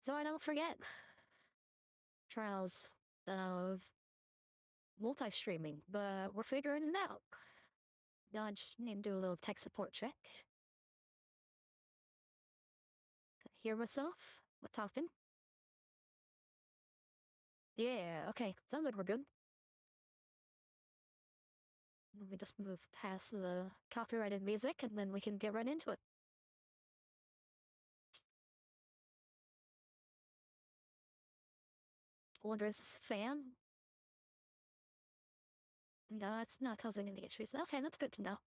So I don't forget trials of multi-streaming, but we're figuring it out. Now I just need to do a little tech support check. Hear myself? What talking? Yeah, okay. Sounds like we're good. Let me just move past the copyrighted music and then we can get right into it. I wonder, is this a fan? No, it's not causing any issues. Okay, that's good to know.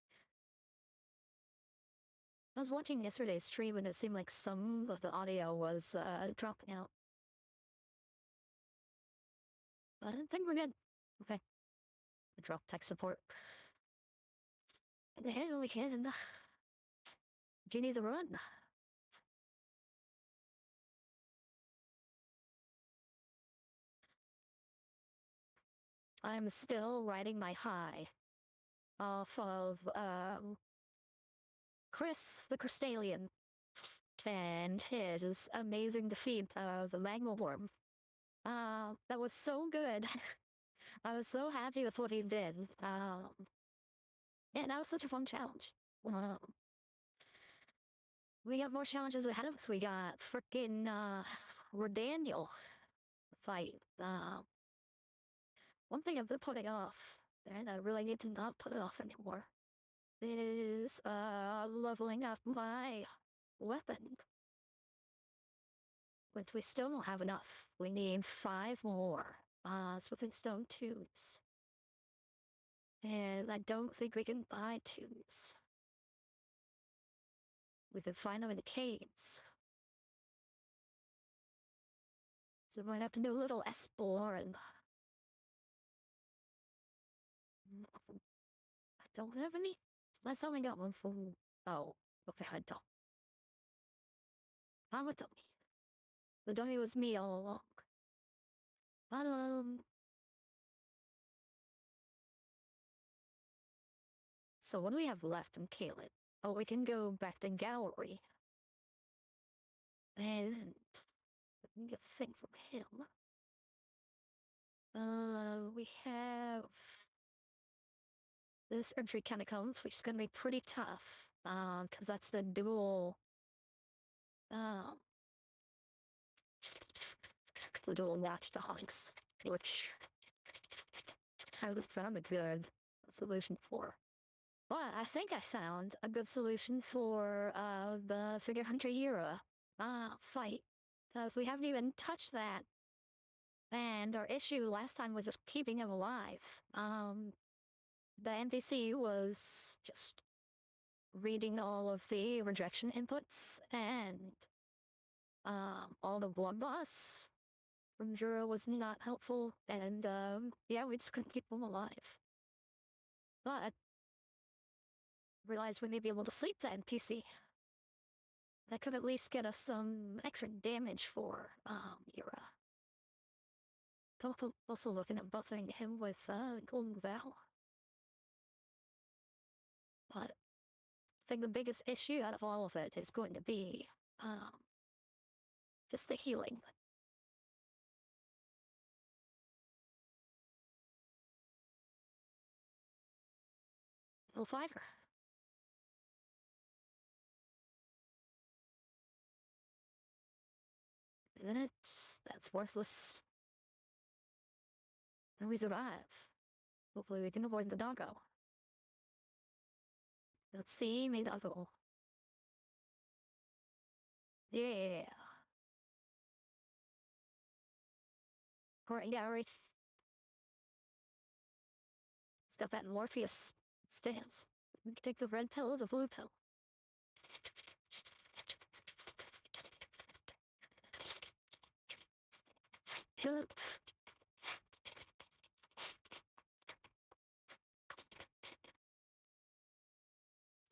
I was watching yesterday's stream and it seemed like some of the audio was dropping out. But I didn't think we're good. Okay. Drop tech support. And the hell we can. Do you need the run? I'm still riding my high off of Chris the Crystallian and his amazing defeat of the magma worm. That was so good. I was so happy with what he did. Yeah, that was such a fun challenge. We got more challenges ahead of us. We got freaking Redaniel fight. One thing I've been putting off, and I really need to not put it off anymore, is leveling up my weapon. Which we still don't have enough. We need 5 more Smithing Stone 2s. And I don't think we can buy 2s. We can find them in the caves. So we might have to do a little exploring. I don't have any. Unless I only got one for. Oh, okay, I don't. I'm a dummy. The dummy was me all along. But, so what do we have left in Caelid? Oh, we can go back to Gallery. And we can get a thing from him. We have this entry catacombs, which is going to be pretty tough, because that's the dual, um, the dual watchdogs, which I was found a good solution for. But I think I found a good solution for the Figure Hunter era fight. Because we haven't even touched that. And our issue last time was just keeping him alive. The NPC was just reading all of the rejection inputs and all the blood loss from Jura was not helpful. And yeah, we just couldn't keep him alive. But realized we may be able to sleep the NPC. That could at least get us some extra damage for Era. Also looking at buffing him with Golden Val. But I think the biggest issue out of all of it is going to be just the healing. Little fiver. Then that's worthless. And we survive. Hopefully we can avoid the doggo. Let's see, me doggo. Yeah. Court gallery. Stuff that Morpheus stands. We can take the red pill or the blue pill.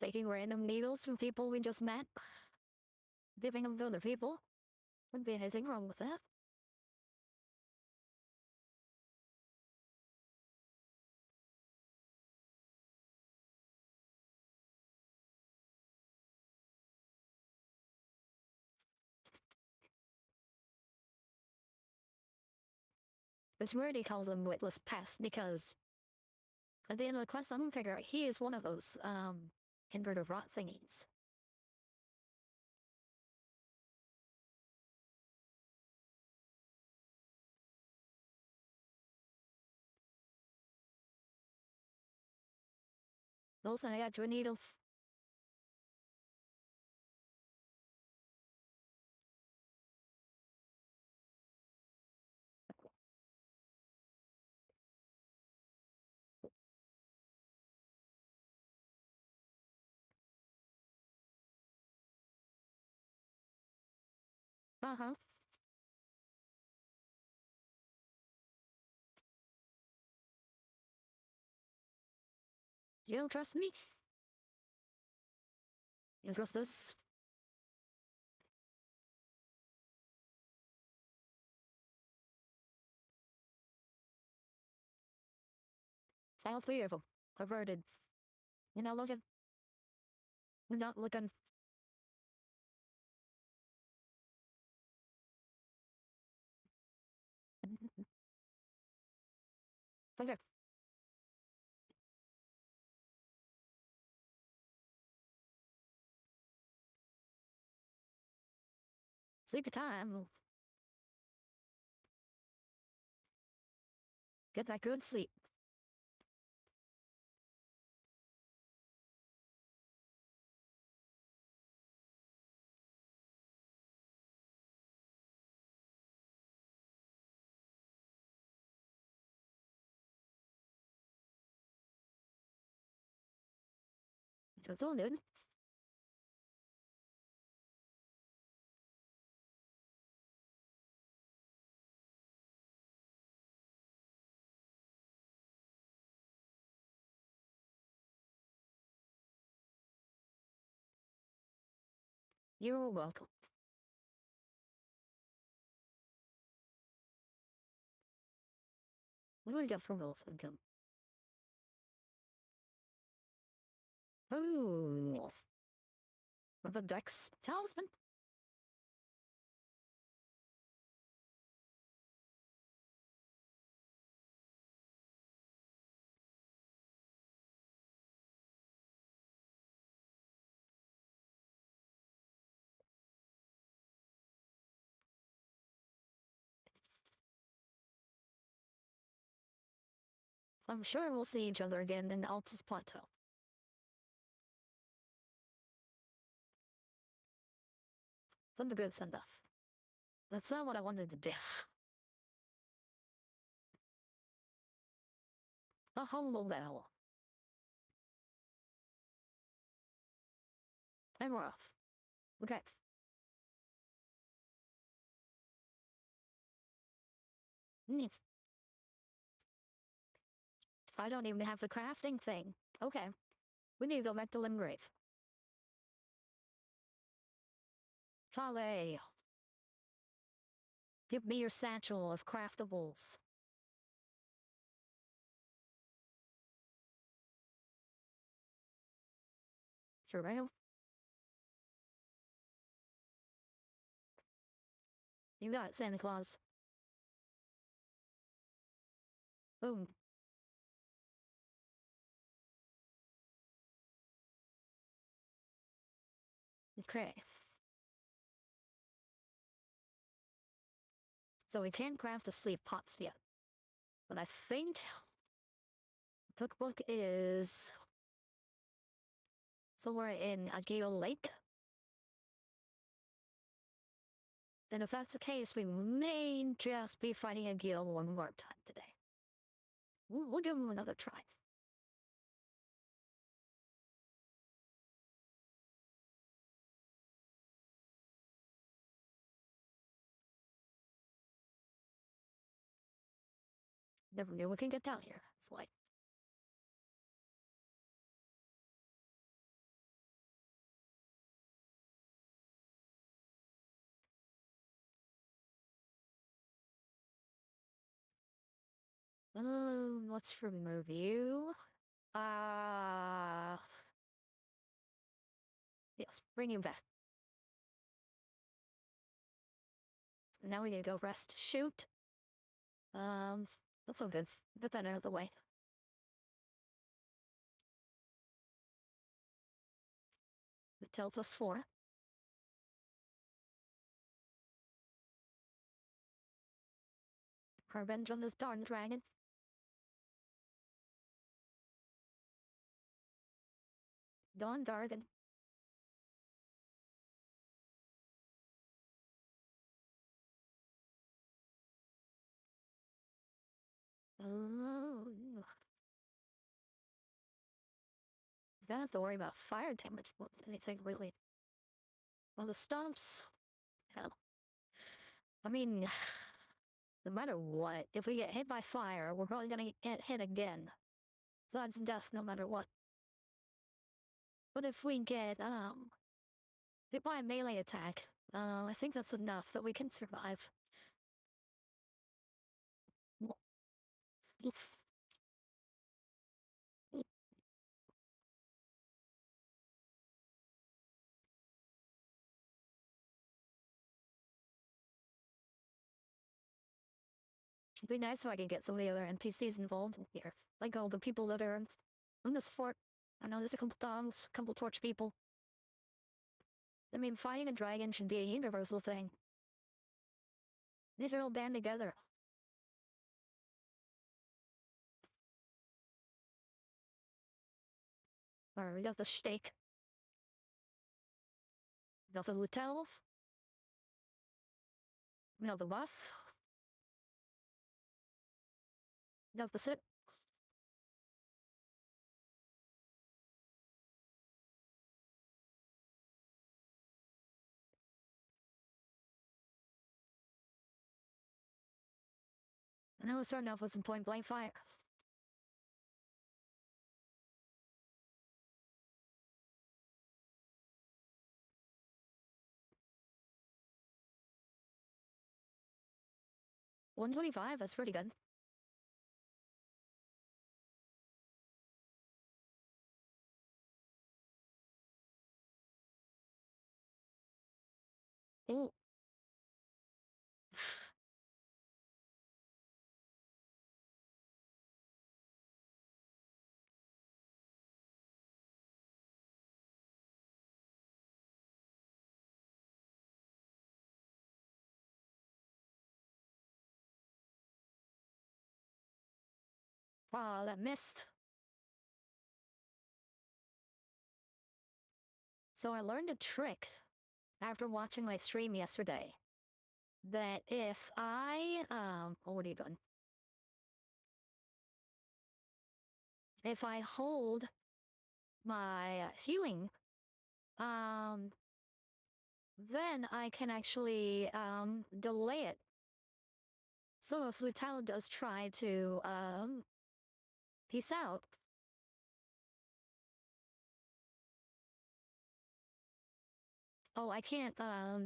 Taking random needles from people we just met, giving them to other people. Wouldn't be anything wrong with that. It's weird he calls him witless pest because at the end of the quest, I'm gonna figure out he is one of those kindred of rot thingies. Also, I got a needle. Uh-huh. You don't trust me? You trust this? All three of them. Perverted. You're not looking. You're not looking. Okay. Sleepy time. Get that good sleep. It's all good. You're welcome. What do we get from those income? Oh, with a Dex talisman. I'm sure we'll see each other again in Altus Plateau. Some a good send off. That's not what I wanted to do. A humble bell. And we're off. Okay. Neat. I don't even have the crafting thing. Okay. We need to go back to Limgrave. Fale. Give me your satchel of craftables. Sure, right? You got it, Santa Claus. Boom. Okay. So we can't craft the sleep pots yet. But I think the cookbook is somewhere in Agile Lake. Then if that's the case, we may just be fighting Agile one more time today. We'll give him another try. Never knew we can get down here. It's like, let's remove you. Yes, bring you back. Now we need to go rest. Shoot. That's all good. Get that out of the way. The tail +4. Revenge on this darn dragon. Dawn Dargan. Oh. Don't have to worry about fire damage more than anything, really. Well, the stumps. Hell. I mean, no matter what, if we get hit by fire, we're probably gonna get hit again. So that's death no matter what. But if we get, hit by a melee attack, I think that's enough that we can survive. It'd be nice if I could get some of the other NPCs involved in here. Like all the people that are in this fort. I know there's a couple dogs, a couple torch people. I mean, fighting a dragon should be a universal thing. They should all band together. Alright, we got the stake. We got the Lutel. We got the buff. We got the sit. And then we're starting off with some point blank fire. $125, that's pretty good. Ooh. Wow, that missed. So I learned a trick after watching my stream yesterday. That if I, oh, what are you doing? If I hold my healing, then I can actually, delay it. So if Lutal does try to, peace out. Oh, I can't,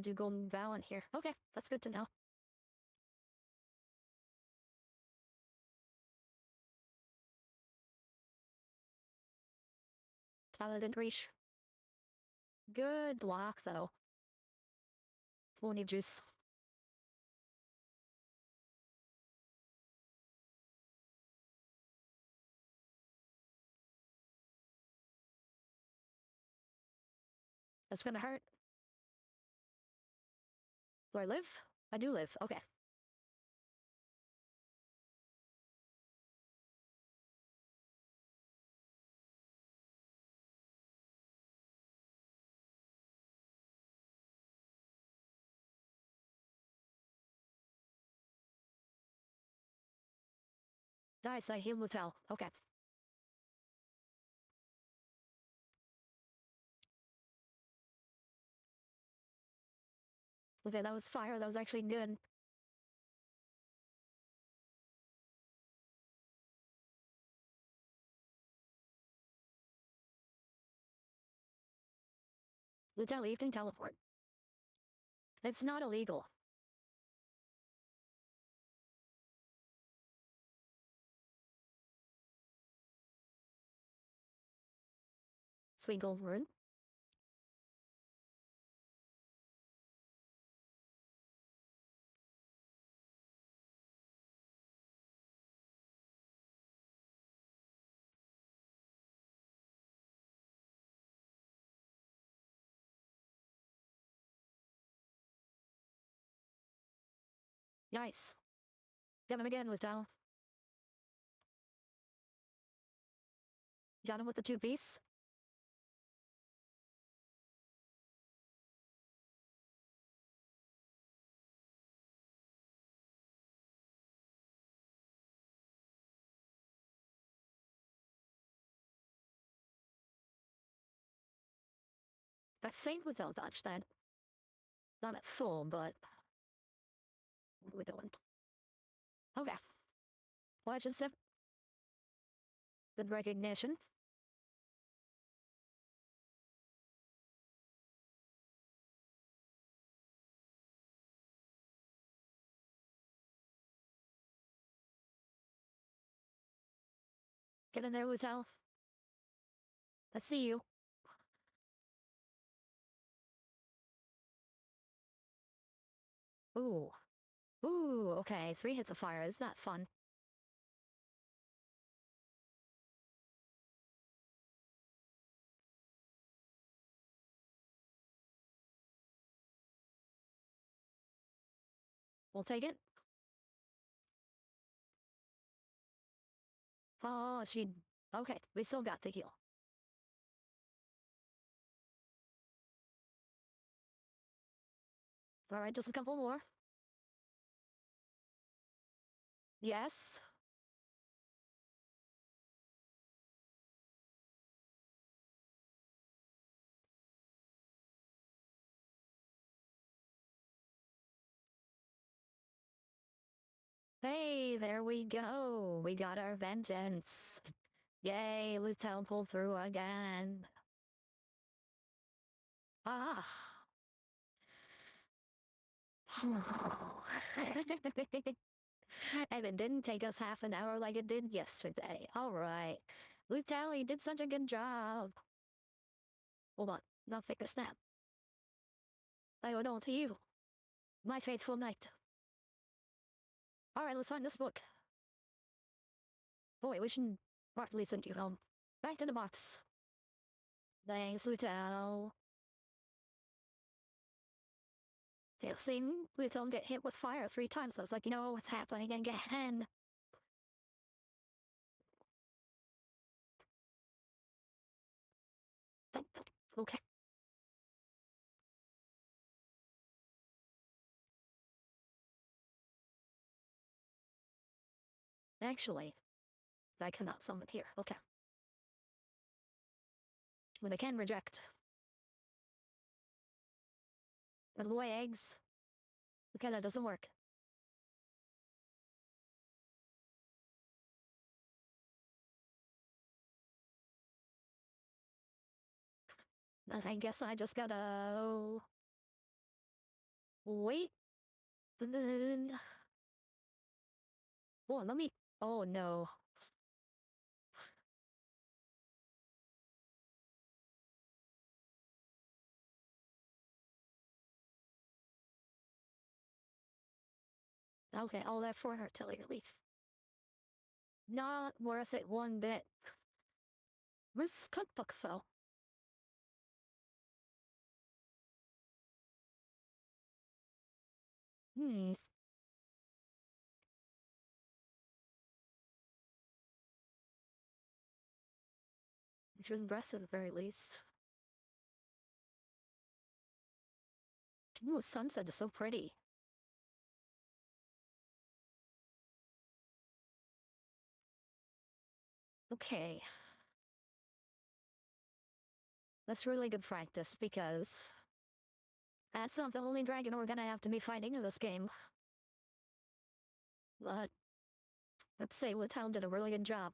do Golden Vow in here. Okay, that's good to know. Tyler didn't reach. Good block, though. Won't need juice. That's gonna hurt. Do I live? I do live. Okay. Nice, I healed Lutal. Okay. Okay, that was fire. That was actually good. Lutal, you can teleport. It's not illegal. Swingle rune. Nice. Get him again, was down. Got him with the two-piece. I think we don't dodge that. Not at full, but what are we doing? Okay. Legend Sip. Good recognition. Get in there, Wutal. I see you. Ooh. Ooh, okay. 3 hits of fire. Is that fun? We'll take it. Oh, she... Okay, we still got the heal. Alright, just a couple more. Yes. Hey, there we go. We got our vengeance. Yay, Lutel pulled through again. Ah. And it didn't take us half an hour like it did yesterday. Alright. Lutel, you did such a good job. Hold on, not fake a snap. I owe it all to you, my faithful knight. Alright, let's find this book. Boy, we should partly send you home. Back to the box. Thanks, Lutel. They've seen Lutel get hit with fire 3 times. I was like, you know what's happening again. Okay. Actually, I cannot summon here. Okay. When I can reject. By the way, eggs. Okay, that doesn't work. I guess I just gotta wait. Oh, let me. Oh no. Okay, all that for artillery leaf. Not worth it one bit. Where's cookbook though? Hmm. Should rest at the very least. Ooh, sunset is so pretty. Okay. That's really good practice because that's not the only dragon we're gonna have to be fighting in this game. But let's say Littell did a really good job.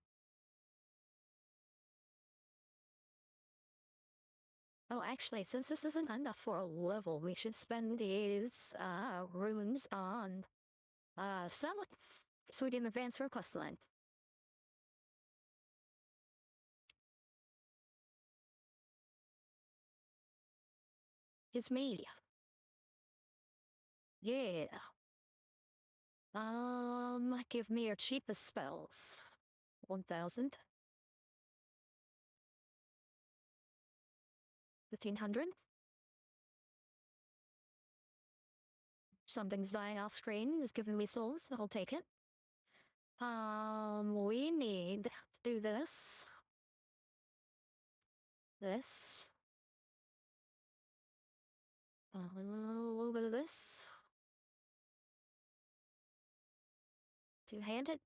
Oh, actually, since this isn't enough for a level, we should spend these runes on selling so we can advance our questline. It's me. Yeah. Give me your cheapest spells. 1,000. 1,500. Something's dying off screen. It's giving me souls. I'll take it. We need to do this. This. A little bit of this. Two-handed.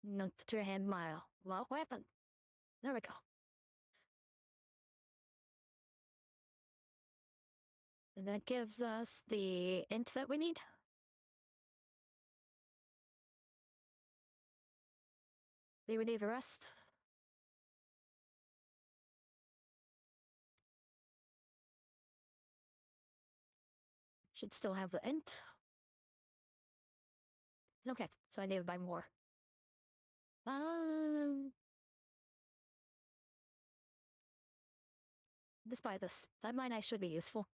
No, two-hand mile. Well, weapon. There we go. And that gives us the int that we need. We would need the rest. Should still have the int. Okay, so I need to buy more. Let's buy this. That mine I should be useful.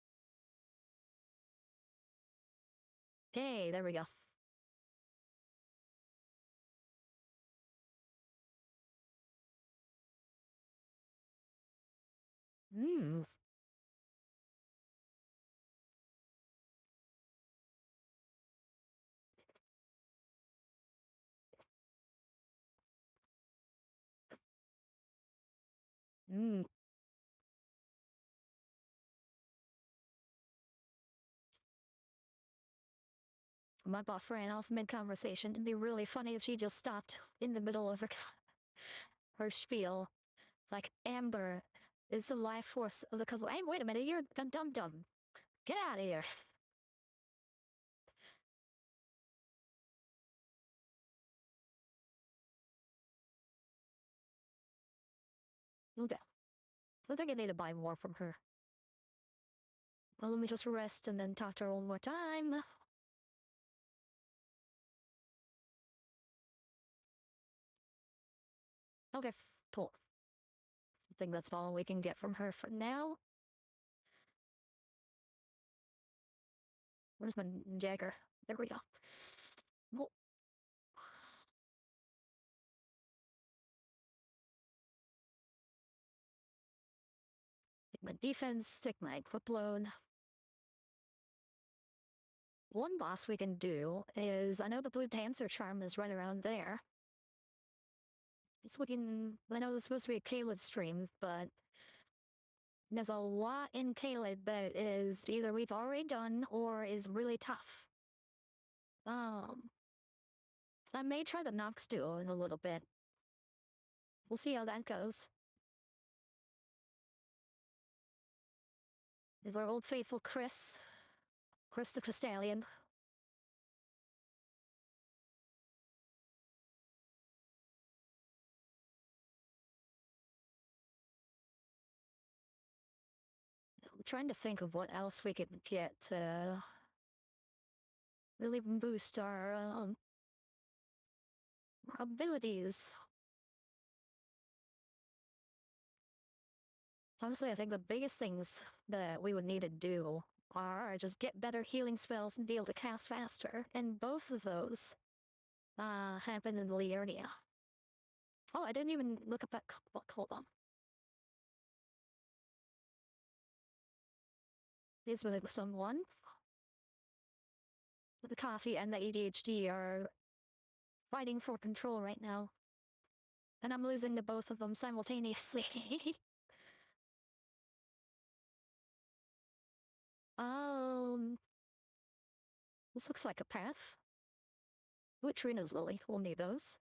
Okay, there we go. Mmm. Mmm. My boss ran off mid-conversation. It'd be really funny if she just stopped in the middle of her spiel. It's like, Amber is the life force of the couple. Hey, wait a minute, you're dum-dum. Get out of here. Okay. I think I need to buy more from her. Well, let me just rest and then talk to her one more time. Okay, cool. I think that's all we can get from her for now. Where's my Jagger? There we go. Oh. Take my defense, take my equip load. One boss we can do is, I know the blue dancer charm is right around there. It's looking, I know this is supposed to be a Caelid stream, but there's a lot in Caelid that is either we've already done or is really tough. I may try the Nox duo in a little bit. We'll see how that goes. Is our old faithful Chris the Crystallian. I'm trying to think of what else we could get to really boost our abilities. Honestly, I think the biggest things that we would need to do are just get better healing spells and be able to cast faster, and both of those happen in the Liurnia. Oh, I didn't even look up that. Hold on. These were someone. The coffee and the ADHD are fighting for control right now. And I'm losing to both of them simultaneously. This looks like a path. Ooh, Trina's Lily. We'll need those.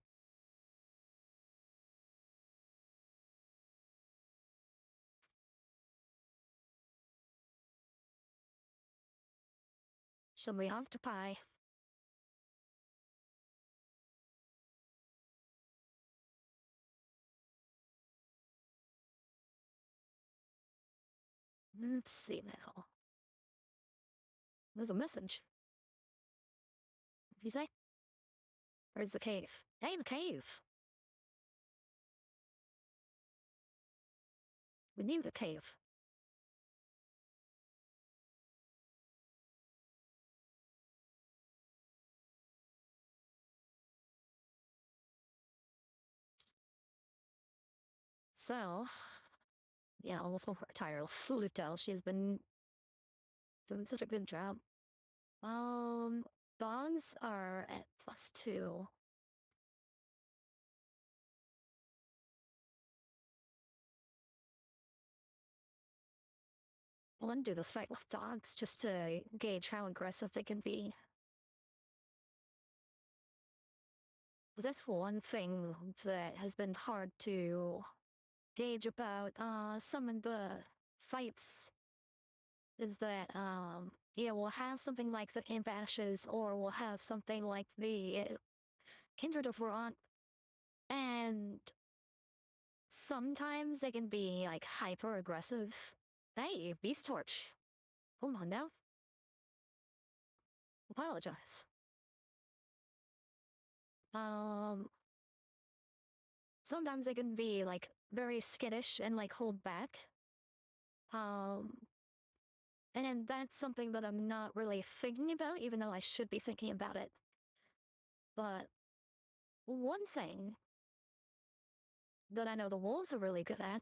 Shall we have to pie? Let's see now. There's a message. What you say? Where's the cave? Hey, the cave! We need the cave. So, yeah, almost retire Fluto. She has been doing such a good job. Um, Dogs are at +2. I want to do this fight with dogs just to gauge how aggressive they can be. That's one thing that has been hard to gauge about some of the fights is that yeah, we'll have something like the Imp Ashes or we'll have something like the Kindred of Rot, and sometimes they can be like hyper aggressive. Hey, Beast Torch. Hold on now. Apologize. Um, Sometimes they can be like very skittish and like hold back. Um, and then that's something that I'm not really thinking about, even though I should be thinking about it. But one thing that I know the wolves are really good at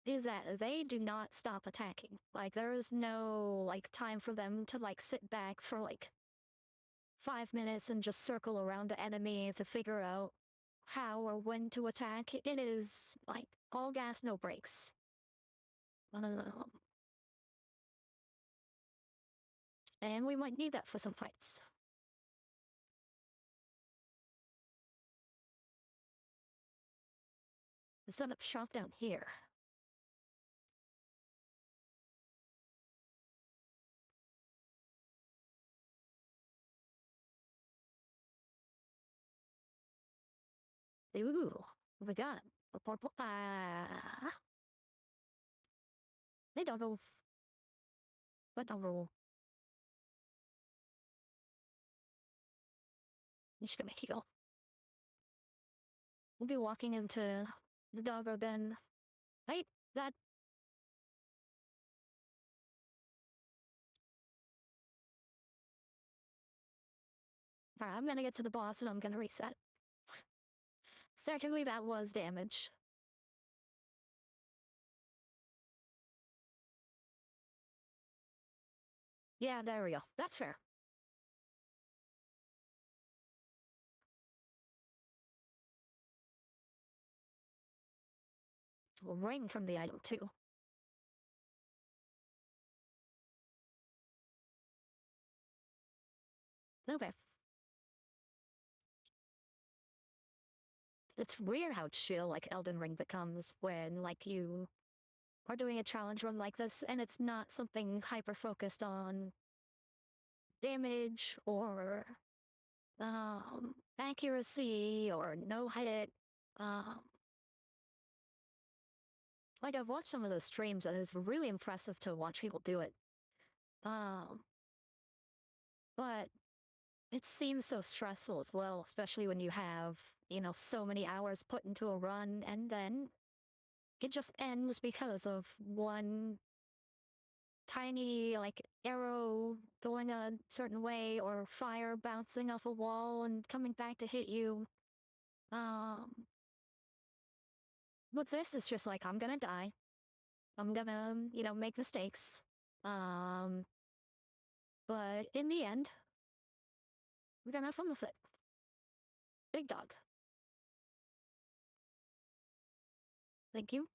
is that they do not stop attacking. Like there is no like time for them to like sit back for like 5 minutes and just circle around the enemy to figure out how or when to attack. It is like all gas, no brakes. And we might need that for some fights. Set up shop down here. Ooh, we got a purple. They don't know. What don't just gonna heal. We'll be walking into the doggo den. Wait, that. Alright, I'm gonna get to the boss and I'm gonna reset. Certainly that was damage. Yeah, there we go. That's fair. We'll ring from the item too. Okay. It's weird how chill like Elden Ring becomes when like you are doing a challenge run like this and it's not something hyper focused on damage or accuracy or no hit. Um, like I've watched some of those streams and it's really impressive to watch people do it. Um, but it seems so stressful as well, especially when you have, you know, so many hours put into a run and then it just ends because of one tiny, like, arrow going a certain way or fire bouncing off a wall and coming back to hit you. Um, but this is just like, I'm gonna die. I'm gonna, you know, make mistakes. Um, but in the end, we're gonna have fun with it. Big dog. Thank you.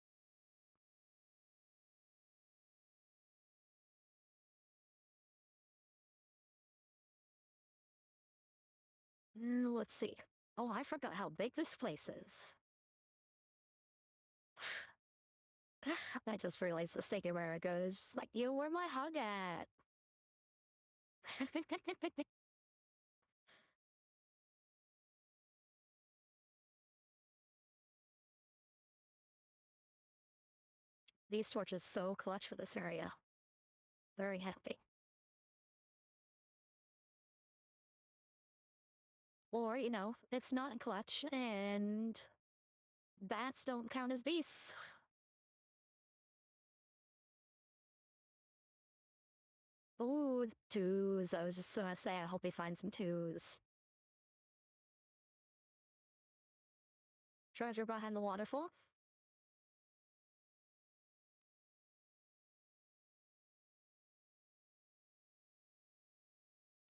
Let's see. Oh, I forgot how big this place is. I just realized the second where it goes, like, you were my hug at. These torches so clutch for this area. Very happy. Or, you know, it's not clutch and bats don't count as beasts. Ooh, twos. I was just gonna say, I hope he finds some twos. Treasure behind the waterfall?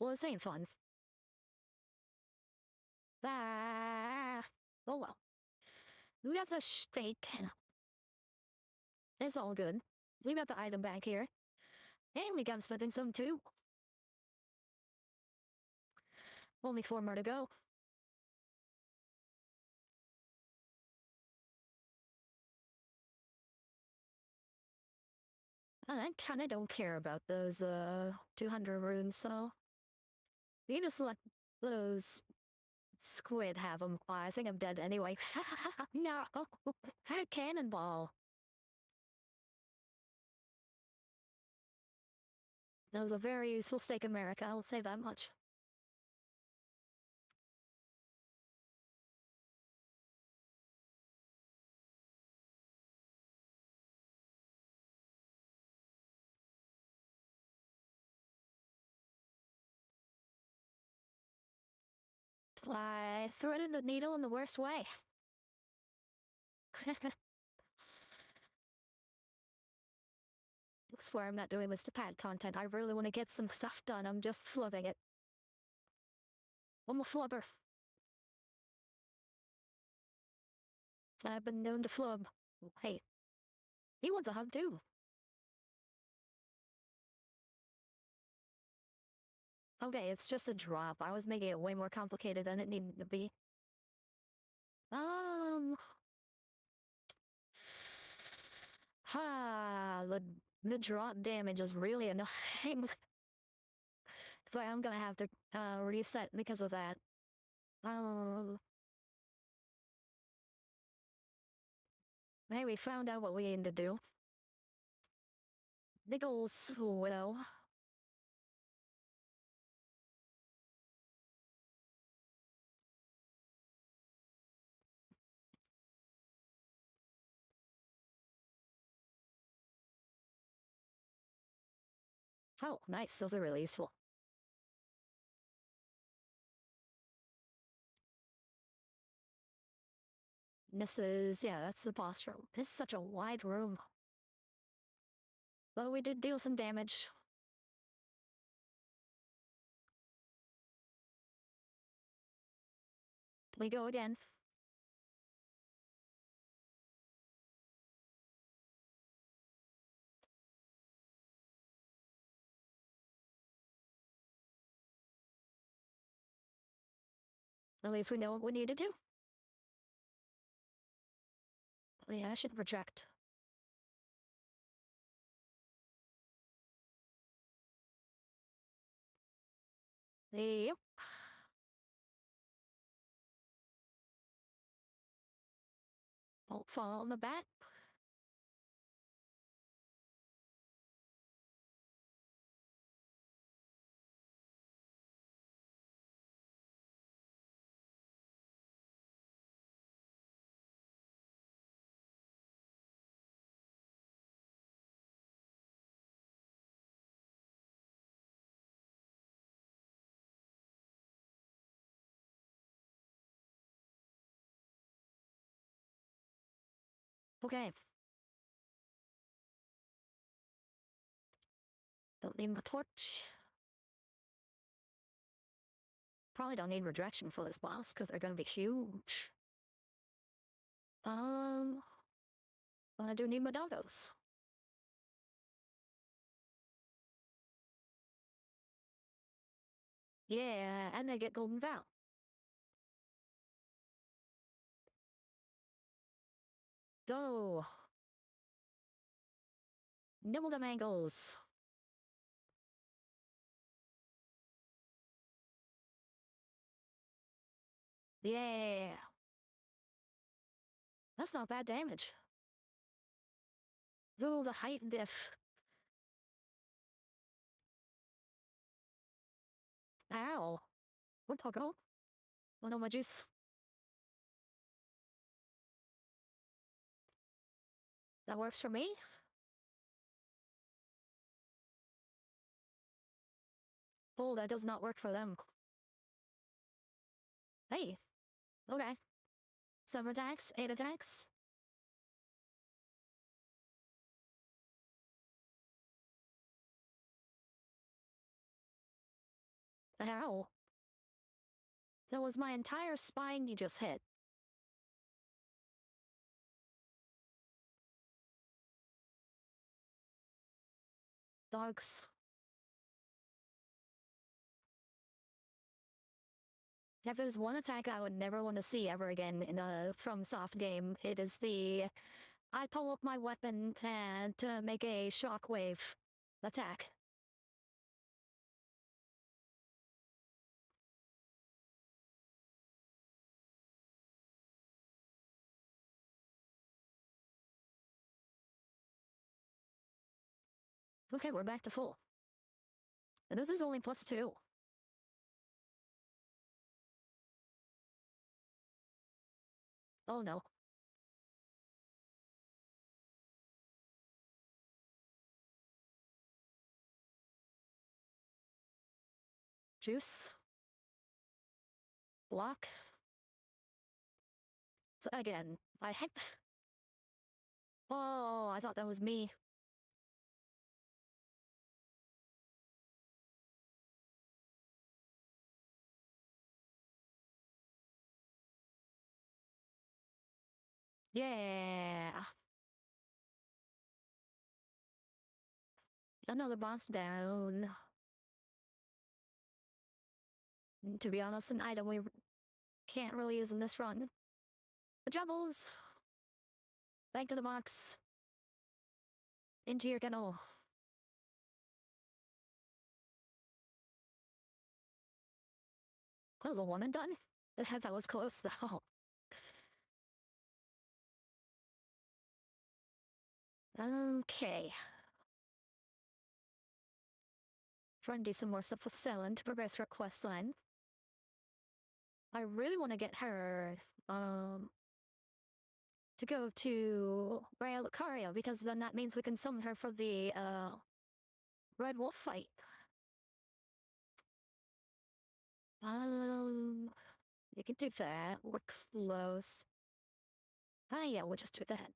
Well, this ain't fun. Ah, oh well. We got the steak. It's all good. We got the item back here. And we got spending some too. Only 4 more to go. I kinda don't care about those 200 runes, so you just let those squid have them. I think I'm dead anyway. No, cannonball. That was a very useful steak, America. I'll say that much. I threaded the needle in the worst way. I swear I'm not doing this to pad content. I really want to get some stuff done. I'm just flubbing it. I'm a flubber. I've been known to flub. Hey, he wants a hug too. Okay, it's just a drop. I was making it way more complicated than it needed to be. Um, the drop damage is really annoying. So I'm gonna have to reset because of that. Hey, we found out what we need to do. Nichols Widow. Oh, nice. Those are really useful. This is, yeah, that's the boss room. This is such a wide room. But we did deal some damage. We go again. At least we know what we need to do. Yeah, I should project. Yep. Don't fall on the back. Okay. Don't need my torch. Probably don't need rejection for this boss because they're gonna be huge. But I do need my doggos. Yeah, and they get golden vow. Go. Nibble the mangoes. Yeah. That's not bad damage. Ooh, the height diff. Ow. What toggle? Oh no, my juice. That works for me. Oh, that does not work for them. Hey. Okay. 7 attacks, 8 attacks. Ow. That was my entire spine you just hit. Dogs. If there's one attack I would never want to see ever again in a FromSoft game, it is the I pull up my weapon and to make a shockwave attack. Okay, we're back to full. And this is only +2. Oh no. Juice. Block. So again, I hit. Oh, I thought that was me. Yeah. Another boss down. To be honest, an item we can't really use in this run. The jumbles. Back to the box. Into your kennel. That was a one and done. That was close though. Okay. Try and do some more stuff with Selin to progress her quest line. I really want to get her to go to Lucaria because then that means we can summon her for the Red Wolf fight. You can do that. We're close. Ah, yeah, we'll just do that.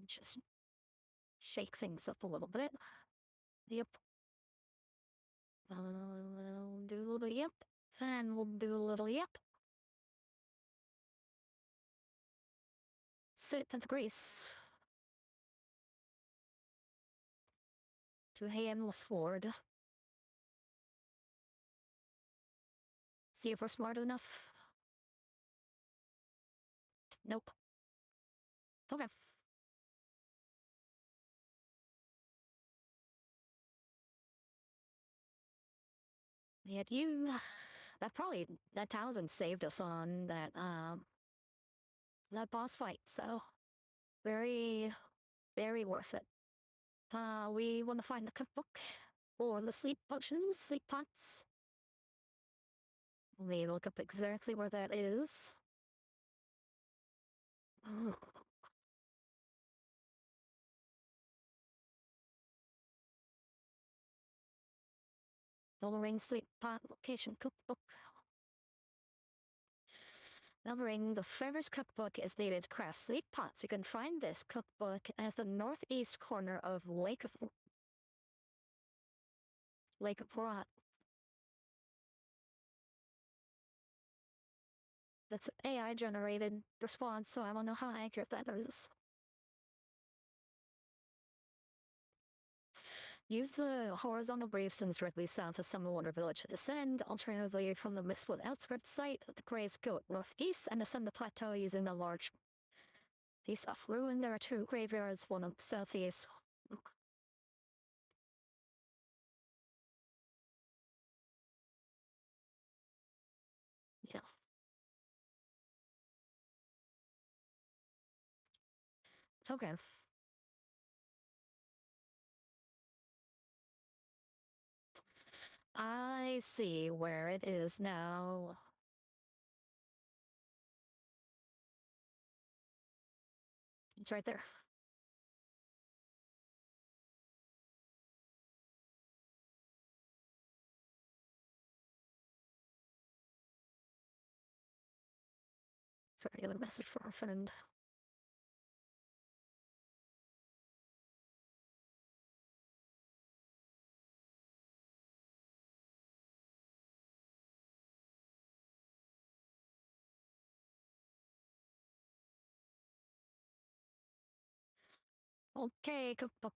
Just shake things up a little bit. Yep. Do a little yep. And we'll do a little yep. Sit at the grease. To a handle sword. See if we're smart enough. Nope. Okay. Yet you, that talisman saved us on that boss fight, so very, very worth it. We want to find the cookbook or the sleep potions, sleep pots. Let me look up exactly where that is. Numbering sleep pot location cookbook. Numbering the Forever's cookbook is needed to craft sleep pots. You can find this cookbook at the northeast corner of Lake of Rot. That's AI generated response, so I don't know how accurate that is. Use the horizontal gravestones directly south of Summerwater Village to descend, alternatively from the Mistwood outskirts site at the Gray's Goat northeast, and ascend the plateau using the large piece of ruin. There are two graveyards, one on the southeast. Yeah. Okay. I see where it is now. It's right there. Sorry, I have a message for our friend. Okay, cookbook.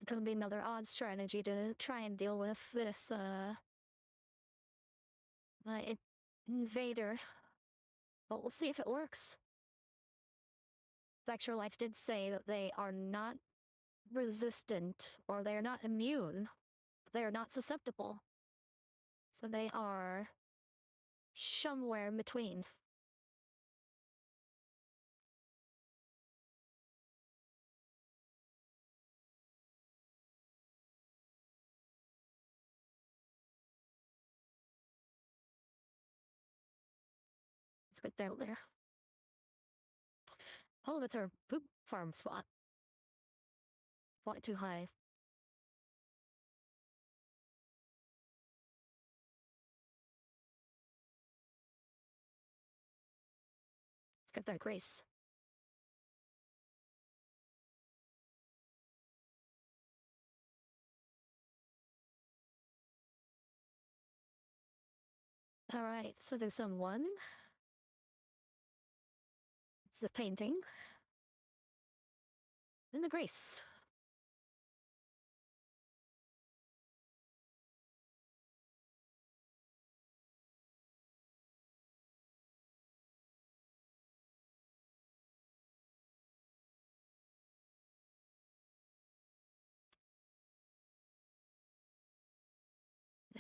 It's gonna be another odd strategy to try and deal with this, invader. But we'll see if it works. Vector Life did say that they are not resistant, or they are not immune. They are not susceptible. So they are somewhere in between. Let's get down there. Oh, that's our poop farm spot. Fly too high. Let's get that grace. Alright, so there's someone. It's a painting. And the grace.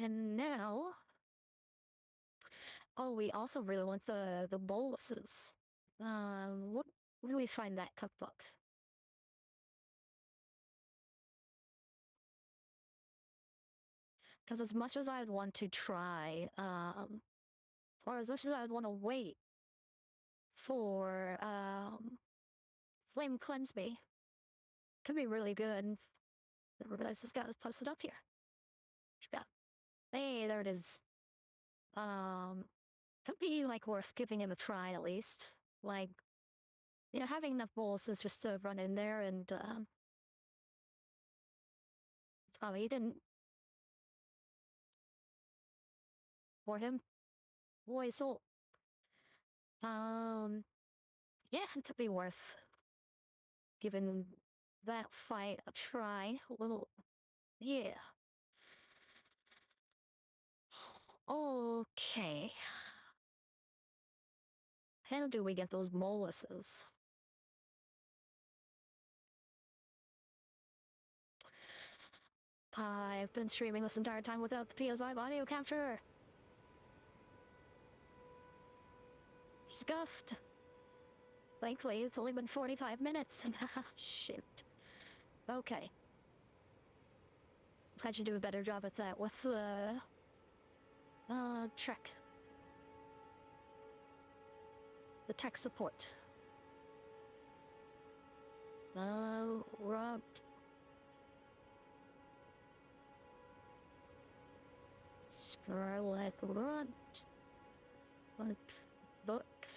And now, oh, we also really want the boluses. Where do we find that cookbook? Because as much as I'd want to try, or as much as I'd want to wait for Flame Cleanse Me, could be really good. I realize this guy was posted up here. Yeah. Hey, there it is. Could be like worth giving him a try at least. Like, you know, having enough bowls is just to run in there and oh, he didn't for him. Boy, so yeah, it could be worth giving that fight a try. A little, yeah. Okay. How do we get those boluses? I've been streaming this entire time without the PS5 audio capture. Scuffed. Thankfully, it's only been 45 minutes. Shit. Okay. I should do a better job at that with the Trek. The tech support. Right. Scarlet Runt. Book.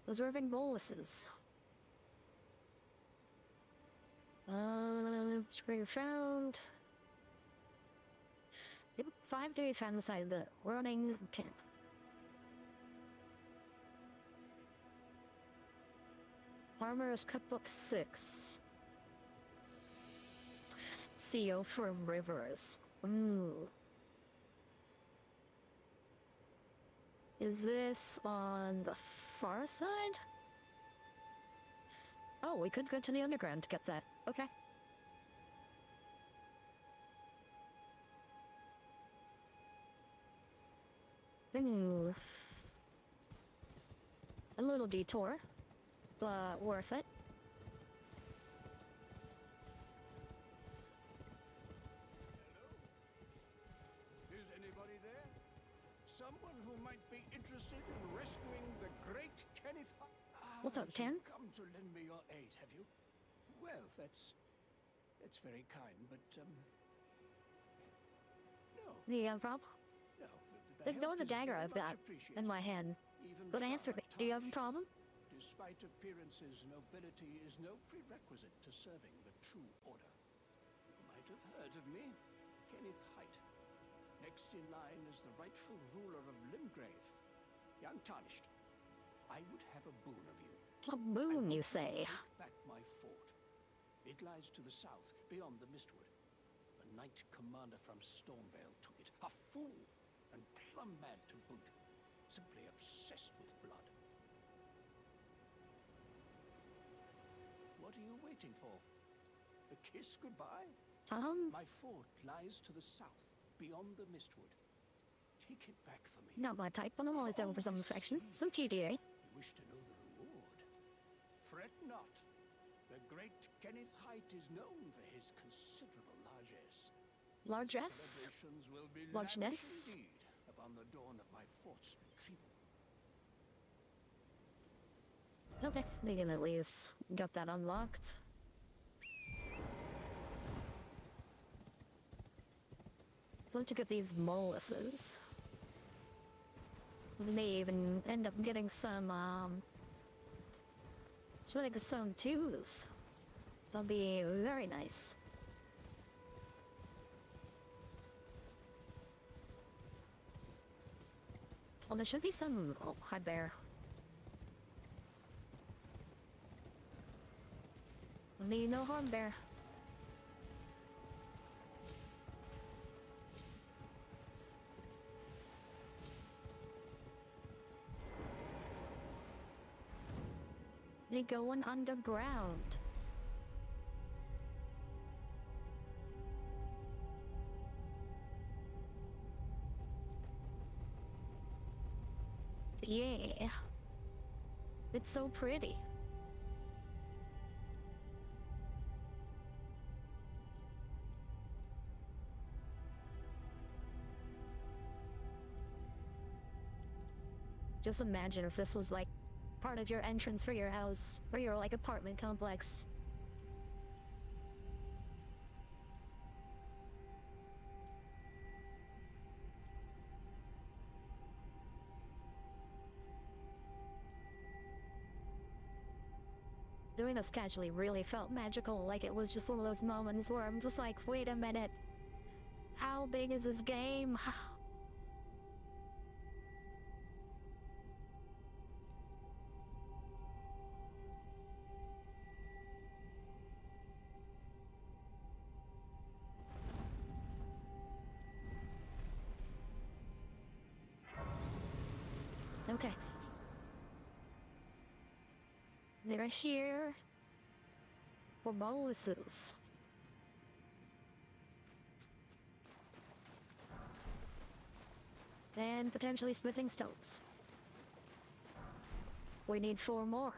Observing boluses. Spring found. Yep, 5 days found inside the running camp. Farmer's Cookbook 6. CO for rivers. Ooh. Is this on the far side? Oh, we could go to the underground to get that. Okay. Ooh. A little detour, but worth it. Hello? Is anybody there? Someone who might be interested in rescuing the great Kenneth... What's up, Tan? You've come to lend me your aid, have you? Well, that's very kind, but, no. Yeah, problem? No. Ignore the dagger I've got in my hand. But answer me, do you have a problem? Despite appearances, nobility is no prerequisite to serving the true order. You might have heard of me, Kenneth Height. Next in line is the rightful ruler of Limgrave, young Tarnished. I would have a boon of you. A I boon, want you to say? take back my fort. It lies to the south, beyond the Mistwood. A knight commander from Stormvale took it. A fool, and plumb mad to boot. Simply obsessed with blood. What are you waiting for? A kiss goodbye? My fort lies to the south, beyond the Mistwood. Take it back for me. Not my type, but I'm always down for some affection. Some PDA. You wish to know the reward? Fret not. The great Kenneth Height is known for his considerable largesse. Largesse? Celebrations will be Largeness? lavish indeed upon the dawn of my fort's retrieval. Okay, they can at least got that unlocked. So let's look at these moluses. We may even end up getting some, it's really good some twos. That'll be very nice. Well, there should be some. Oh, hi bear. Need no harm, bear. They going underground. Yeah. It's so pretty. Just imagine if this was like part of your entrance for your house or your like apartment complex. Doing this casually really felt magical, like it was just one of those moments where I'm just like, wait a minute. How big is this game? Okay. They're here for bonuses. And potentially smithing stones. We need 4 more.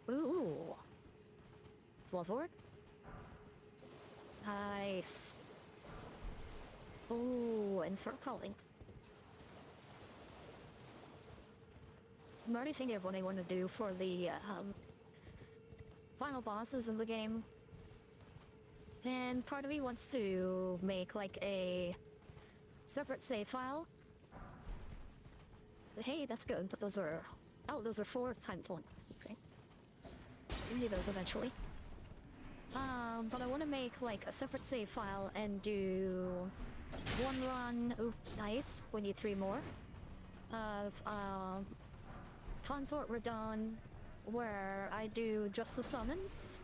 Ooh. Floor forward. Nice. Ooh, and for calling. I'm already thinking of what I want to do for the final bosses in the game. And part of me wants to make like a separate save file. But hey, that's good, but those are... Oh, those are 4 times 1. Okay. We need those eventually. But I want to make like a separate save file and do 1 run... Ooh, nice. We need 3 more. Of, Consort Radon, where I do just the summons,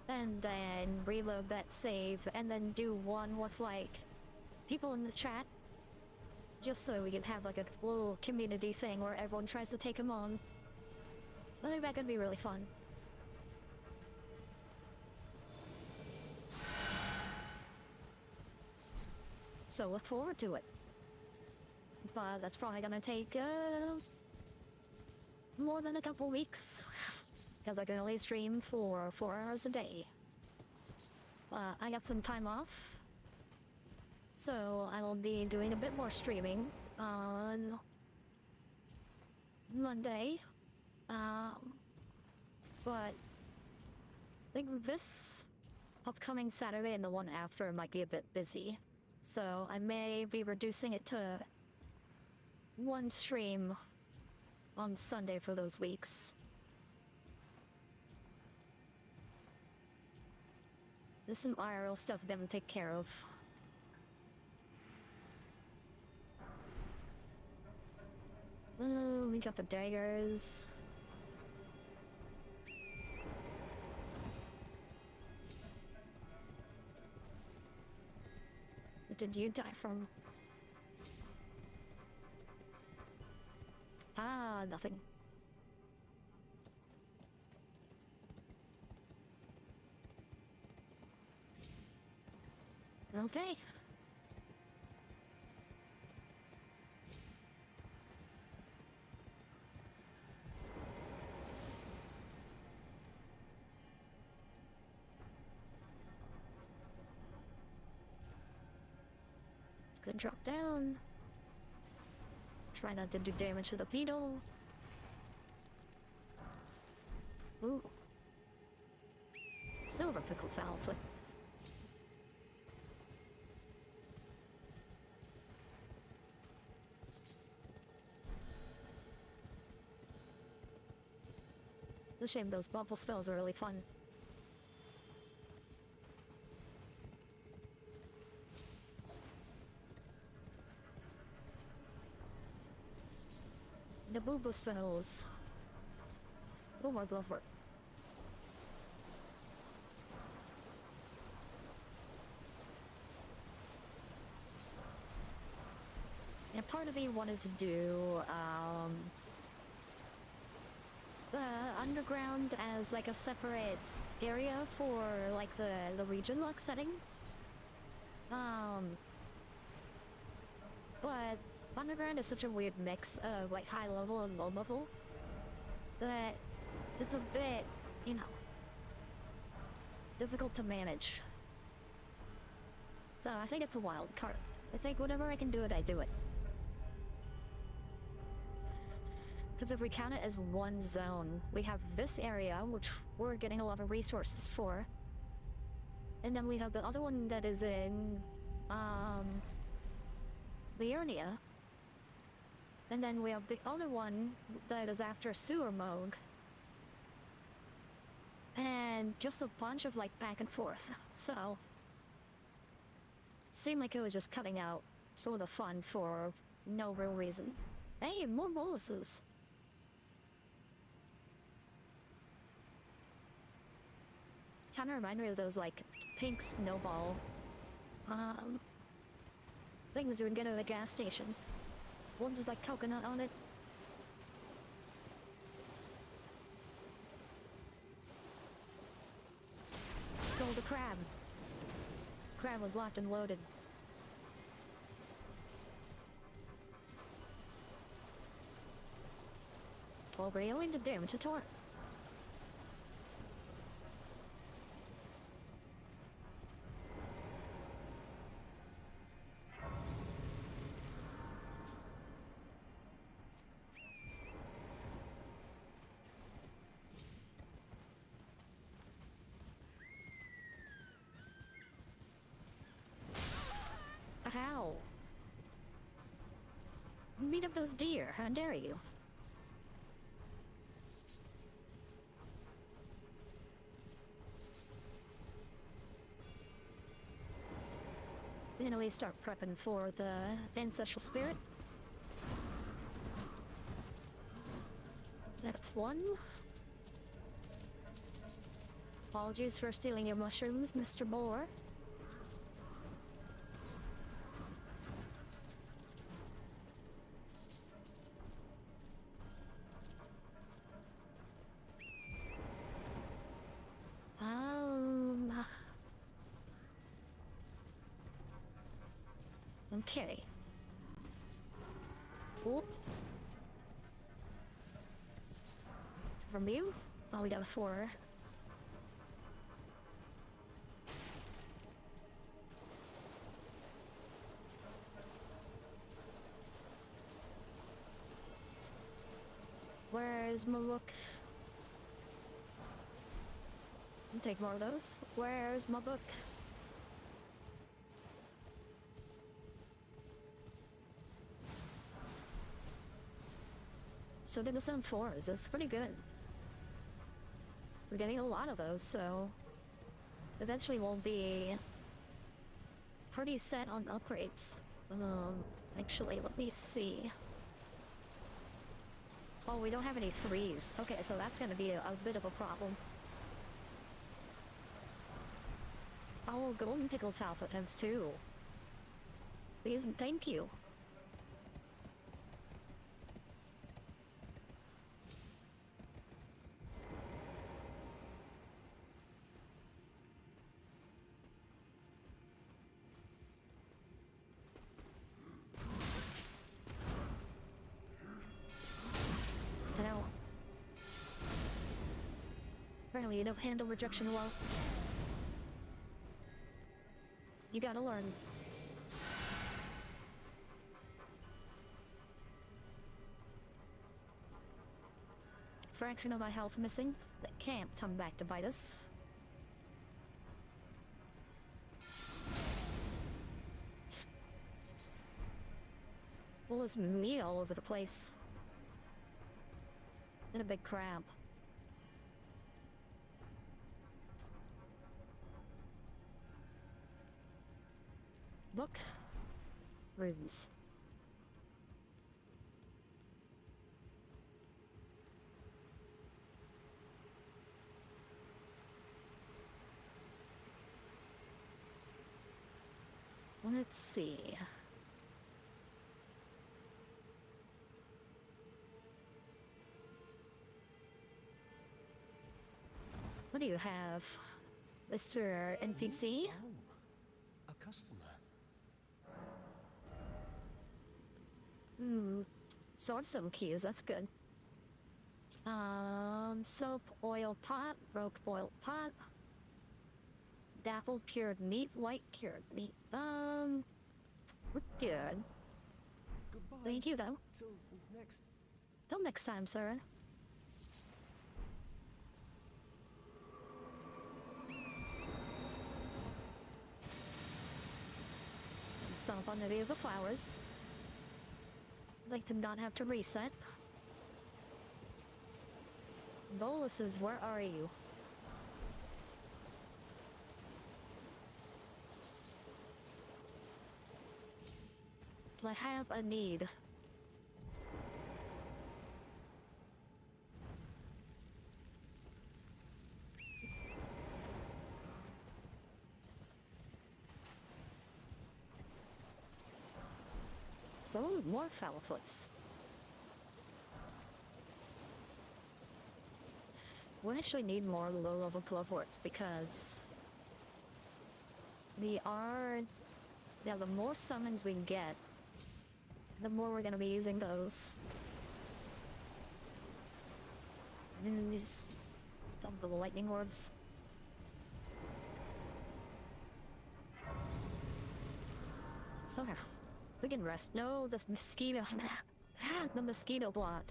and then reload that save, and then do one with like people in the chat, just so we can have like a little community thing where everyone tries to take them on. I think that could be really fun. So look forward to it. But that's probably gonna take more than a couple weeks, because I can only stream for 4 hours a day. I got some time off, so I'll be doing a bit more streaming on Monday. But I think this upcoming Saturday and the one after might be a bit busy, so I may be reducing it to 1 stream on Sunday for those weeks. There's some IRL stuff we haven't taken care of. We got the daggers. What did you die from? Ah, nothing. Okay. It's gonna drop down. Try not to do damage to the beetle. Ooh. Silver pickled foul flip. It's a shame those bubble spells are really fun. The boo-boo spells. Oh my god, for it. And part of me wanted to do the underground as like a separate area for like the region lock setting. But underground is such a weird mix of like high level and low level that it's a bit, you know, difficult to manage. So I think it's a wild card. I think whatever I can do it, I do it. Because if we count it as one zone, we have this area, which we're getting a lot of resources for. And then we have the other one that is in, Liurnia. And then we have the other one that is after Sewer Moog. And just a bunch of, like, back and forth. So, it seemed like it was just cutting out some of the fun for no real reason. Hey, more boluses! Kind of remind me of those, like, pink snowball, things you would get at a gas station. One's with, like, coconut on it. Kill the crab. Crab was locked and loaded. Well, really to damage a torrent. How? Meet up those deer, how dare you? Then we start prepping for the ancestral spirit. That's one. Apologies for stealing your mushrooms, Mr. Boar. Okay. Oh. So from you? Oh, we got a 4. Where's my book? I'll take more of those. Where's my book? So did the Sun 4s. That's pretty good. We're getting a lot of those, so eventually we'll be pretty set on upgrades. Actually, let me see. Oh, we don't have any 3s. Okay, so that's gonna be a bit of a problem. Oh, golden pickles health too. Please and thank you. Now, apparently you don't handle rejection well. You gotta learn. Fraction of my health missing. That can't come back to bite us. Well, there's meat all over the place. And a big crab. Look. Runes. Let's see. What do you have, Mr. NPC? Oh, a customer. Sword keys, that's good. Soap, oil pot, broke boiled pot. Dappled cured meat, white cured meat. We're good. Goodbye. Thank you, though. Till next. Till next time, sir. Stomp on any of the flowers. Like to not have to reset. Boluses, where are you? I have a need. Oh, more foulfoots. We actually need more low-level cloverworts because the more summons we get, the more we're gonna be using those. And then these the lightning orbs. Okay, we can rest. No, the mosquito. The mosquito blot.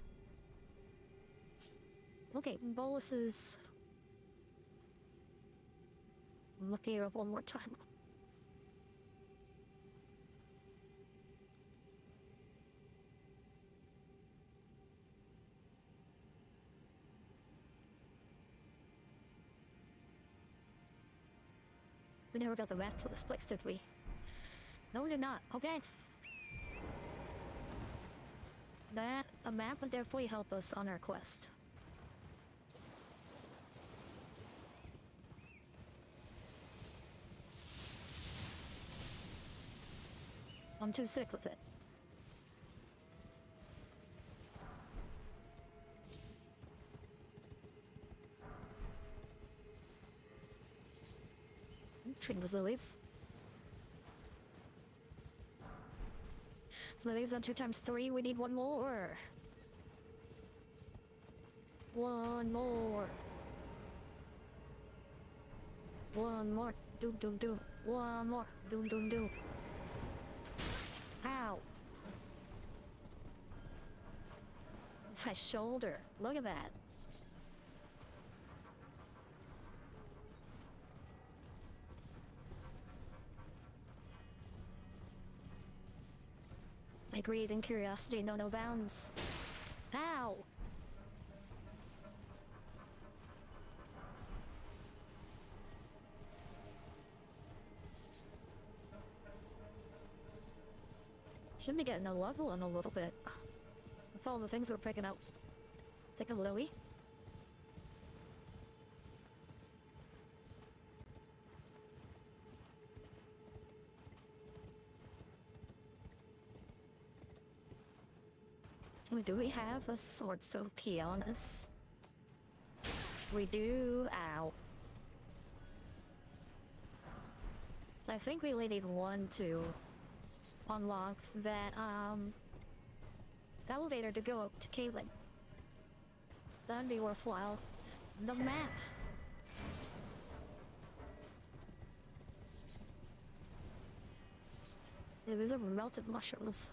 Okay, boluses. Look here one more time. We never got the map to this place, did we? No, we did not. Okay. A map would definitely help us on our quest. I'm too sick with it. Treating those lilies. So lilies on 2 times 3, we need one more. One more. One more. Doom, doom, doom. One more. Doom, doom, doom. Ow. It's my shoulder. Look at that. My greed and curiosity know no bounds. Ow! Should be getting a level in a little bit. With all the things we're picking up. Take a Louie. Do we have a sword so key on us? We do. Ow. I think we only need one to unlock that elevator to go up to Caelid. So that'd be worthwhile. The map. Yeah, these are melted mushrooms.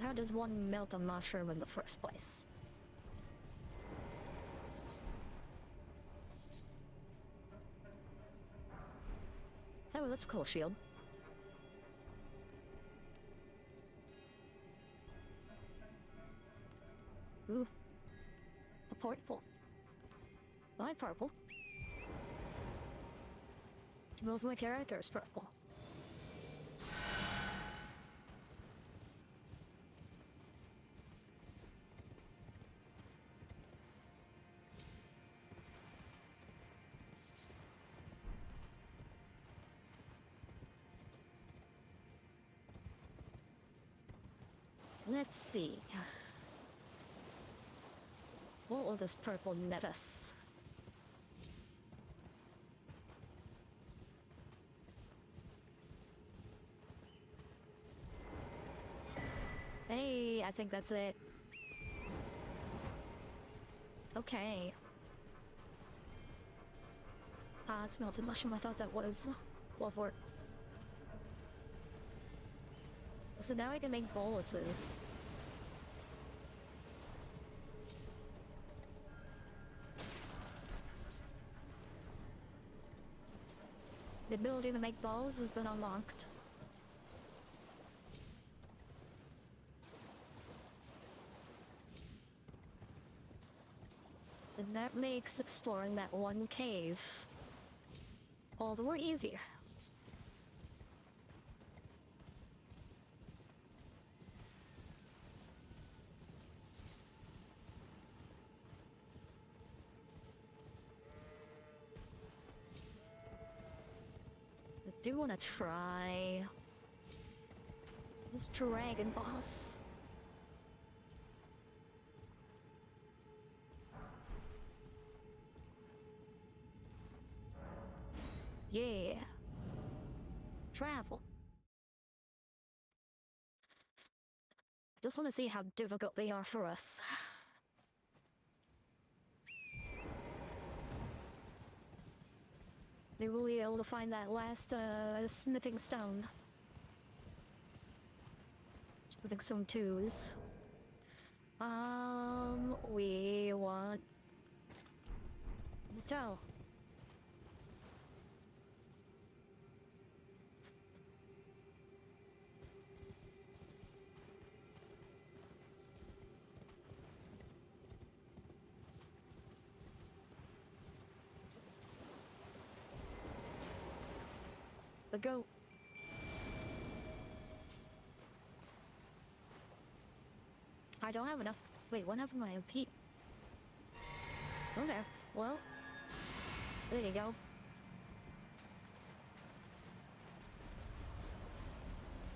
How does one melt a mushroom in the first place? Oh, that's a cool shield. Ooh. A purple. Why purple? Most of my character is purple. Let's see. What will this purple net us? Hey, I think that's it. Okay. Ah, it's melted mushroom. I thought that was Lovewort. So now I can make boluses. The ability to make balls has been unlocked. And that makes exploring that one cave all the more easier. I do want to try this dragon boss. Yeah. Travel. I just want to see how difficult they are for us. Maybe we'll be able to find that last smithing stone. Smithing stone 2s. We want the towel. The goat. I don't have enough. Wait, what happened to my MP? Okay, well, there you go.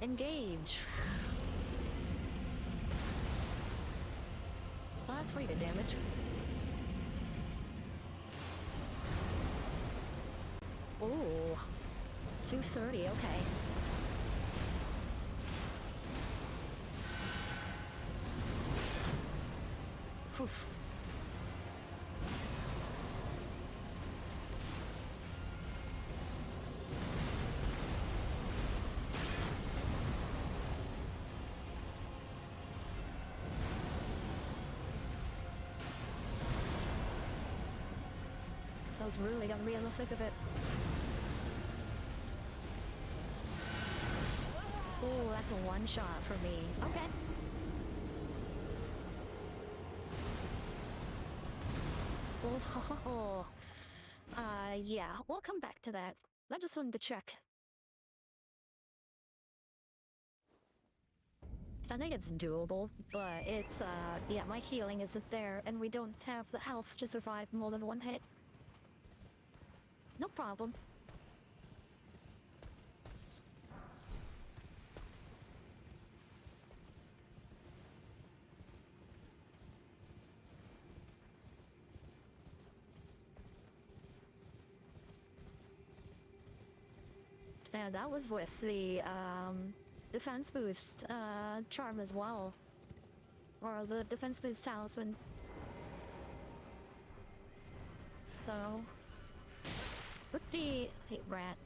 Engage. Well, that's pretty good damage. Oh, 230, okay. Oof. I was really gonna be in the thick of it. Oh, that's a one shot for me. Okay. Oh, yeah, we'll come back to that I just wanted to check. I think it's doable, but it's, yeah, my healing isn't there, and we don't have the health to survive more than one hit. No problem. And that was with the, defense boost, charm as well. Or the defense boost talisman. So... pretty... Hey, rat.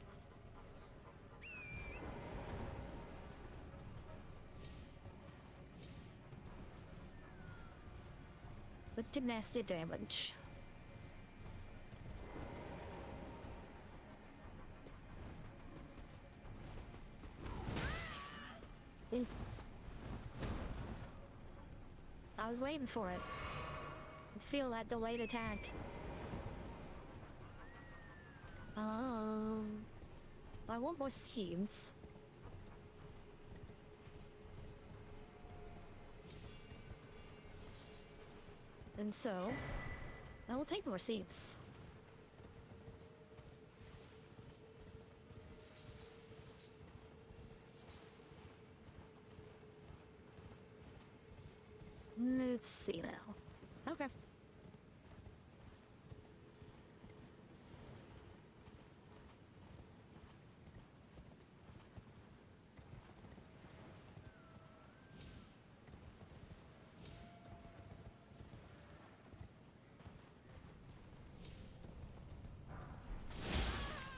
Pretty nasty damage. I was waiting for it. I feel that delayed attack. I want more seeds. And so, I will take more seeds. Let's see now. Okay.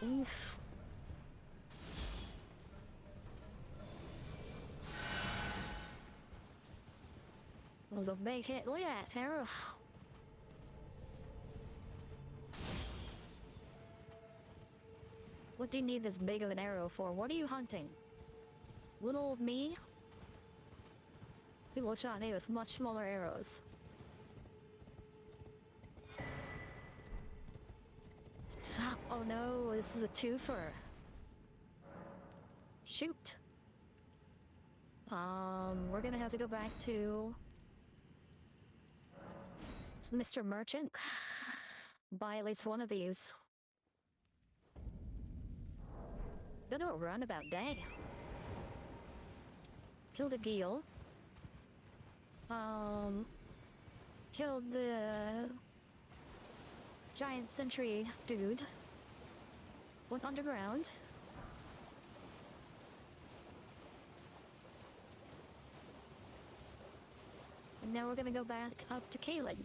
Oof. That was a big hit. Look at that, Tara. What do you need this big of an arrow for? What are you hunting? Little old me? People shot me with much smaller arrows. Oh no, this is a twofer. Shoot. We're gonna have to go back to Mr. Merchant. Buy at least one of these. Gonna run about day. Killed a Geel. Killed the giant sentry dude. Went underground. And now we're gonna go back up to Caelid.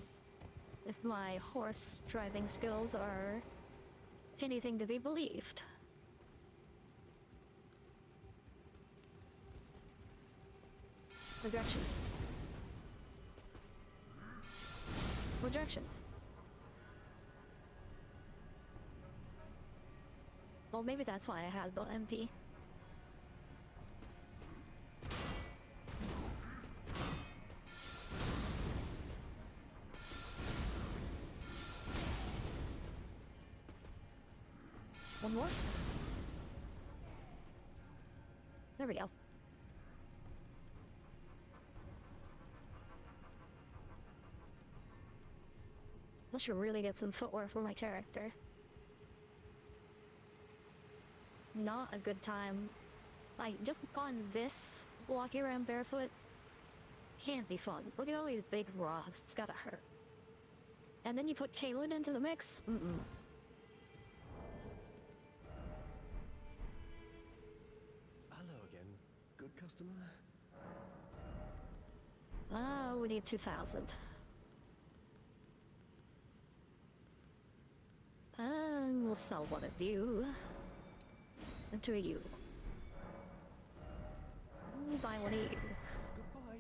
If my horse driving skills are anything to be believed. Rejection. Rejection. Well, maybe that's why I had the MP. One more. There we go. I should really get some footwear for my character. It's not a good time. Like, just on this, walking around barefoot, can't be fun. Look at all these big rocks, it's gotta hurt. And then you put Caelid into the mix? Mm-mm. Hello again, good customer. Oh, we need 2,000. And we'll sell one of you. And two of you. We'll buy one of you. Goodbye,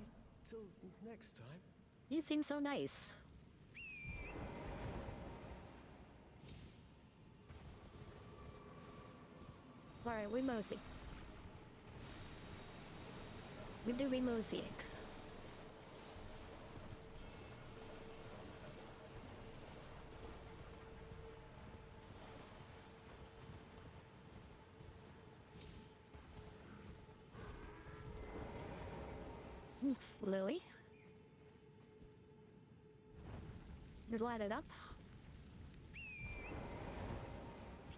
till next time. You seem so nice. Alright, we mosey. We do be moseying. Lily. You light it up.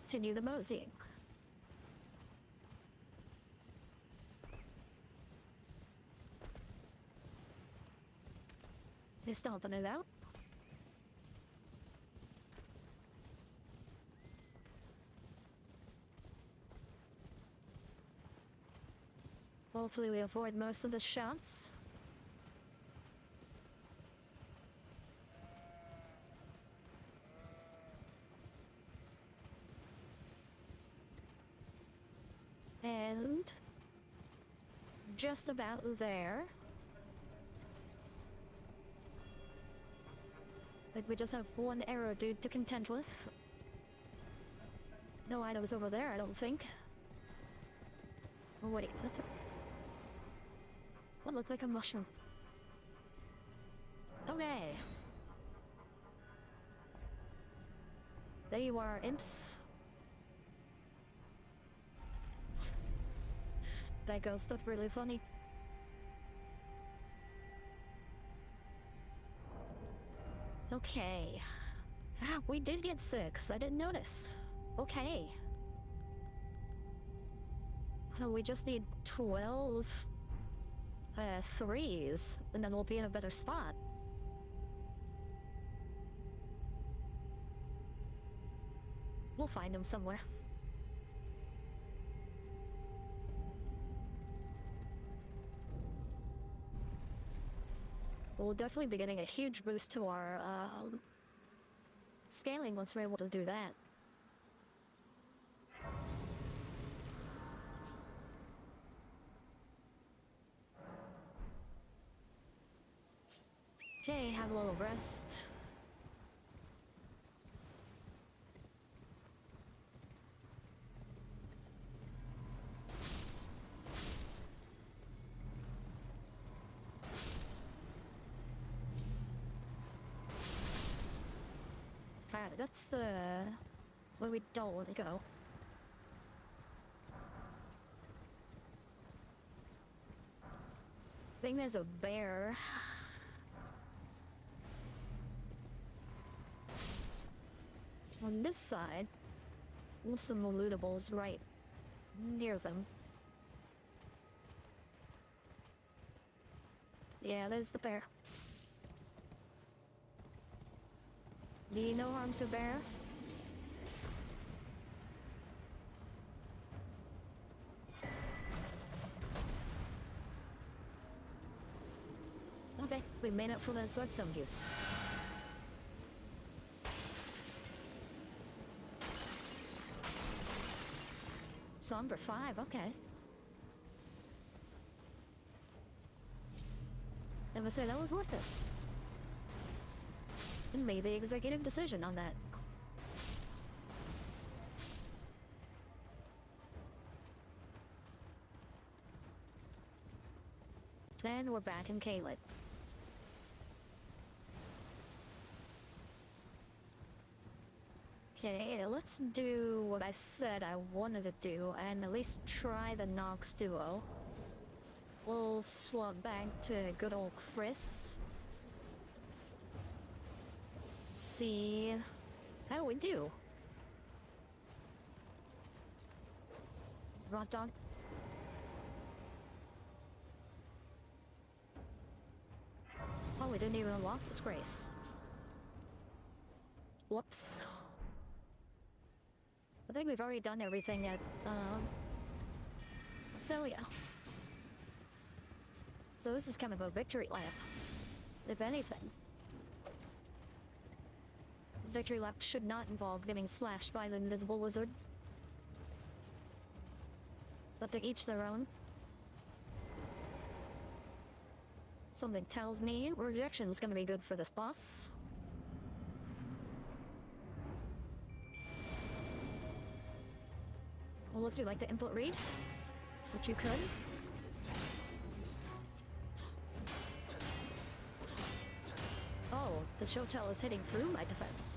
Continue the moseying. He's stomping it out. Hopefully we avoid most of the shots. And just about there. Like we just have one arrow dude to contend with. No items over there, I don't think. Oh wait, that's what looked like a mushroom. Okay. There you are, imps. That ghost looked really funny. Okay. Ah, we did get 6. I didn't notice. Okay. So we just need 12 threes, and then we'll be in a better spot. We'll find him somewhere. We'll definitely be getting a huge boost to our scaling once we're able to do that. Okay, have a little rest. Alright, that's the where we don't want to go. I think there's a bear. On this side, with some lootables right near them. Yeah, there's the bear. No harm to bear. Okay, we made it for the sword some use. Somber 5, okay. I must say that was worth it. And made the executive decision on that. Then we're back in Caelid. Okay, let's do what I said I wanted to do, and at least try the Nox duo. We'll swap back to good old Chris. See how we do. Rot dog. Oh, we didn't even unlock Disgrace. Whoops. I think we've already done everything at, Celia. So this is kind of a victory lap, if anything. Victory lap should not involve getting slashed by the invisible wizard. But to each their own. Something tells me rejection's gonna be good for this boss. Unless you'd like to input read, which you could. Oh, the Shotel is hitting through my defense.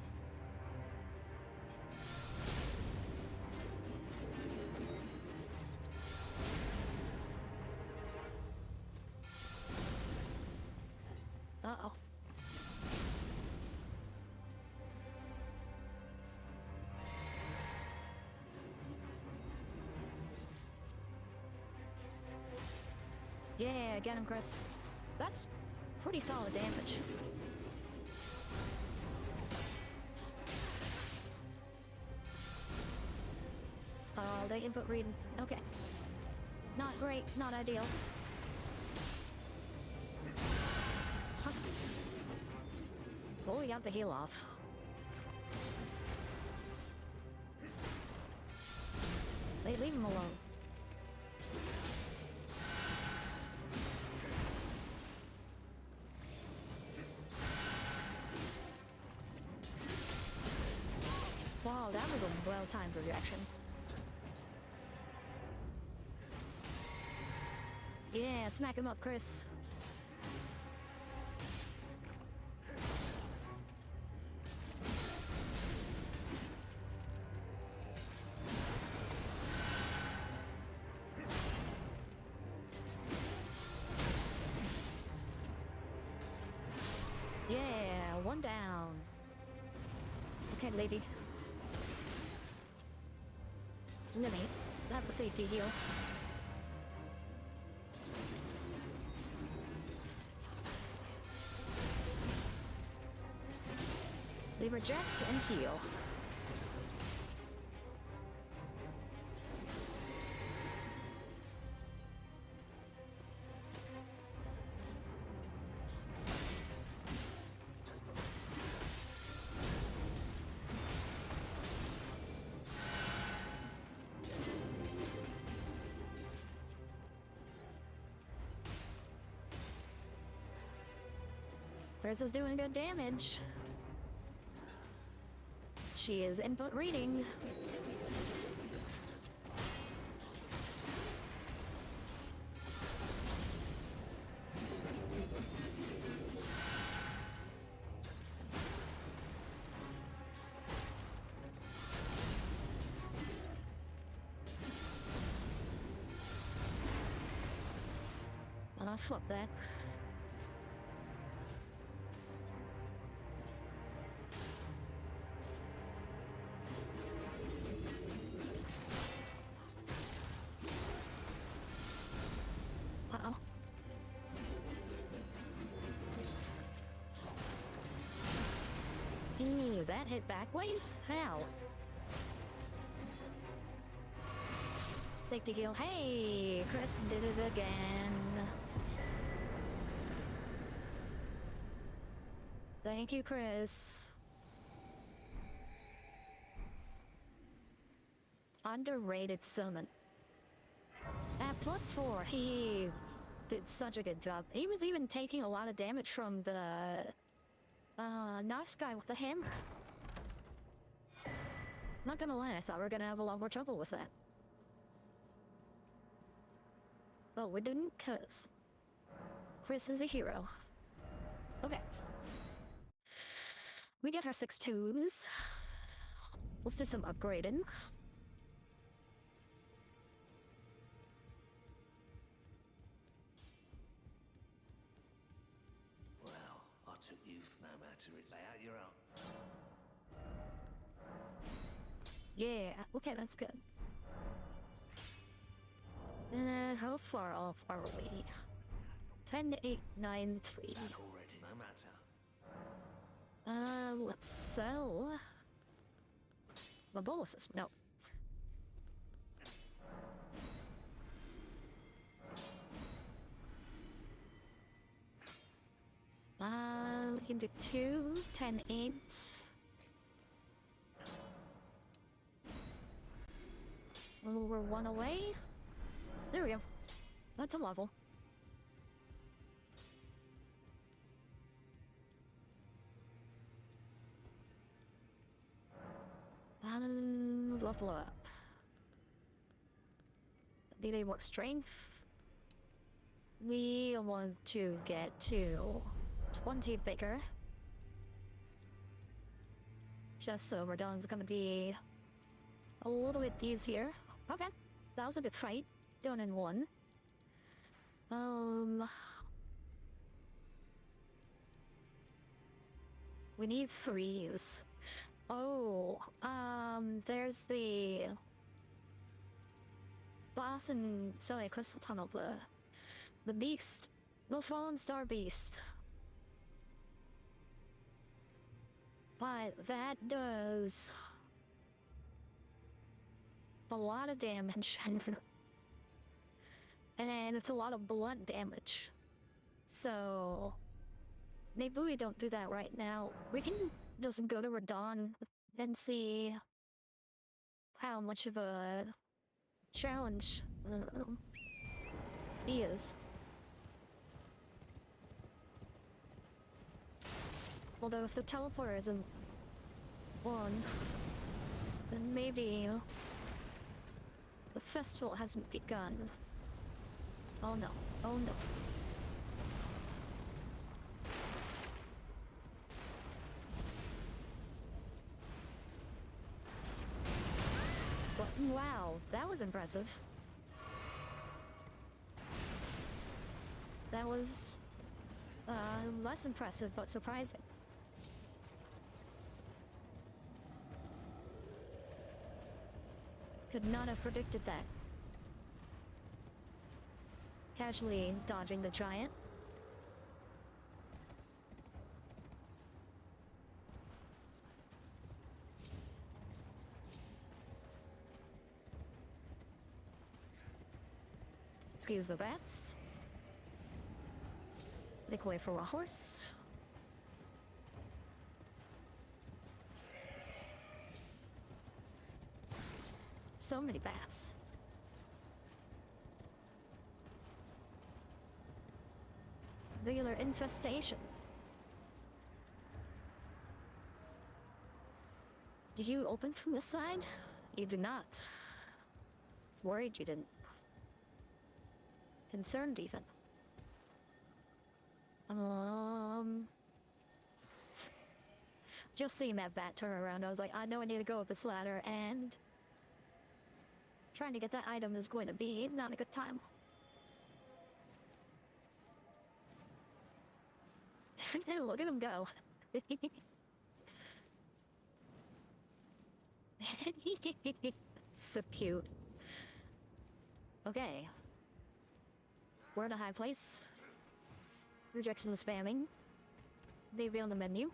Yeah, get him, Chris. That's pretty solid damage. The input reading. Okay. Not great, not ideal. Huh. Oh, we got the heal off. They leave him alone. Wow, that was a well-timed reaction. Yeah, smack him up, Chris. Yeah, one down. Okay, lady. Let me have a safety heal. They reject and heal. Chris is doing good damage. She is input reading. And I flip that. Uh-oh. Ew, that hit backways? How? Safety heal. Hey, Chris did it again. Thank you, Chris. Underrated summon. At +4, he did such a good job. He was even taking a lot of damage from the nice guy with the hammer. Not gonna lie, I thought we were gonna have a lot more trouble with that. But we didn't, cause Chris is a hero. Okay. We get our 6-2s. Let's do some upgrading. Well, I took you for no matter it. Lay out your own. Yeah, okay, that's good. How far off are we? 10, 8, 9, 3. That already, no matter. Let's sell the boluses. No. We can do 2, 10, 8. We're 1 away. There we go. That's a level. Level up. Need any more strength? We want to get to 20 bigger. Just so Radon's gonna be a little bit easier. Okay, that was a good fight. Done in 1. We need 3s. Oh, there's the boss and Zoe Crystal Tunnel, The beast. The fallen star beast. But that does a lot of damage. And it's a lot of blunt damage. So maybe we don't do that right now. We can just go to Radon and see how much of a challenge he is. Although if the teleporter isn't on, then maybe the festival hasn't begun. Oh no, oh no. But, wow, that was impressive. That was less impressive but surprising. Could not have predicted that. Casually dodging the giant. Excuse the bats. Make way for a horse. So many bats. Regular infestation. Do you open from this side? You do not. I was worried you didn't. Concerned even. Just seeing that bat turn around, I was like, I know I need to go up this ladder, and trying to get that item is going to be not a good time. Look at him go. So cute. Okay. We're in a high place. Rejection spamming. Maybe on the menu.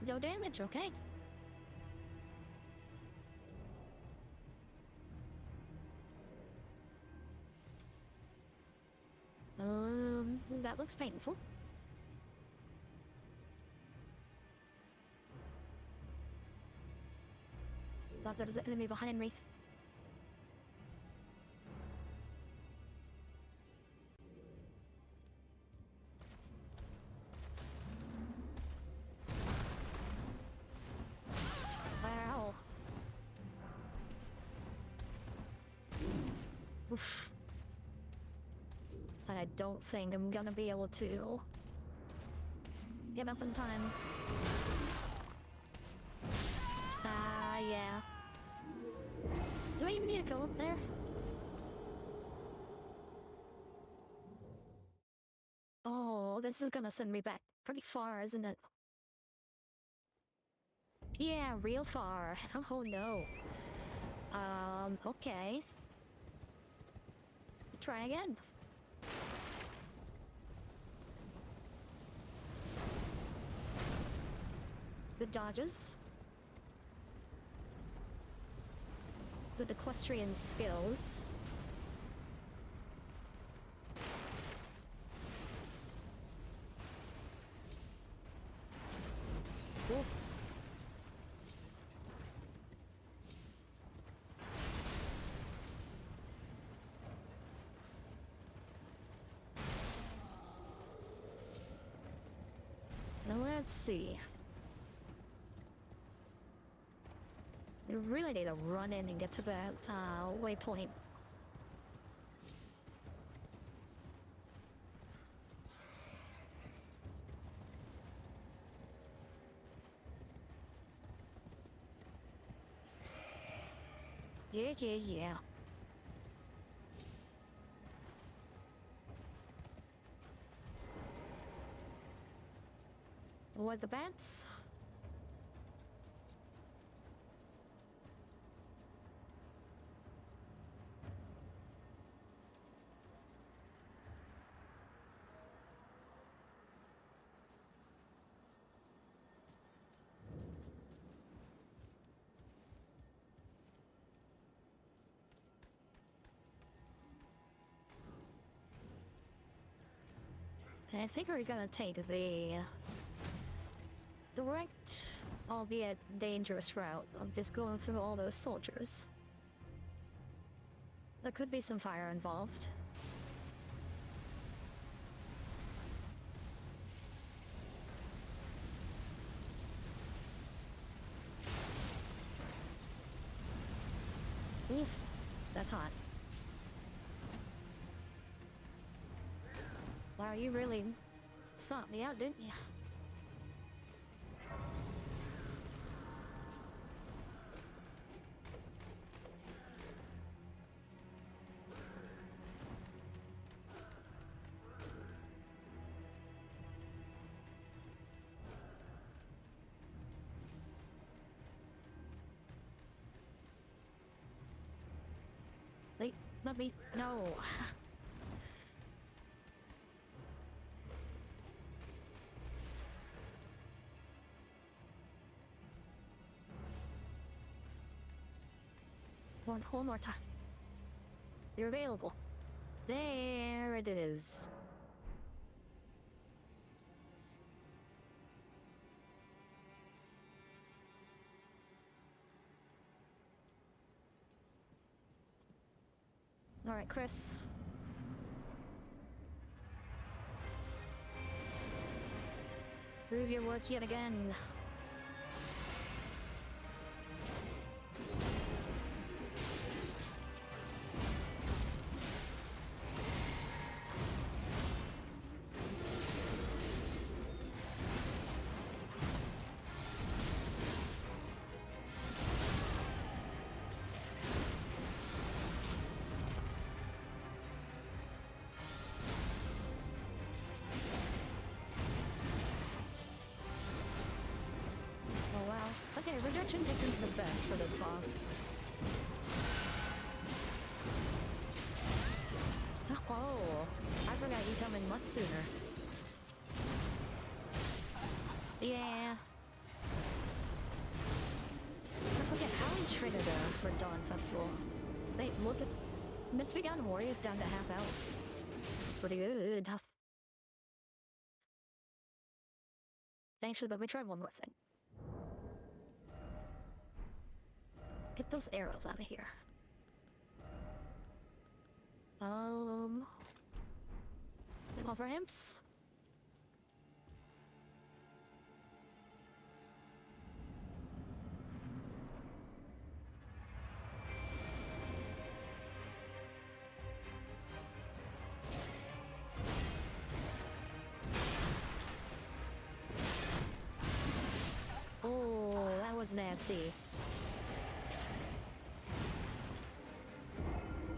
No damage, okay. That looks painful. Thought there was an enemy behind me. Wow. Oof. I don't think I'm gonna be able to get up in time. Yeah. Do I even need to go up there? Oh, this is gonna send me back pretty far, isn't it? Yeah, real far. Oh no. Okay. Try again. Good dodges. Good equestrian skills. Oof. Now let's see. You really need to run in and get to that waypoint. Yeah. Avoid the bats. I think we're gonna take the direct, albeit dangerous route of just going through all those soldiers. There could be some fire involved. Oof, that's hot. Wow, you really sought me out, didn't you? Let me, no. One more time. You're available. There it is. All right, Chris. Prove your words yet again. Oh wow. Okay, rejection isn't the best for this boss. Oh, I forgot you come in much sooner. Yeah. I forget how we triggered for Dawn Festival. They look at Misbegotten Warriors down to half health. It's pretty good. Actually, let me try one more thing. Get those arrows out of here. Cover imps. Oh, that was nasty.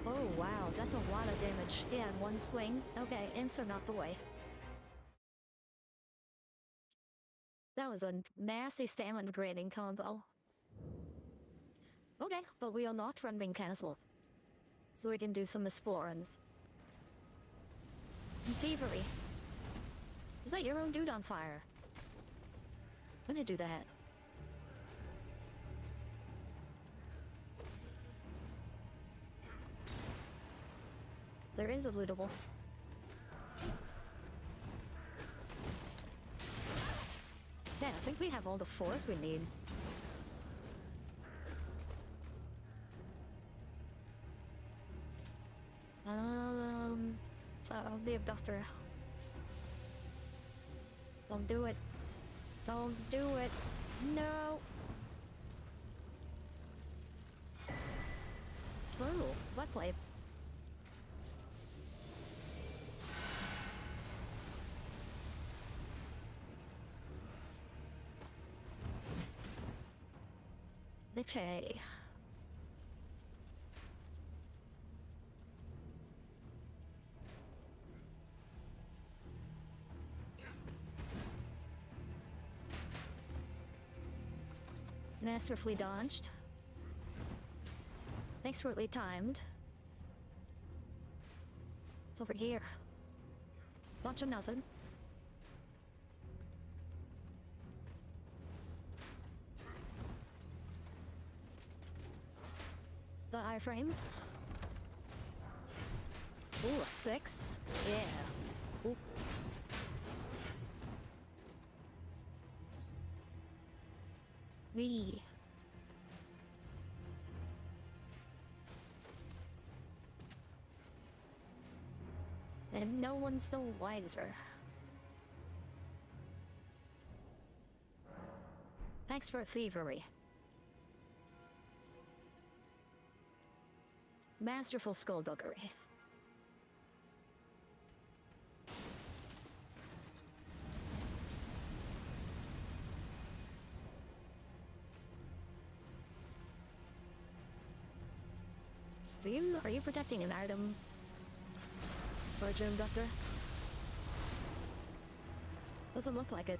Oh wow, that's a lot of damage. Yeah, in one swing. Okay, imps are not the way. That was a nasty stamina draining combo. Okay, but we are not running castle. So we can do some exploring. Some thievery. Is that your own dude on fire? I'm gonna do that. There is a lootable. Yeah, I think we have all the fours we need. So the abductor. Don't do it. Don't do it. No. Ooh, wet plate. Okay. Masterfully dodged. Expertly timed. It's over here. Bunch of nothing. The iframes. Ooh, a 6. Yeah. Ooh. Wee. And no one's the wiser. Thanks for thievery. Masterful skullduggery. Are you protecting an item? Or a gem doctor? Doesn't look like it.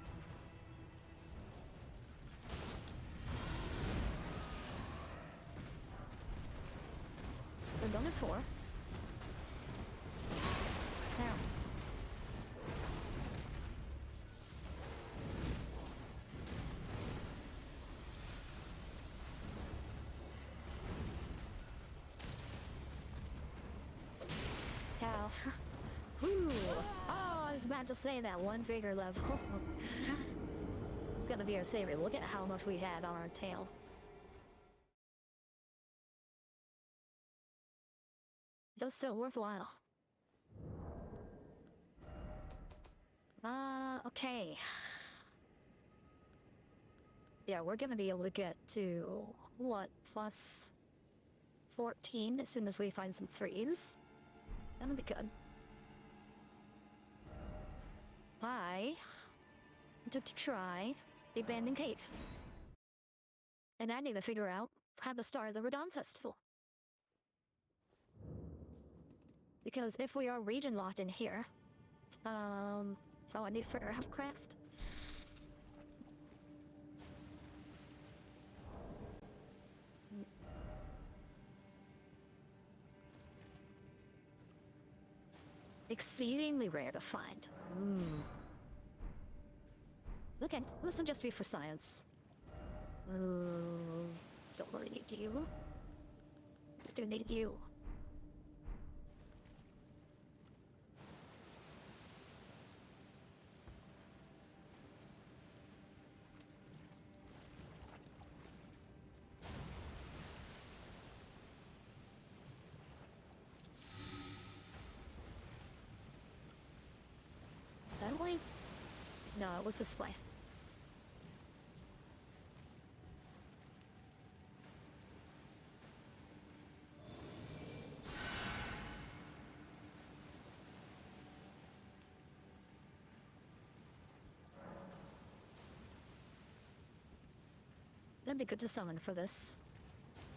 We're done at 4. Now. Cow. Whew. Oh, I was about to say that one bigger level. It's gonna be our savior. Look at how much we had on our tail. That's still worthwhile. Okay. Yeah, we're gonna be able to get to, what, plus 14 as soon as we find some 3s. That'll be good. I took to try the abandoned cave. And I need to figure out how to start the Radon Festival. Because if we are region locked in here, so I need to figure out how to craft. Exceedingly rare to find. Okay, this will just be for science. Don't really need you. I do need you. That way? No, it was this way. That'd be good to summon for this.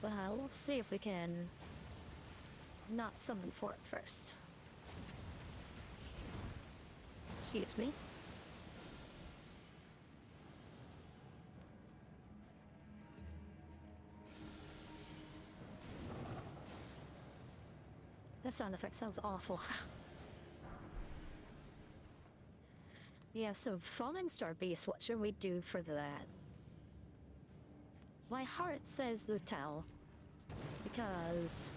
Well, let's see if we can not summon for it first. Excuse me. That sound effect sounds awful. Yeah, so Falling Star Beast, what should we do for that? My heart says Lutel, because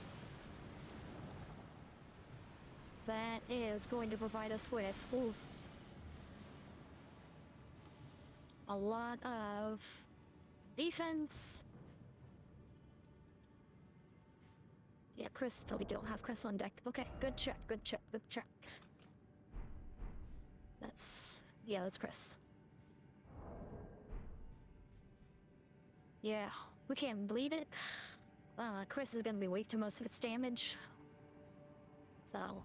that is going to provide us with a lot of defense. Yeah, Chris. No, we don't have Chris on deck. Okay, good check, good check, good check. Yeah, that's Chris. Yeah, we can't believe it. Chris is gonna be weak to most of its damage. So.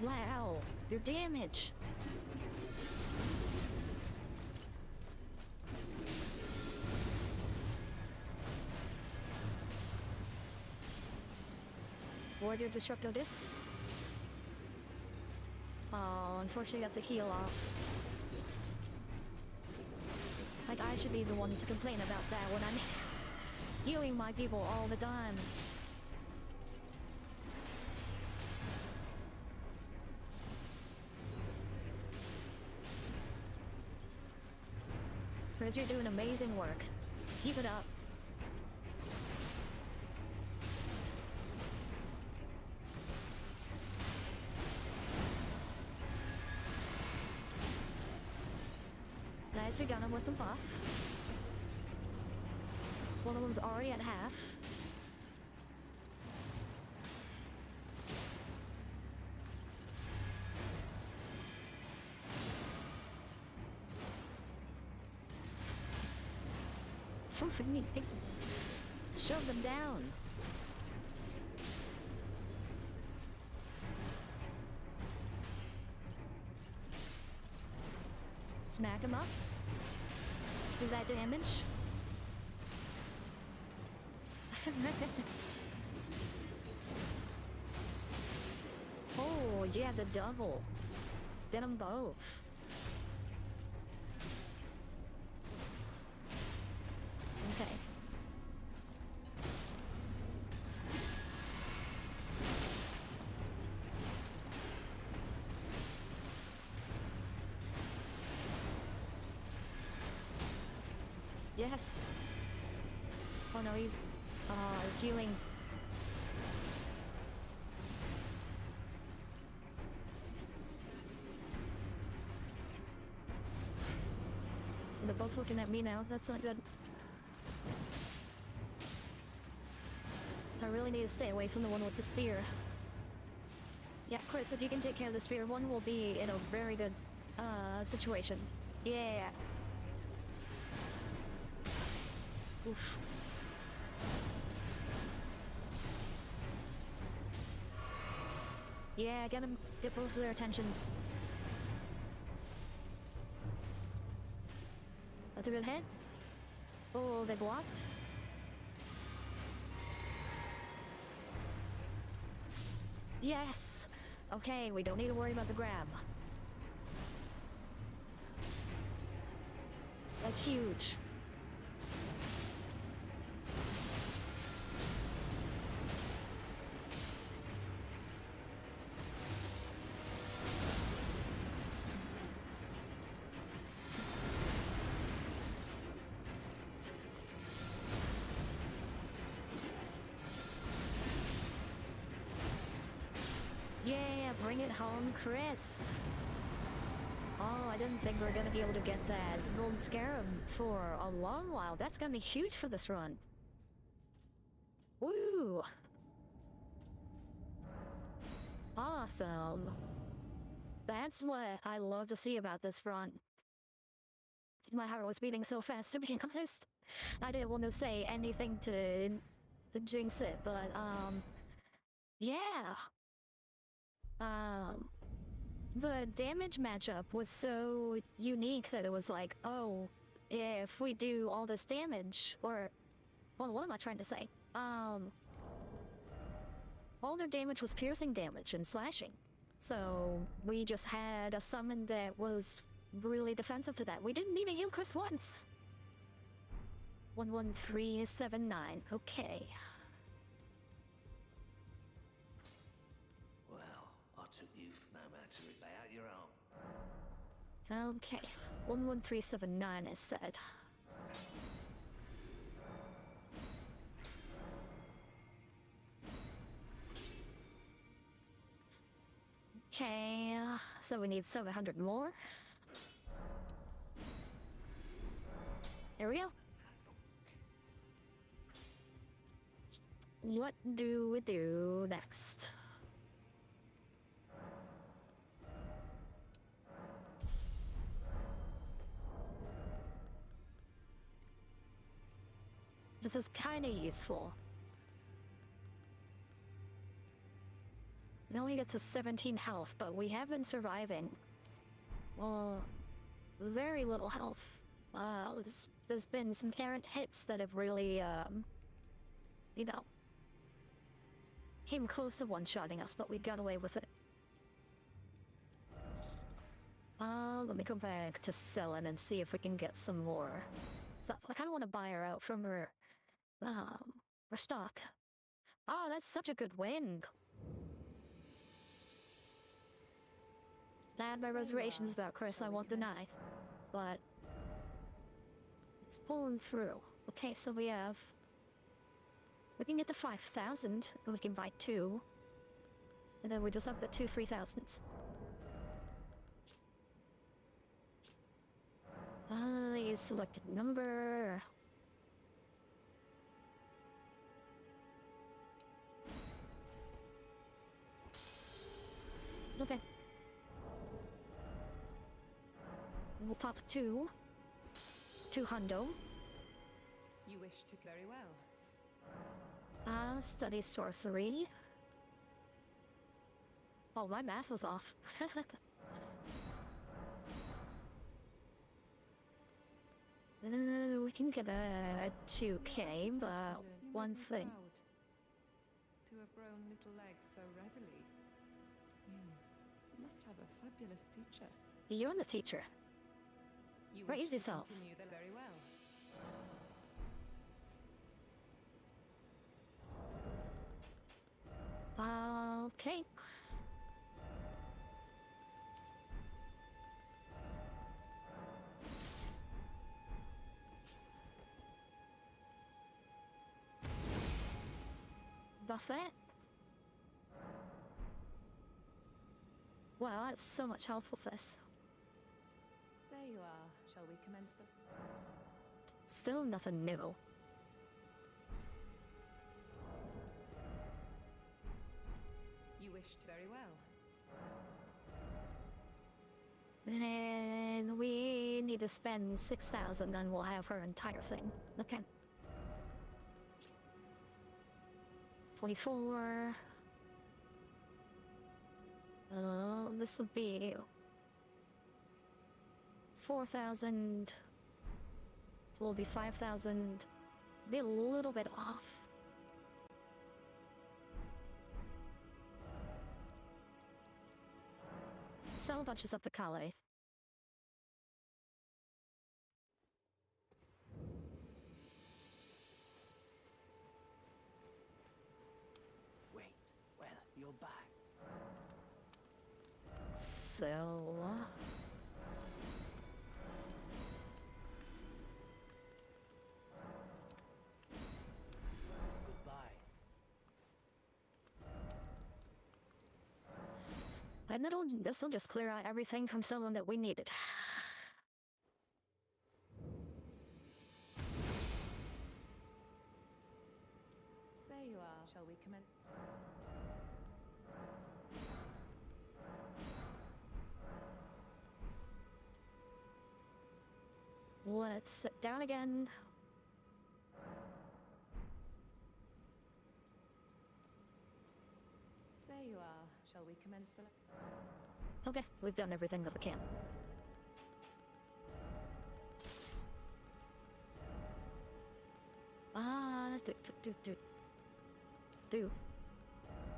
Wow, your damage. Where do destructo discs? Oh, unfortunately I have to heal off. Like, I should be the one to complain about that when I'm healing my people all the time. Chris, you're doing amazing work. Keep it up. Nice, we got him with a buff. One of them's already at half. Shove them down. Smack him up. Do that damage. Oh, yeah, the double. Get them both. Okay. Yes. Oh no, he's healing. They're both looking at me now. That's not good. I really need to stay away from the one with the spear. Yeah, Chris, if you can take care of the spear, one will be in a very good situation. Yeah. Oof. Yeah, get them, get both of their attentions. That's a good hit. Oh, they blocked. Yes! Okay, we don't need to worry about the grab. That's huge. Yeah, bring it home, Chris. Oh, I didn't think we were gonna be able to get that gold scarab for a long while. That's gonna be huge for this run. Woo! Awesome. That's what I love to see about this run. My heart was beating so fast, to be honest. I didn't want to say anything to jinx it, but, yeah. The damage matchup was so unique that it was like, oh, if we do all this damage, or, well, what am I trying to say? All their damage was piercing damage and slashing. So we just had a summon that was really defensive to that. We didn't even heal Chris once. 11379, okay. Well, I took you for no matter it. Lay out your arm. Okay, 11379 is said. Okay, so we need 700 more. There we go. What do we do next? This is kinda useful. It only gets us 17 health, but we have been surviving. Well, very little health. There's been some errant hits that have really, you know, Came close to one-shotting us, but we got away with it. Let me go back to selling and see if we can get some more stuff. I kind of want to buy her out from her stock. Oh, that's such a good win. I had my reservations about Chris, I won't deny. But it's pulling through. Okay, so we can get to 5,000, and we can buy 2. And then we just have the 2 3,000s. Selected number. Okay. We'll pop 2. 2 hundo. You wish to very well. Study sorcery. Oh, my math was off. We can get a 2k, but You one make me thing. proud to have grown little legs so readily. You must have a fabulous teacher. You're the teacher. You Raise wish to yourself. continue the very well. Okay. That's it. Wow, that's so much health with this. There you are. Shall we commence the... Still nothing new. You wished very well. And we need to spend 6,000, then we'll have her entire thing. Okay. 24. This will be 4,000. So we'll be 5,000. Be a little bit off. Sell a bunch of stuff to Caelid. Wait, well, you're back. So... Goodbye. And this'll just clear out everything from someone that we needed. There you are. Shall we commence? Let's sit down again. There you are. Shall we commence the... Okay, we've done everything that we can. Do.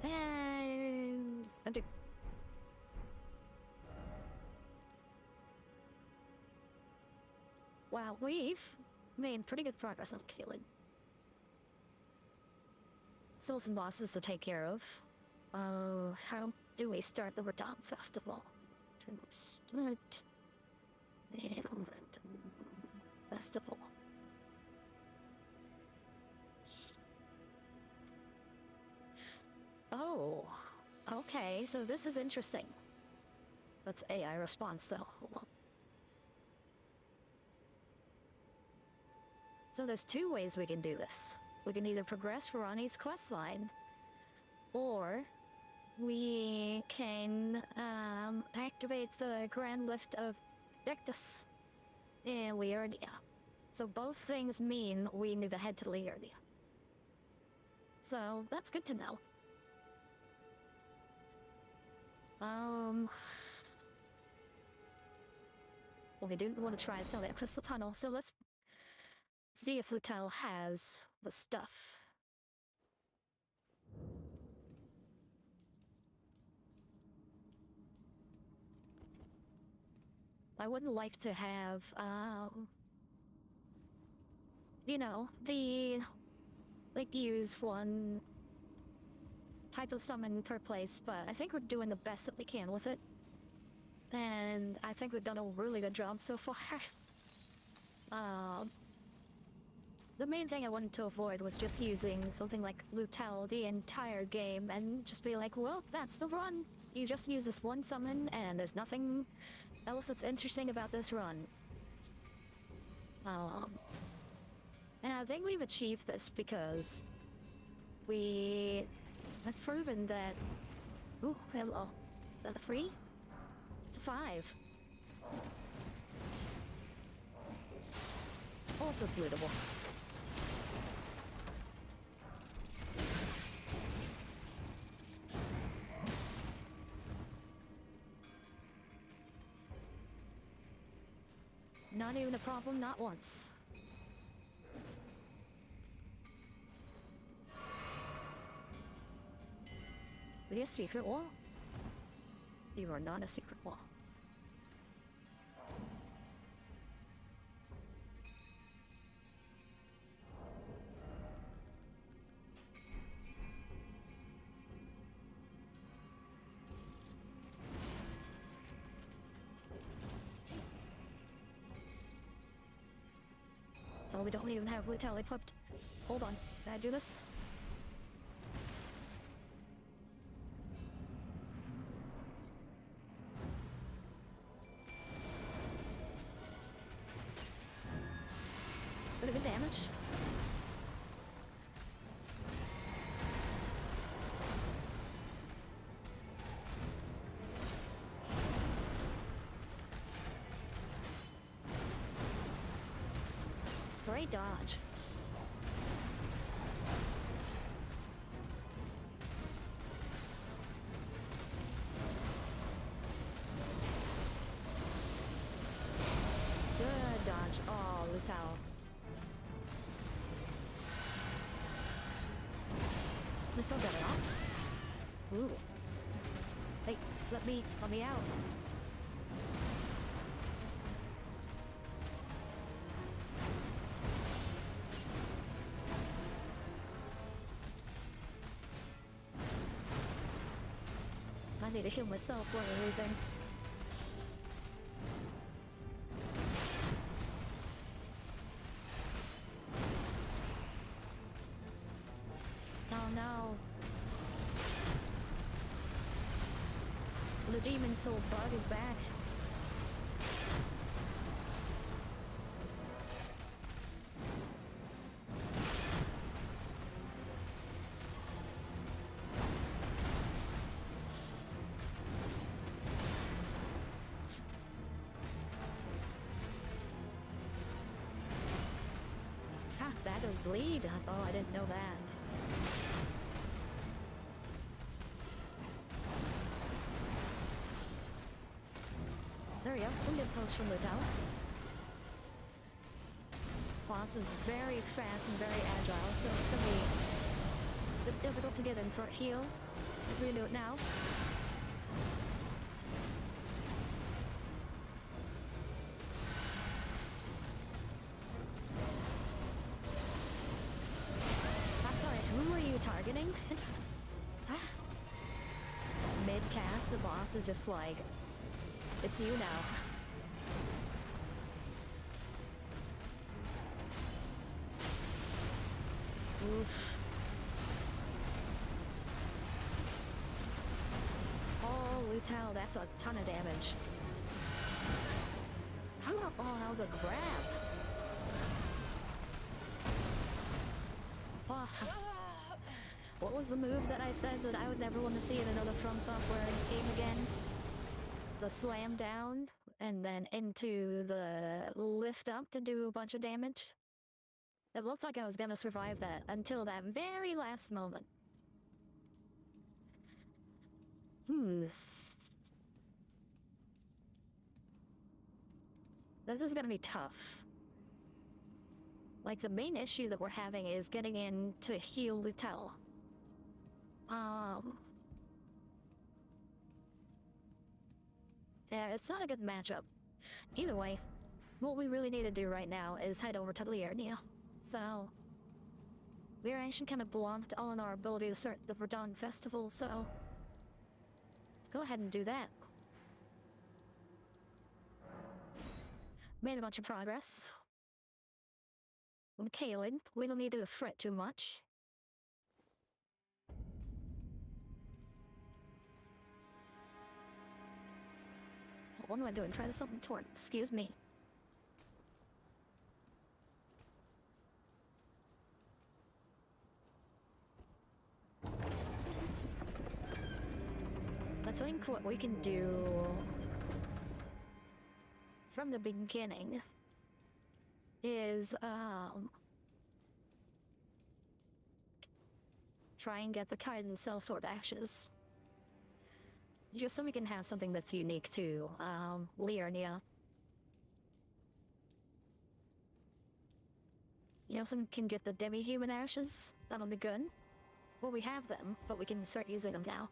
And do. Wow, we've made pretty good progress on Caelid. Still some bosses to take care of. How do we start the Radon Festival? Start the festival. Oh, okay, so this is interesting. That's AI response, though. So there's 2 ways we can do this. We can either progress Ronnie's questline, or we can activate the Grand Lift of Dectus in Liurnia. So both things mean we need to head to Liurnia. So that's good to know. Well, we do want to try and sell that crystal tunnel, so let's see if the tunnel has the stuff. I wouldn't like to have, you know, use one type of summon per place, but I think we're doing the best that we can with it. And I think we've done a really good job so far. The main thing I wanted to avoid was just using something like Lutel the entire game and just be like, well, that's the run. You just use this one summon and there's nothing else that's interesting about this run. And I think we've achieved this because we have proven that... Ooh, hello. Is that a 3? It's a 5. Oh, it's just lootable. Not even a problem, not once. Are you a secret wall? You are not a secret wall. Oh, we don't even have Lutel equipped. Hold on, can I do this? Bit of good damage. Great dodge. Good dodge. Oh, Lutel. This will get it off. Ooh. Hey, let me out. I need to heal myself while we're leaving. Oh no. The Demon Souls bug is back. Ha, that does bleed. Oh, I didn't know that. There we go, some good posts from Lutel. Boss is very fast and very agile, so it's gonna be a bit difficult to get in for a heal, as we can do it now. I'm sorry, who are you targeting? Ah. Mid-cast, the boss is just like, it's you now. Oof. Oh, Lutel, that's a ton of damage. Oh, that was a grab. Oh. What was the move that I said that I would never want to see in another From Software game again? The slam down and then into the lift up to do a bunch of damage. It looked like I was gonna survive that until that very last moment. This is gonna be tough. Like, the main issue that we're having is getting in to heal Lutel. Yeah, it's not a good matchup. Either way, what we really need to do right now is head over to Liurnia. So, we're actually kind of blocked on our ability to start the Verdun Festival, so go ahead and do that. Made a bunch of progress. With Caelid, we don't need to fret too much. What am I doing? Trying to something toward. Excuse me. I think what we can do from the beginning is try and get the Caelid sellsword ashes. Just so we can have something that's unique to Liurnia. You know, someone can get the demi-human ashes. That'll be good. Well, we have them, but we can start using them now.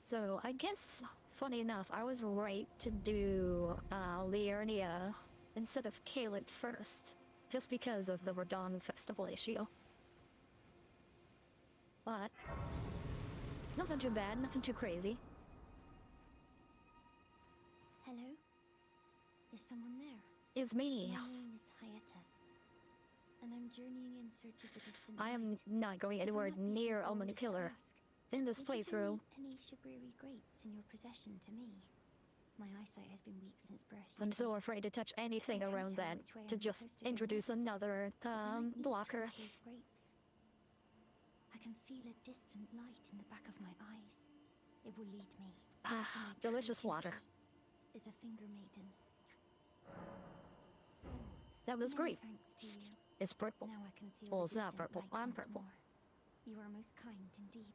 So, I guess, funny enough, I was right to do Liurnia instead of Caelid first, just because of the Verdun Festival issue. But, nothing too bad, nothing too crazy. Hello? Is someone there? It's me. My name is Hayata, and I'm journeying in search of the distant I am light. not going If I anywhere might be so near bold Almond as to Killer ask, in this would you playthrough. donate any Shabriri grapes in your possession to me? My eyesight has been weak since birth. you I'm so see. afraid to touch anything I can't around tell that, which way to I'm just supposed to go introduce next. another I might eat blocker. one of those grapes. I can feel a distant light in the back of my eyes. It will lead me. to Ah, my true delicious water. duty Is a finger maiden. Oh, That was many great. thanks to you. It's purple. Now I can feel Well, the it's not distant purple. light I'm once purple. more. You are most kind indeed.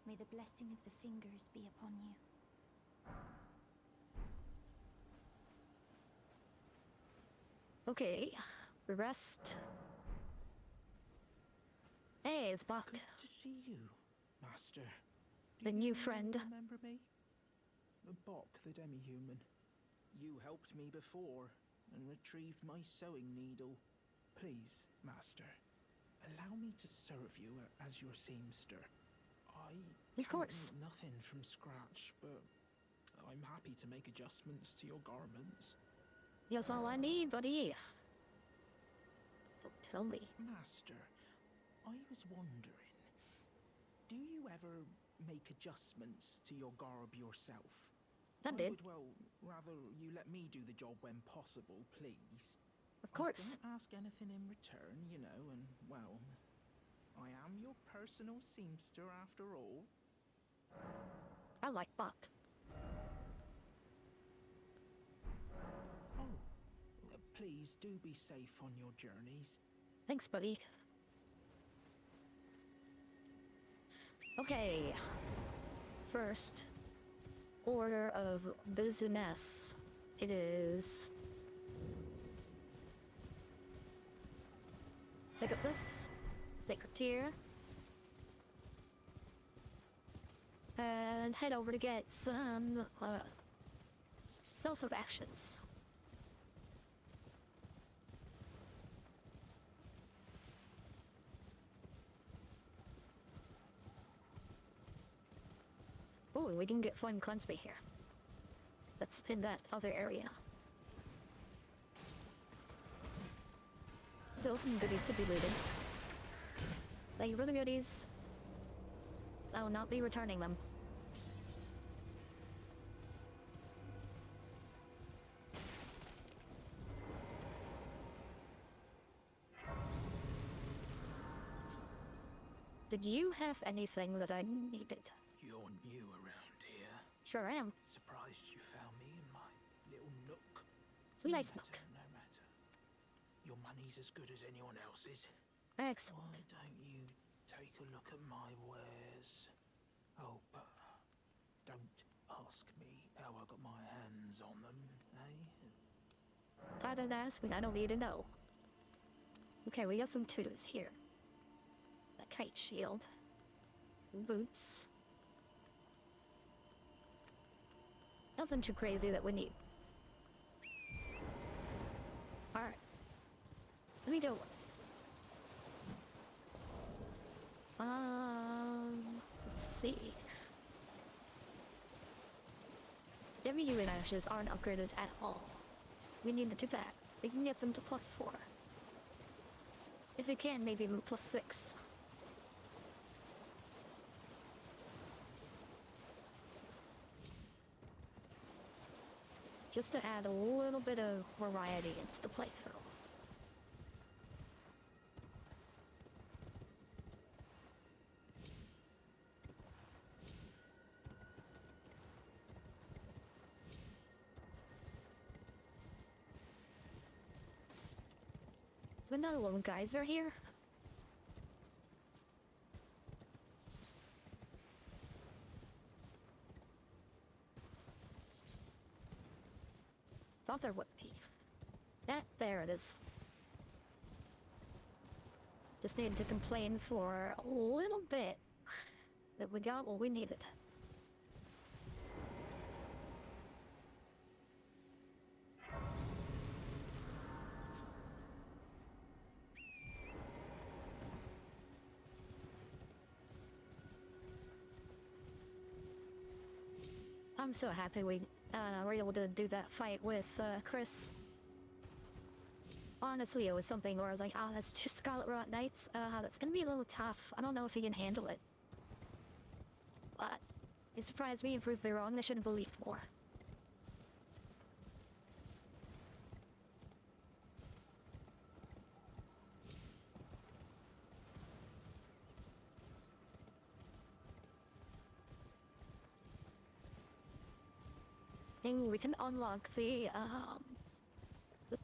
May the blessing of the fingers be upon you. Okay, rest. Hey, it's Buck, Good to see you, Master. the Do new you friend. remember me? Bok, the demi-human. You helped me before and retrieved my sewing needle. Please, Master, allow me to serve you as your seamster. I Of can't course. make nothing from scratch, but I'm happy to make adjustments to your garments. That's all I need, buddy. Don't tell me. Master, I was wondering, do you ever make adjustments to your garb yourself? I did. would, well, rather you let me do the job when possible, please. Of course. I don't ask anything in return, you know, and, well, I am your personal seamster after all. I like Buck. Oh, please do be safe on your journeys. Thanks, buddy. Okay. First order of business. It is pick up this sacred tier and head over to get some sellsword actions. Oh, we can get Flame Cleanse Me here. That's in that other area. Still some goodies to be looted. Thank you for the goodies. I will not be returning them. Did you have anything that I needed? You're new around here. Sure am. Surprised you found me in my little nook. It's a nice nook. No matter. Your money's as good as anyone else's. Excellent. Why don't you take a look at my wares? Oh, but don't ask me how I got my hands on them, eh? If I didn't ask, I don't need to know. Okay, we got some tools here. That kite shield. Boots. Nothing too crazy that we need. Alright. Let me do it. Let's see. Human ashes aren't upgraded at all. We need to do that. We can get them to +4. If we can, maybe even +6. Just to add a little bit of variety into the playthrough. Is there another little geyser here? Thought there would be. There it is. Just needed to complain for a little bit that we got what we needed. I'm so happy we were able to do that fight with Chris. Honestly, it was something where I was like, oh, that's just Scarlet Rot Knights. That's gonna be a little tough. I don't know if he can handle it. But it surprised me and proved me wrong. I should have believed more. And we can unlock the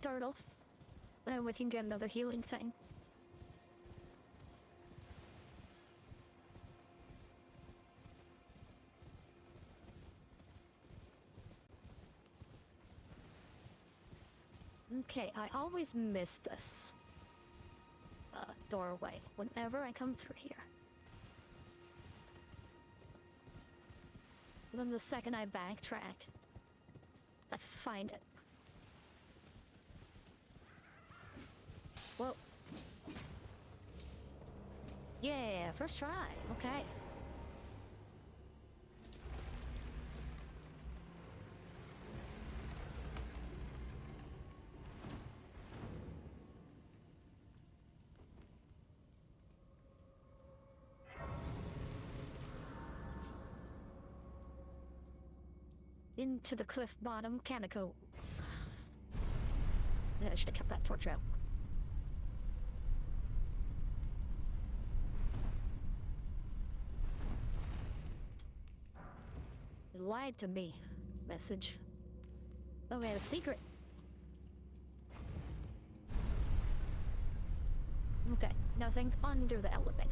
turtle. And we can get another healing thing. Okay, I always miss this doorway whenever I come through here. And then the second I backtrack, I find it. Whoa. Yeah, first try. Okay. Into the cliff bottom catacombs. I should have kept that torch out. You lied to me. Message. Oh, we had a secret. Okay, nothing under the elevator.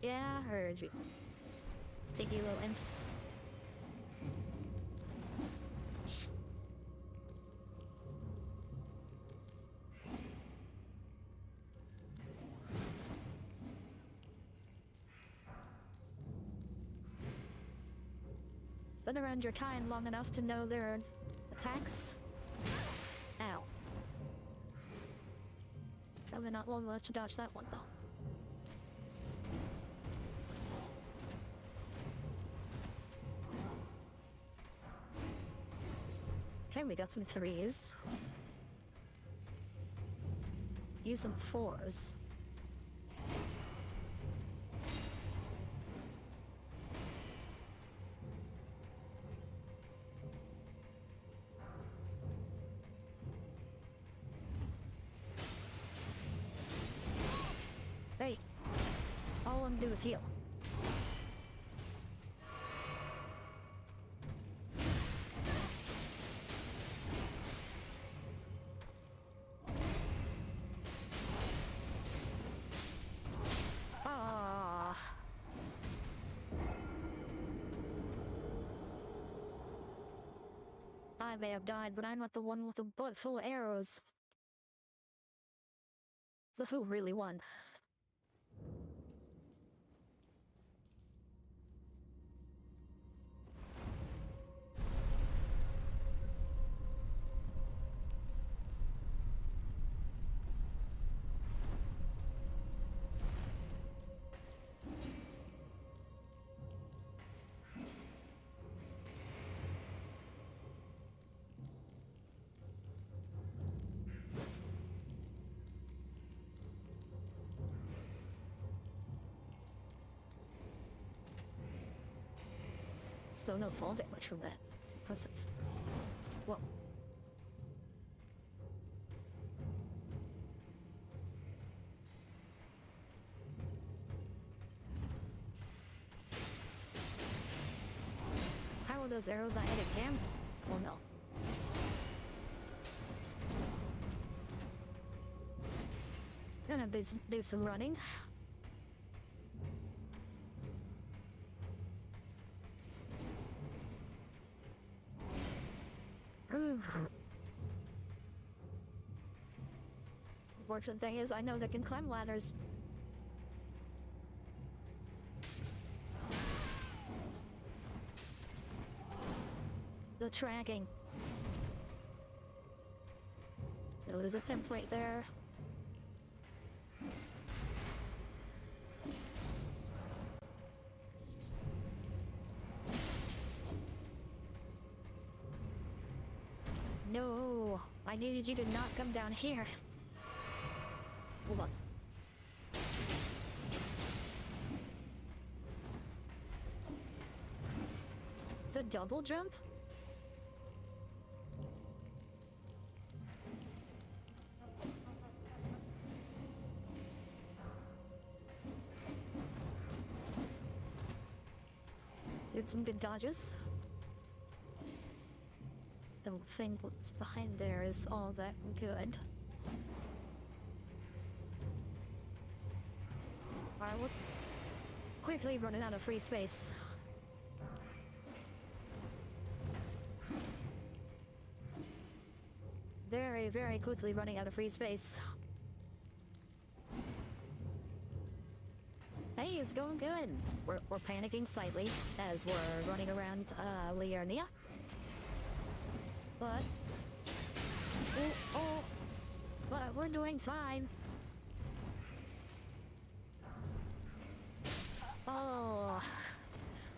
Yeah, I heard you. Sticky little imps. Been around your kind long enough to know their attacks. Ow. Probably not long enough to dodge that one though. Okay, we got some 3s. Use some 4s. Hey, all I'm do is heal. I may have died, but I'm not the one with the butt full of arrows. So who really won? Still no fall damage from that. It's impressive. Whoa. How are those arrows I hit him? Oh no. Gonna do some running. Unfortunate thing is, I know they can climb ladders. The tracking. There was a pimp right there. No, I needed you to not come down here. Hold on. It's a double jump? Did some good dodges. Don't think what's behind there is all that good. Alright, we're quickly running out of free space. Very, very quickly running out of free space. Hey, it's going good. We're panicking slightly as we're running around Liurnia. But but we're doing fine. Oh,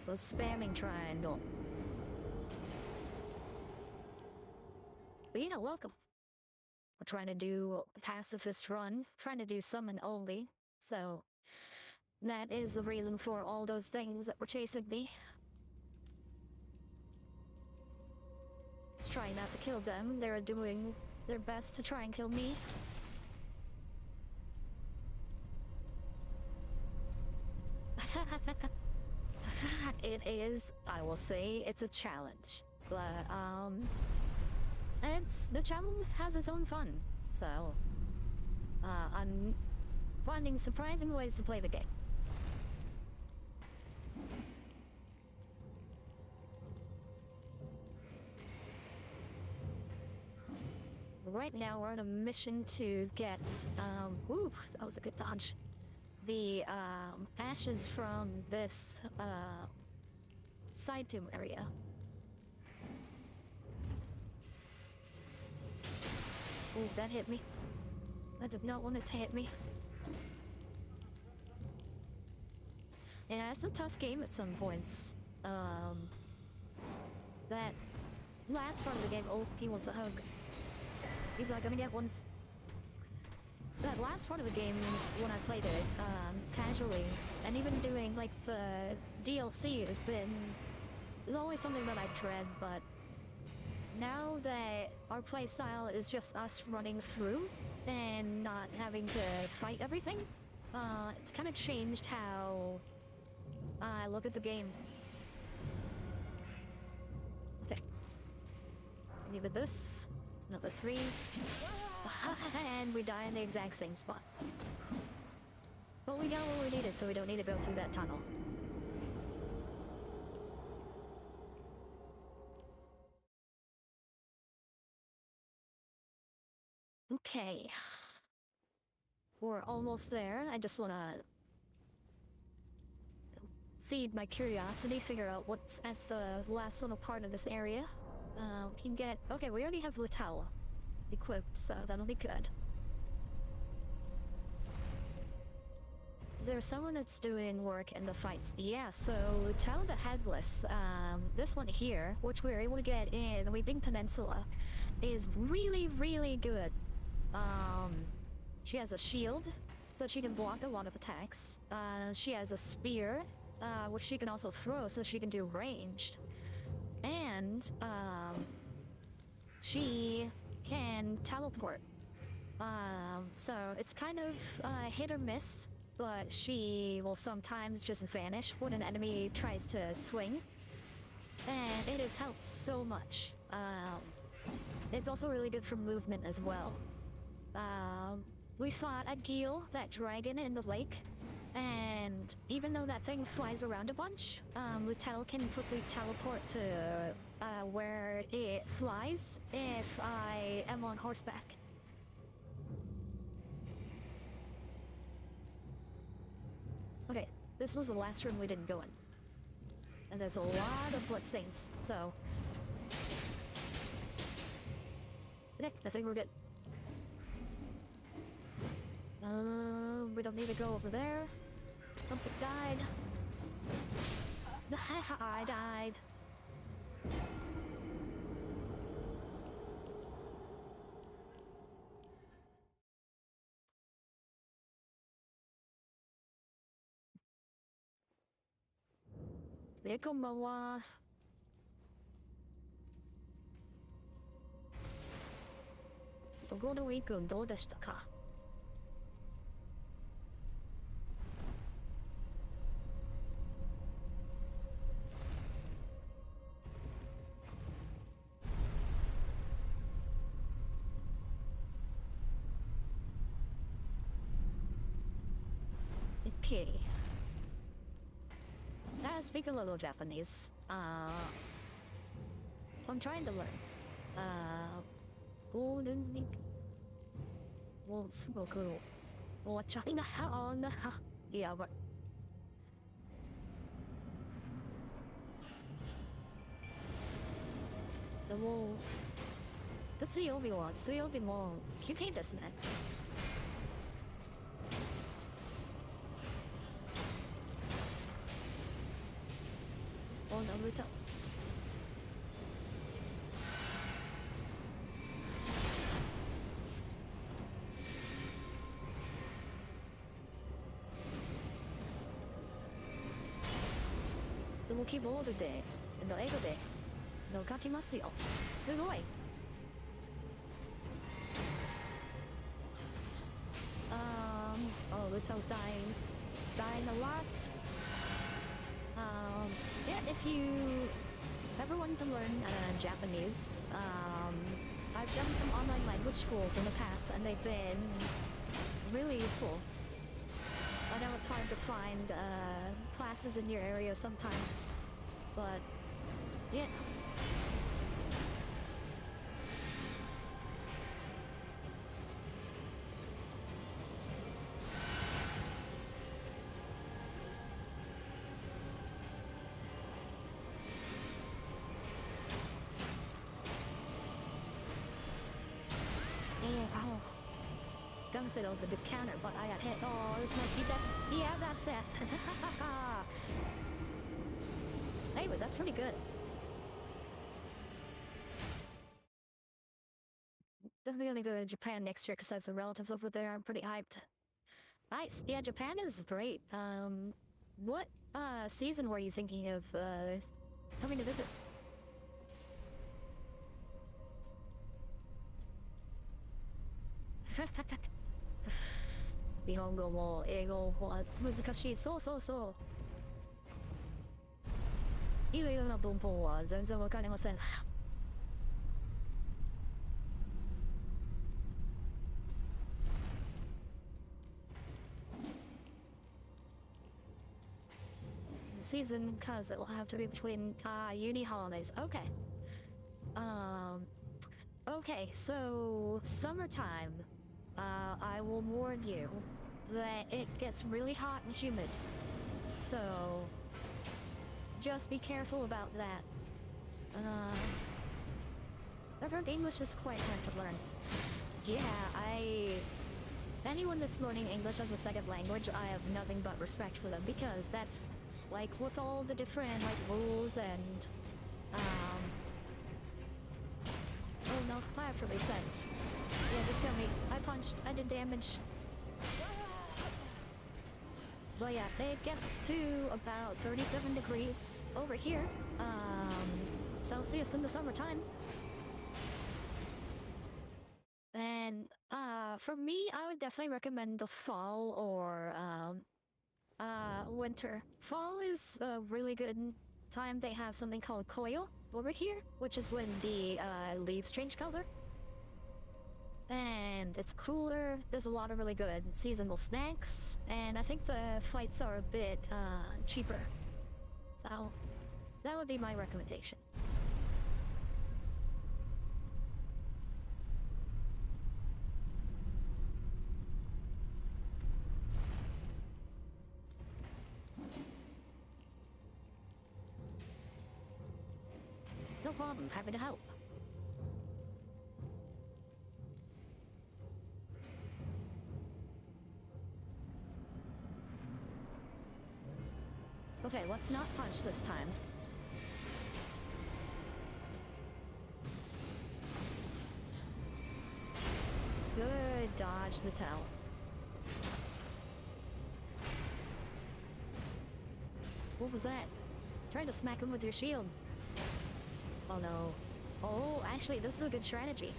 the spamming triangle. But you know, welcome. We're trying to do a pacifist run, trying to do summon only, so that is the reason for all those things that were chasing me. Just trying not to kill them. They're doing their best to try and kill me. It is, I will say, it's a challenge. But, the challenge has its own fun. So, I'm finding surprising ways to play the game. Right now, we're on a mission to get, woo, that was a good dodge. The, ashes from this, side tomb area. Oh, that hit me. I did not want it to hit me. Yeah, it's a tough game at some points. That last part of the game, oh, he wants a hug. He's not gonna get one. That last part of the game, when I played it, casually, and even doing, like, the DLC has been... There's always something that I dread, but now that our playstyle is just us running through and not having to fight everything, it's kind of changed how I look at the game. Okay. And with this, it's another 3. And we die in the exact same spot. But we got what we needed, so we don't need to go through that tunnel. Okay. We're almost there. I just wanna feed my curiosity, figure out what's at the last little part of this area. We can get... Okay, we already have Littell equipped, so that'll be good. Is there someone that's doing work in the fights? Yeah, so Littell the Headless, this one here, which we're able to get in the Weeping Peninsula, is really, really good. She has a shield, so she can block a lot of attacks. She has a spear, which she can also throw, so she can do ranged. And, she can teleport. So it's kind of hit or miss, but she will sometimes just vanish when an enemy tries to swing. And it has helped so much. It's also really good for movement as well. We fought a Geel, that dragon in the lake, and even though that thing flies around a bunch, Littell can quickly teleport to where it flies if I am on horseback. Okay, this was the last room we didn't go in. And there's a lot of bloodstains, so... I think we're good. We don't need to go over there. Something died. I died. Konbanwa. Go to weekend, do this ka. Okay. I speak a little Japanese. I'm trying to learn. Golden League. Won't smoke a little. What's on the yeah, but. The wall. Let's see Obi-Wan. See Obi-Wan. You can't this man. Oh no, Ruto. The will keep all the day. And the ego day. No katimasu yo. Sugoi. Oh, this house dying a lot. Yeah, if you ever want to learn Japanese, I've done some online language schools in the past, and they've been really useful. I know it's hard to find classes in your area sometimes, but yeah. I was gonna say that was a good counter, but I got hit. Oh, this must be death. Yeah, that's death. Anyway, that's pretty good. Definitely gonna go to Japan next year because I have some relatives over there. I'm pretty hyped. Nice. Yeah, Japan is great. What season were you thinking of coming to visit? Nihongo も英語は難しい。そうそうそう。いろいろな文法は全然わかりません。Season, because it will have to be between uni holidays. Okay. Okay, so summertime. I will warn you that it gets really hot and humid. So just be careful about that. I've heard English is quite hard to learn. Yeah, anyone that's learning English as a second language, I have nothing but respect for them, because that's like with all the different like rules and oh no, I have to reset. Yeah, just kill me. I punched, I did damage. But yeah, it gets to about 37 degrees over here, Celsius in the summertime. And for me, I would definitely recommend the fall or winter. Fall is a really good time. They have something called Caelid over here, which is when the leaves change color. And it's cooler, there's a lot of really good seasonal snacks, and I think the flights are a bit cheaper. So that would be my recommendation. No problem, happy to help. Okay, let's not punch this time. Good dodge, the towel. What was that? Trying to smack him with your shield. Oh no. Oh, actually, this is a good strategy.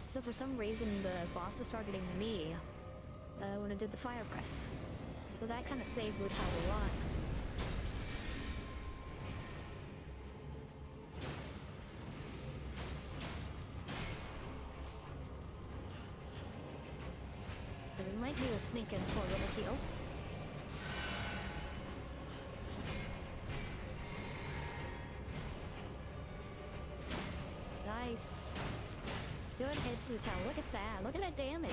So for some reason, the boss is targeting me when I did the fire breath. So that kind of saved Wu Tao a lot. But it might be a sneak in for a little heal. Nice. Good hits to the tower. Look at that. Look at that damage.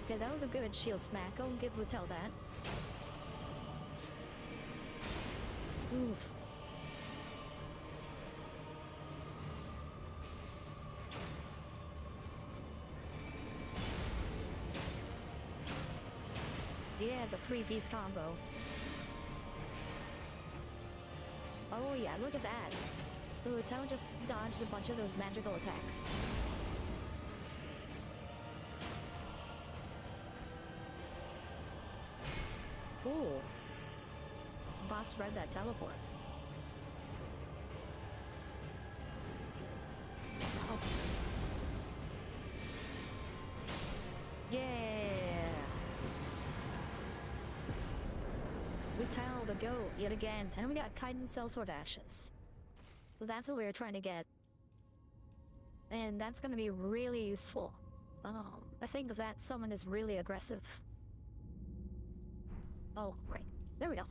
Okay, that was a good shield smack. I'll give Lutel that. Oof. Yeah, the 3-piece combo. Oh yeah, look at that. So Lutel just dodged a bunch of those magical attacks. Ooh. Boss read that teleport. Oh. Yeah. We tell the goat yet again, and we got Kaiden Sellsword Ashes. So that's what we were trying to get. And that's gonna be really useful. I think that summon is really aggressive. Oh, right. There we go.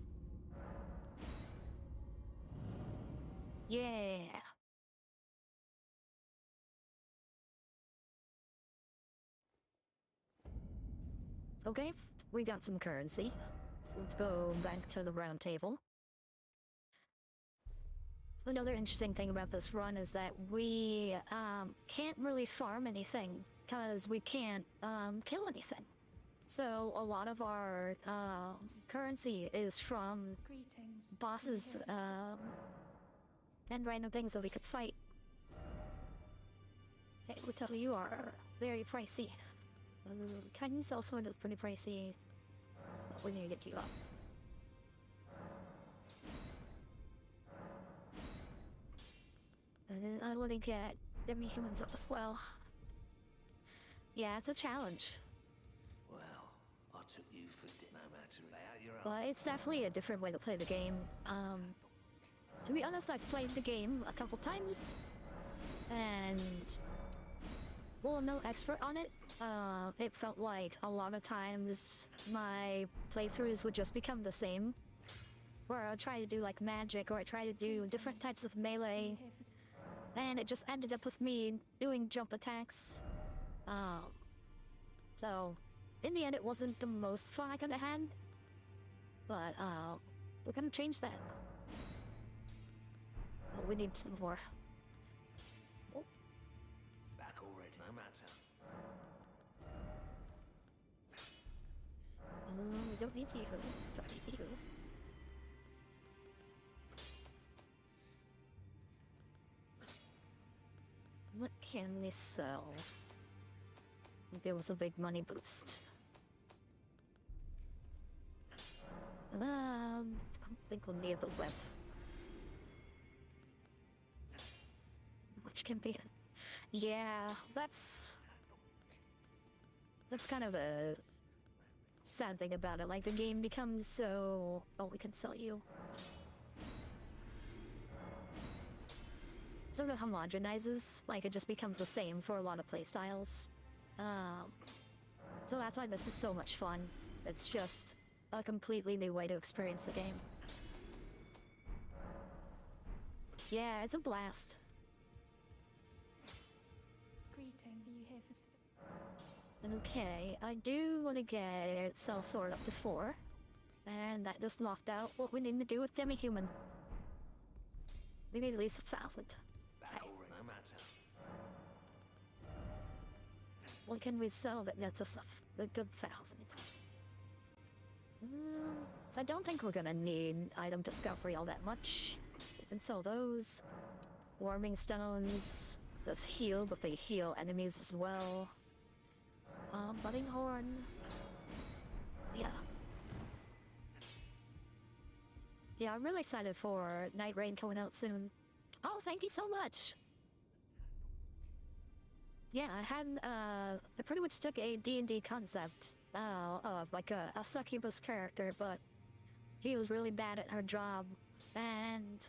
Yeah. Okay, we got some currency. So let's go back to the round table. So another interesting thing about this run is that we can't really farm anything because we can't kill anything. So a lot of our currency is from Greetings. bosses and random things that we could fight. Hey, we'll tell you are very pricey. Can you sell sword that's pretty pricey? But we need to get you up. And then I want to get demi-humans up as well. Yeah, it's a challenge. Well, I took you for no matter lay out your But it's definitely a different way to play the game. To be honest, I've played the game a couple times, and well, no expert on it. It felt like a lot of times my playthroughs would just become the same, where I'd try to do like magic or I try to do different types of melee, and it just ended up with me doing jump attacks. So in the end, it wasn't the most fun I could have had, but we're gonna change that. Oh, we need some more. Oh, Back already, no matter. we don't need you. Don't need you. What can we sell? There was a big money boost. I don't think we'll need the web. Which can be... Yeah, that's kind of a sad thing about it. Like, the game becomes so... Oh, we can sell you. Sort of homogenizes. Like, it just becomes the same for a lot of playstyles. So that's why this is so much fun. It's just a completely new way to experience the game. Yeah, it's a blast. Greeting. Are you here for... Okay, I do want to get cell sword up to 4. And that just locked out what we need to do with demi-human. We need at least 1,000. Back already, no matter. What can we sell that gets us a good 1,000? I don't think we're gonna need item discovery all that much. We can sell those. Warming stones. Those heal, but they heal enemies as well. Budding horn. Yeah. Yeah, I'm really excited for Night Rain coming out soon. Oh, thank you so much! Yeah, I pretty much took a D&D concept of like a succubus character, but she was really bad at her job, and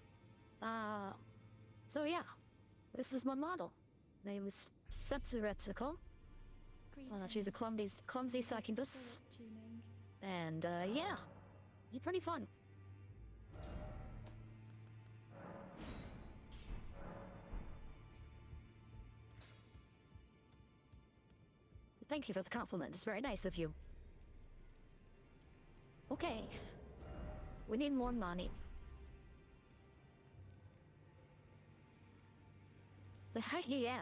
so yeah, this is my model. Name is Setsuretical. She's a clumsy succubus, and yeah, it's pretty fun. Thank you for the compliment. It's very nice of you. Okay. We need more money. Yeah.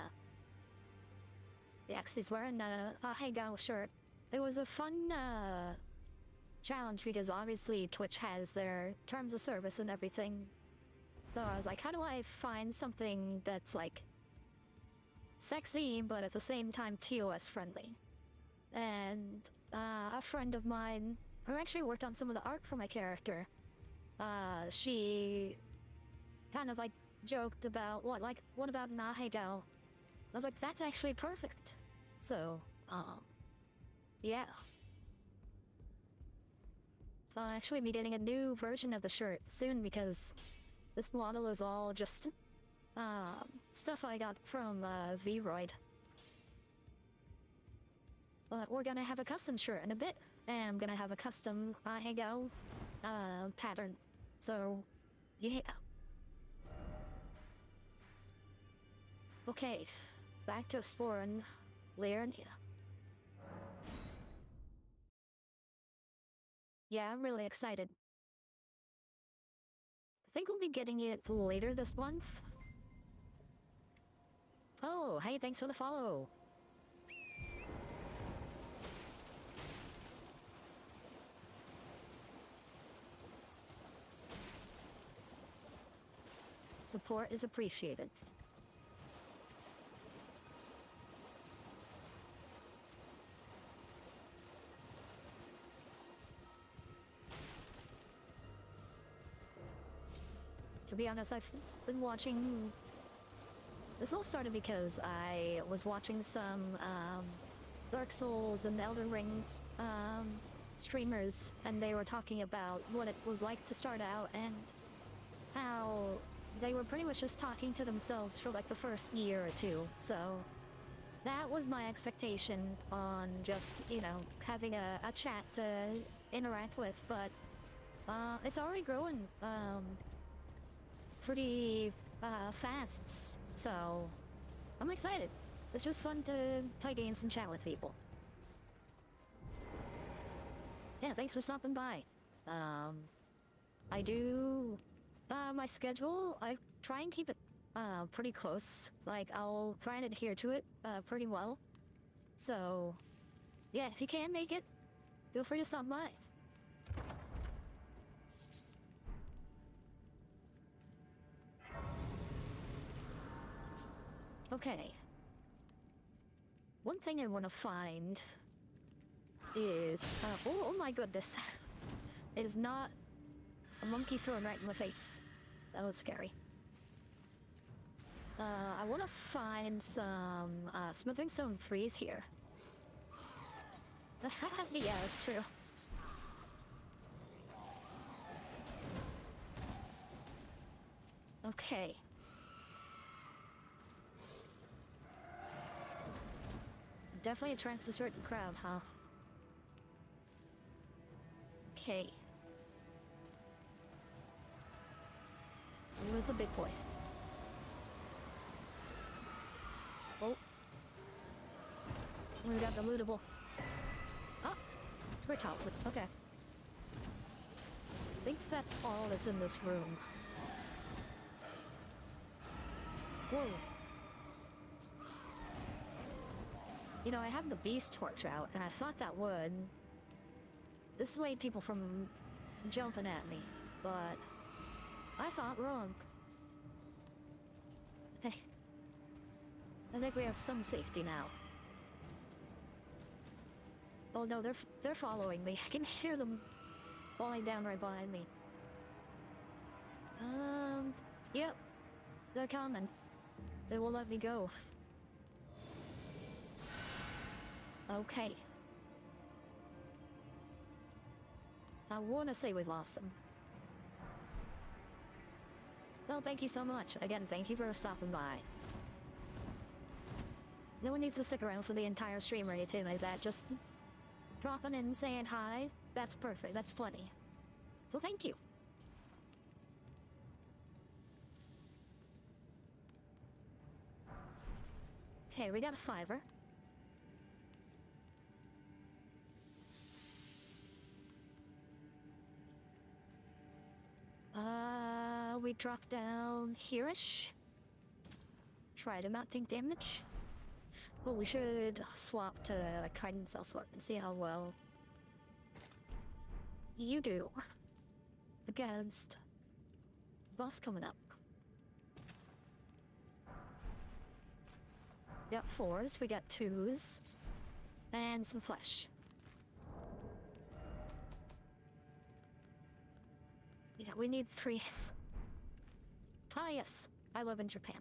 Yeah, he's wearing a Heigao shirt. It was a fun challenge because obviously Twitch has their terms of service and everything. So I was like, how do I find something that's like sexy, but at the same time TOS friendly? And a friend of mine who actually worked on some of the art for my character, she kind of like joked about what about Nahegao? I was like, that's actually perfect. So, yeah. So I'll actually be getting a new version of the shirt soon because this model is all just stuff I got from Vroid. But we're gonna have a custom shirt in a bit, and I'm gonna have a custom Hego pattern. So, yeah. Okay, back to exploring Liurnia. Yeah, I'm really excited. I think we'll be getting it later this month. Oh, hey, thanks for the follow. Support is appreciated. To be honest, I've been watching... This all started because I was watching some Dark Souls and Elden Ring streamers, and they were talking about what it was like to start out and how were pretty much just talking to themselves for like the first year or two, so that was my expectation on just, you know, having a chat to interact with, but it's already growing pretty fast, so I'm excited. It's just fun to play games and chat with people. Yeah, thanks for stopping by. I do my schedule, I try and keep it pretty close. Like, I'll try and adhere to it pretty well. So, yeah, if you can make it, feel free to stop by. Okay. One thing I want to find is... oh my goodness. It is not a monkey thrown right in my face. That was scary. I want to find some smithing stone freeze here. Yeah, that's true. Okay. Definitely attracts a certain crowd, huh? Okay. Where's a big boy? Oh. We got the lootable. Oh! Spirit talisman. Okay. I think that's all that's in this room. Whoa. You know, I have the beast torch out, and I thought that would dissuade people from jumping at me, but I thought wrong. I think we have some safety now. Oh no, they're following me. I can hear them falling down right behind me. Yep. They're coming. They will let me go. Okay. I wanna say we lost them. Well, thank you so much. Again, thank you for stopping by. No one needs to stick around for the entire stream or anything like that. Just dropping in and saying hi. That's perfect. That's plenty. So thank you. Okay, we got a $5. We drop down here-ish. Try to not take damage. Well, we should swap to a guidance elsewhere and see how well you do against boss coming up. We got 4s, we got 2s, and some flesh. Yeah, we need 3s. Ah, yes, I live in Japan.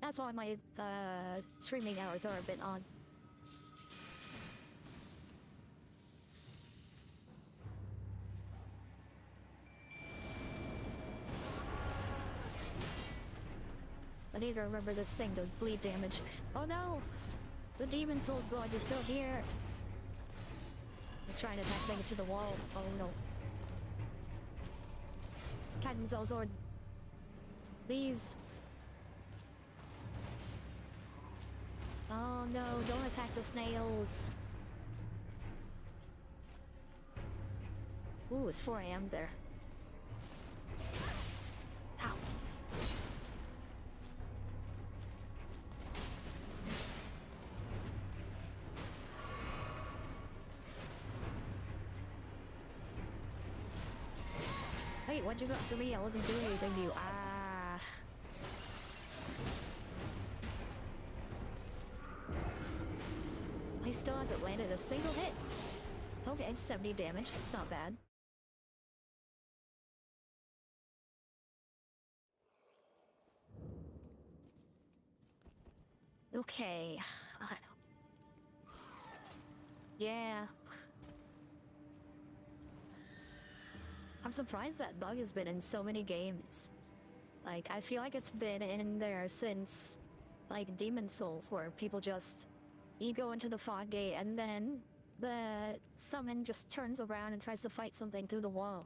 That's why my streaming hours are a bit odd. I need to remember this thing does bleed damage. Oh no! The Demon Souls god is still here! He's trying to attack things to the wall. Oh no. Captain Zolzord. Please. Oh no, don't attack the snails. Ooh, it's 4 AM there. Ow. Wait, what'd you go after me? I wasn't doing anything to you. Ah. He still hasn't landed a single hit. Okay, 70 damage. That's not bad. Okay. Yeah. I'm surprised that bug has been in so many games. Like, I feel like it's been in there since, like, Demon Souls, where people just, you go into the fog gate and then the summon just turns around and tries to fight something through the wall.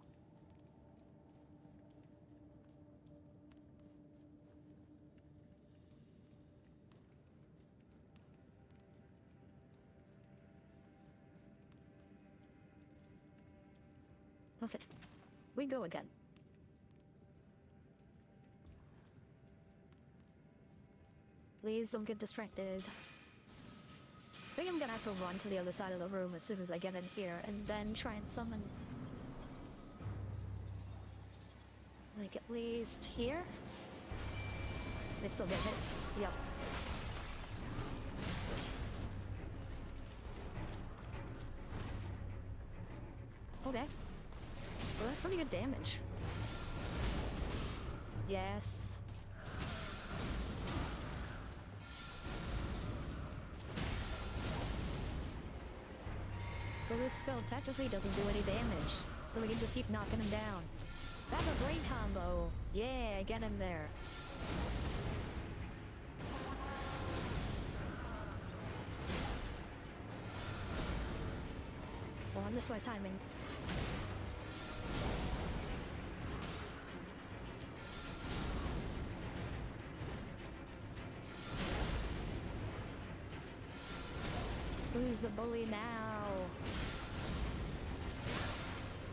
Okay, we go again. Please don't get distracted. I think I'm gonna have to run to the other side of the room as soon as I get in here and then try and summon. Like at least here? They still get hit. Yep. Okay. Well, that's pretty good damage. Yes. But this spell technically doesn't do any damage, so we can just keep knocking him down. That's a great combo! Yeah, get him there. Well, I missed my timing. Who's the bully now?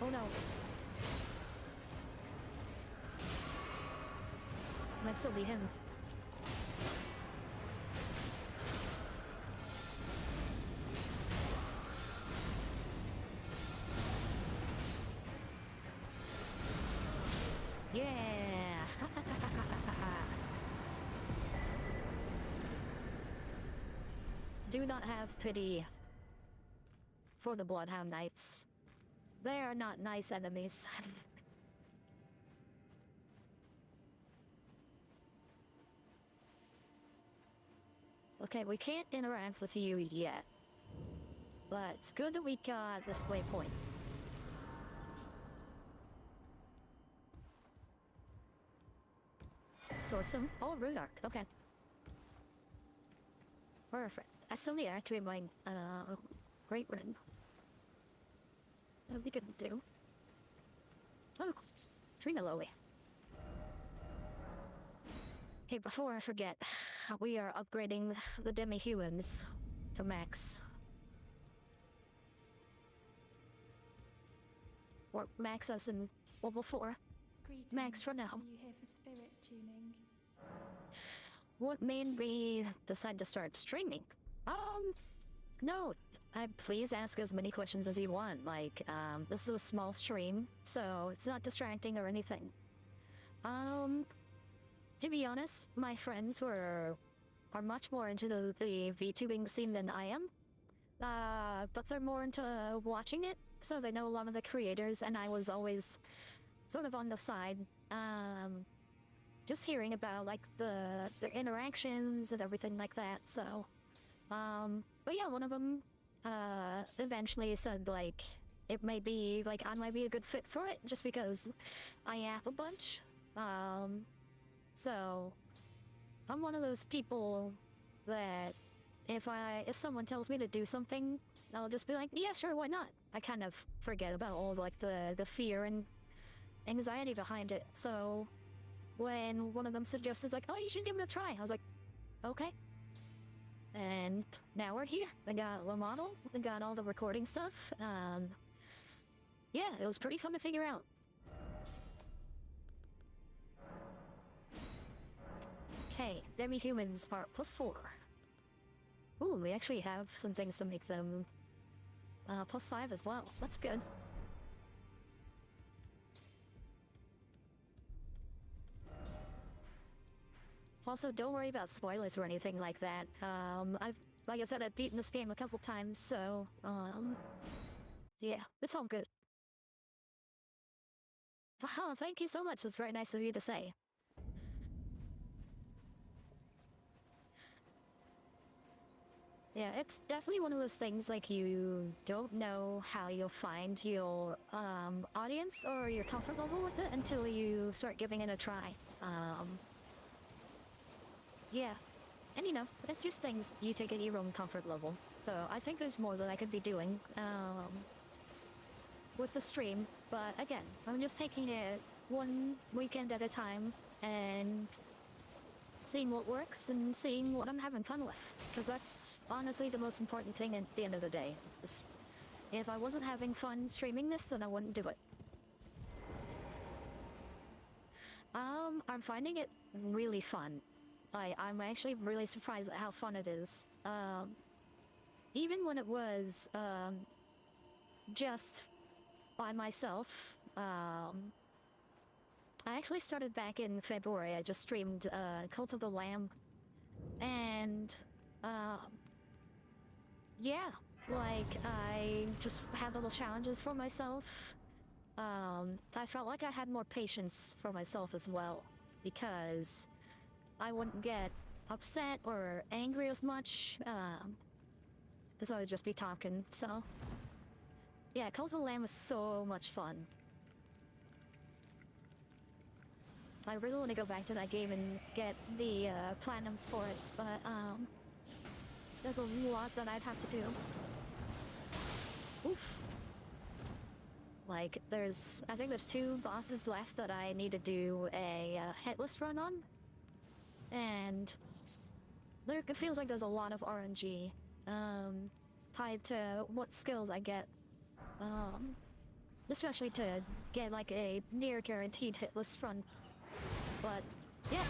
Oh no. Might still be him. Yeah. Do not have pity for the Bloodhound Knights. They are not nice enemies. Okay, we can't interact with you yet. But it's good that we got this waypoint. So some rune arc, okay. Perfect. I still need to activate my great rune. That we could do. Oh, Trinaloe. Hey, before I forget, we are upgrading the demi-humans to max. Or max us in level 4. Greetings. Max for now. Are you here for spirit tuning? What made me decide to start streaming? No. Please ask as many questions as you want. Like, this is a small stream, so it's not distracting or anything. To be honest, my friends are much more into the VTubing scene than I am. But they're more into watching it, so they know a lot of the creators, and I was always sort of on the side, just hearing about, like, their interactions and everything like that, so, but yeah, one of them, eventually said, like, it may be, like, I might be a good fit for it, just because I yap a bunch, so, I'm one of those people that if someone tells me to do something, I'll just be like, yeah, sure, why not? I kind of forget about all, like, the fear and anxiety behind it, so when one of them suggested, like, oh, you should give it a try, I was like, okay. And now we're here. I got the model, I got all the recording stuff, yeah, it was pretty fun to figure out. Okay, demi-humans part +4. Ooh, we actually have some things to make them +5 as well. That's good. Also, don't worry about spoilers or anything like that. Like I said, I've beaten this game a couple times, so, yeah, it's all good. Oh, thank you so much. It's very nice of you to say. Yeah, it's definitely one of those things like you don't know how you'll find your audience or your comfort level with it until you start giving it a try. Yeah, and you know, it's just things you take at your own comfort level. So I think there's more that I could be doing with the stream, but again, I'm just taking it one weekend at a time and seeing what works and seeing what I'm having fun with. Because that's honestly the most important thing at the end of the day. If I wasn't having fun streaming this, then I wouldn't do it. I'm finding it really fun. I'm actually really surprised at how fun it is. Even when it was, just by myself, I actually started back in February. I just streamed, Cult of the Lamb. And, yeah, like, I just had little challenges for myself. I felt like I had more patience for myself as well, because I wouldn't get upset or angry as much, because I would just be talking, so... Yeah, Cult of the Lamb was so much fun. I really want to go back to that game and get the, platinums for it, but, there's a lot that I'd have to do. Oof. Like, I think there's 2 bosses left that I need to do a hit list run on. And it feels like there's a lot of RNG, tied to what skills I get. Especially to get like a near guaranteed hit list run. But yeah,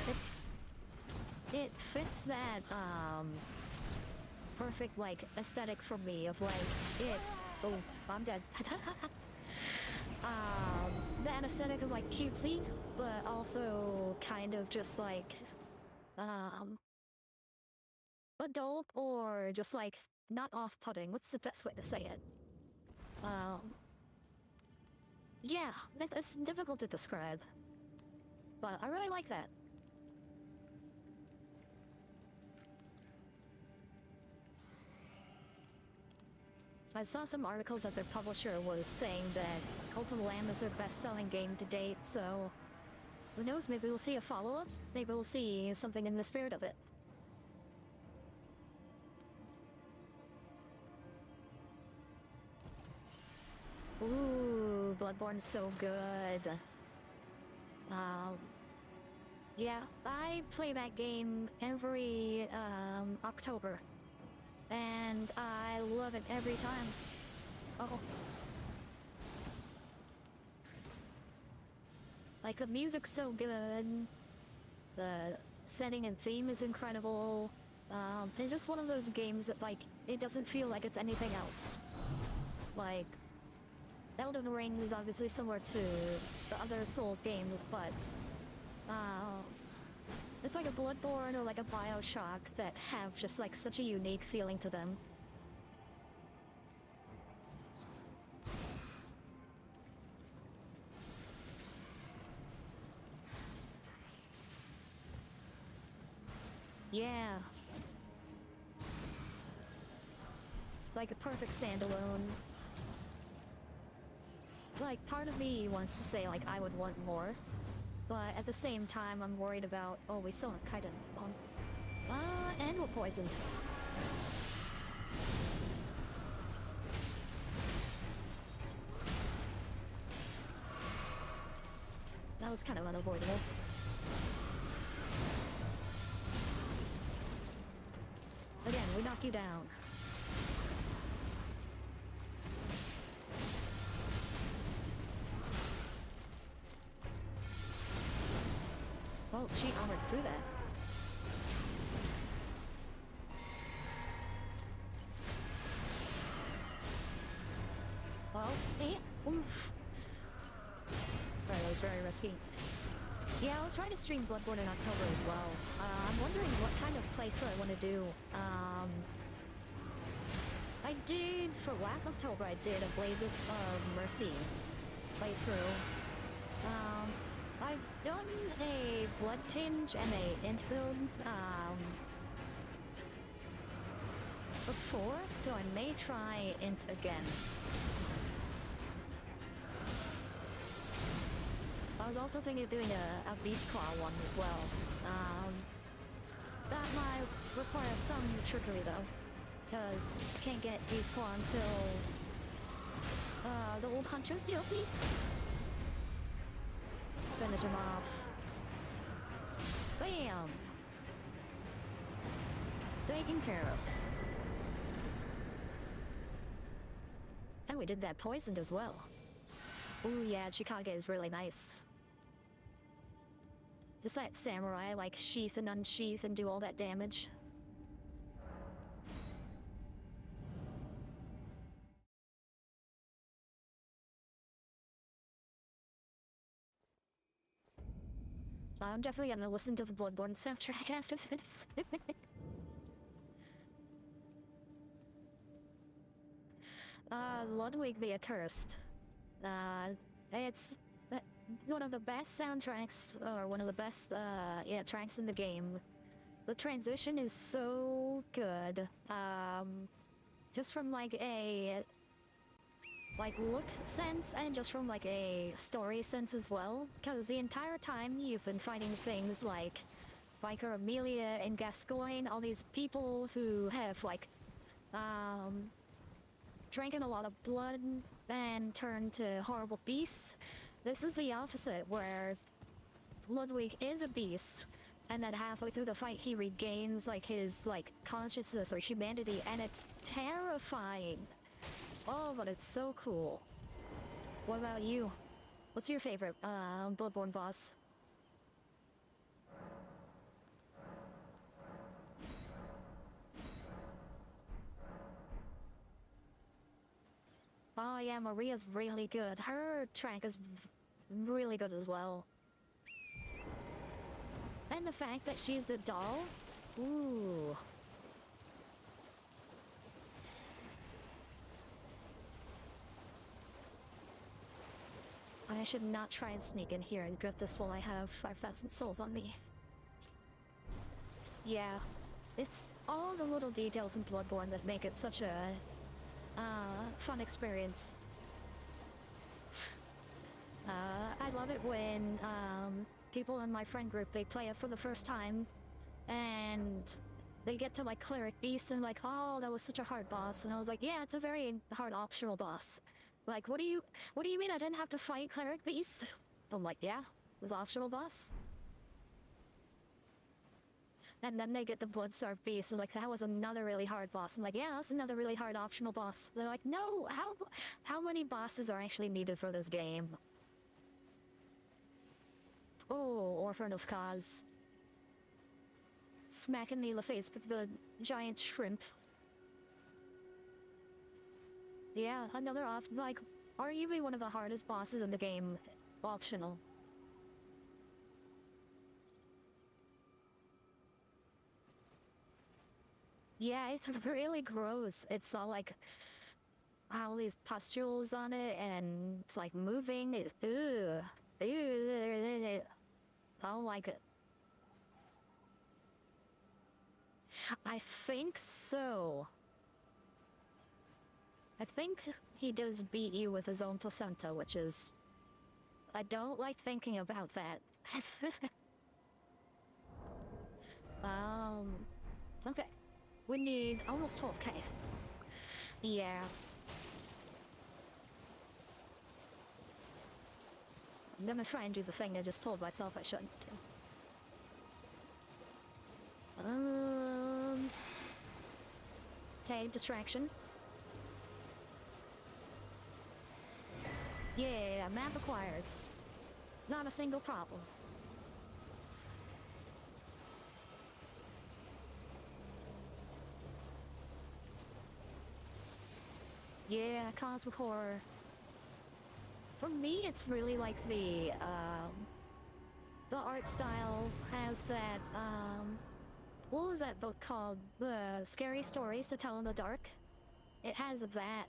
it fits that, perfect, like, aesthetic for me of, like, oh, I'm dead. That aesthetic of, like, cutesy, but also kind of just, like, adult or just, like, not off-putting. What's the best way to say it? Yeah, it's difficult to describe. But I really like that. I saw some articles that their publisher was saying that Cult of the Lamb is their best-selling game to date, so... Who knows, maybe we'll see a follow-up? Maybe we'll see something in the spirit of it. Ooh, Bloodborne's so good. Yeah, I play that game every, October. And I love it every time. Oh. Like, the music's so good. The setting and theme is incredible. It's just one of those games that, like, it doesn't feel like it's anything else. Like, Elden Ring is obviously similar to the other Souls games, but, it's like a Bloodborne or like a Bioshock that have just like such a unique feeling to them. Yeah. It's like a perfect standalone. Like, part of me wants to say, like, I would want more. But at the same time, I'm worried about... Oh, we still have Kaiden on. And we're poisoned. That was kind of unavoidable. Again, we knock you down. Well, she armored through that. Well, oof. Right, that was very risky. Yeah, I'll try to stream Bloodborne in October as well. I'm wondering what kind of playthrough I want to do. I did, for last October, I did a Blade of Mercy playthrough. I've done a Blood Tinge and a Int build. before, so I may try int again. I was also thinking of doing a beast claw one as well. That might require some trickery though, because I can't get beast claw until the old hunters DLC. Finish him off. Bam! Taken care of. And we did that poisoned as well. Ooh yeah, Chikage is really nice. Just that samurai, like, sheath and unsheath and do all that damage. I'm definitely gonna listen to the Bloodborne soundtrack after this. Ludwig the Accursed. It's one of the best soundtracks, or one of the best, yeah, tracks in the game. The transition is so good. Just from like a look sense, and just from like a story sense as well. Because the entire time you've been fighting things like Vicar Amelia and Gascoigne, all these people who have like drinking a lot of blood and turned to horrible beasts. This is the opposite, where Ludwig is a beast, and then halfway through the fight he regains like his consciousness or humanity, and it's terrifying. Oh, but it's so cool. What about you? What's your favorite Bloodborne boss? Oh yeah, Maria's really good. Her track is really good as well. And the fact that she's the doll? Ooh. I should not try and sneak in here and get this while I have 5,000 souls on me. Yeah. It's all the little details in Bloodborne that make it such a fun experience. I love it when people in my friend group, they play it for the first time and they get to like Cleric Beast and like, oh, that was such a hard boss. And I was like, yeah, it's a very hard optional boss. Like, what do you mean I didn't have to fight Cleric Beast? I'm like, yeah, it was optional boss. And then they get the Bloodstarved Beast, and like, that was another really hard boss. I'm like, yeah, that's another really hard optional boss. They're like, no, how many bosses are actually needed for this game? Oh, Orphan of Kaz. Smacking me in the face with the giant shrimp. Yeah, another like, arguably one of the hardest bosses in the game. Optional. Yeah, it's really gross. It's all like all these pustules on it, and it's like moving. It's ugh. I don't like it. I think so. I think he does beat you with his own placenta, which is... I don't like thinking about that. Okay. We need almost 12k. Yeah. I'm gonna try and do the thing I just told myself I shouldn't do. Okay, distraction. Yeah, map acquired. Not a single problem. Yeah, cosmic horror. For me, it's really like the art style has that, what was that book called? The Scary Stories to Tell in the Dark? It has that,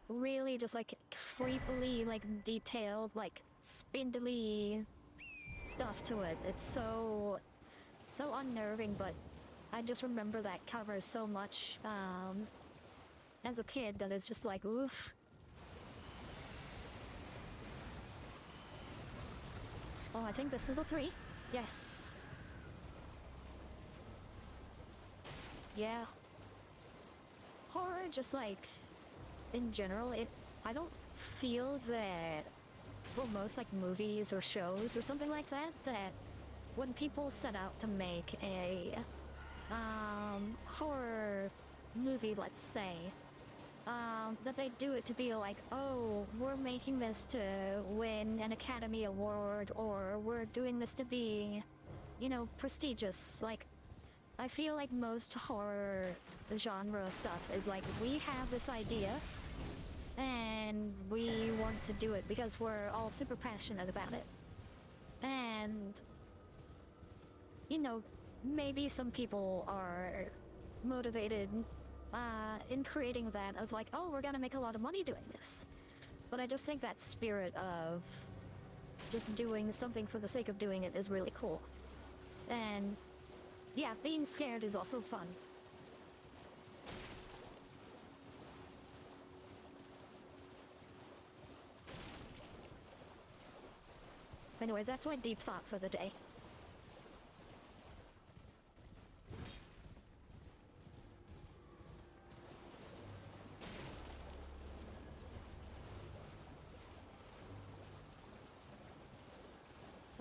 really just like creepily, like detailed, like spindly stuff to it. It's so unnerving, but I just remember that cover so much as a kid that it's just like, oof. Oh, I think this is a 3. Yes. Yeah. Horror, just like, in general, I don't feel that for most like movies or shows or something like that, that when people set out to make a horror movie, let's say, that they do it to be like, oh, we're making this to win an Academy Award, or we're doing this to be, you know, prestigious. Like, I feel like most horror genre stuff is like, we have this idea, and we want to do it because we're all super passionate about it. And, you know, maybe some people are motivated in creating that of like, oh, we're gonna make a lot of money doing this. But I just think that spirit of just doing something for the sake of doing it is really cool. And yeah, being scared is also fun. Anyway, that's my deep thought for the day.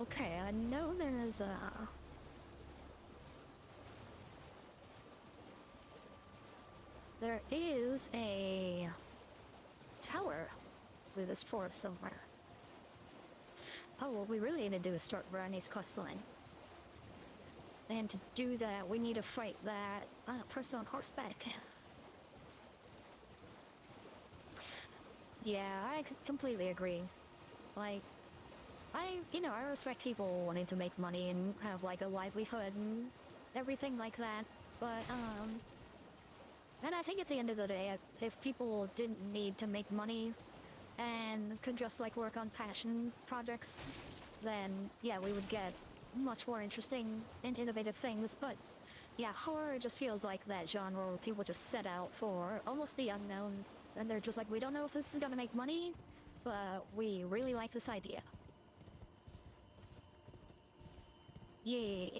Okay, I know there's a... There is a tower with this forest somewhere. Oh, what we really need to do is start Ranni's questline. And to do that, we need to fight that person on horseback. Yeah, I completely agree. Like, I respect people wanting to make money and have like a livelihood and everything like that. But, and I think at the end of the day, if people didn't need to make money and could just like work on passion projects, then yeah, we would get much more interesting and innovative things. But yeah, horror just feels like that genre where people just set out for almost the unknown, and they're just like, we don't know if this is gonna make money, but we really like this idea. Yeah.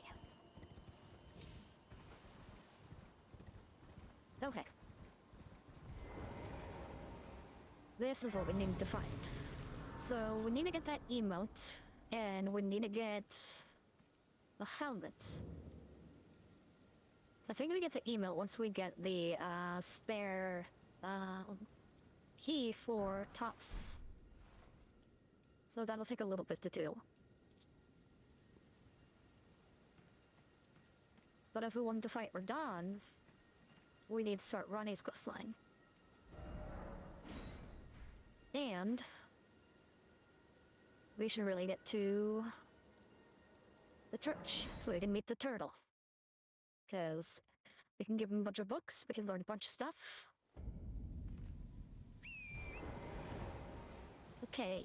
Okay. This is what we need to find. So we need to get that emote, and we need to get the helmet. I think we get the emote once we get the spare key for tops. So that'll take a little bit to do. But if we want to fight Radon, we need to start Ronnie's questline. And we should really get to the church so we can meet the turtle. Because we can give him a bunch of books, we can learn a bunch of stuff. Okay.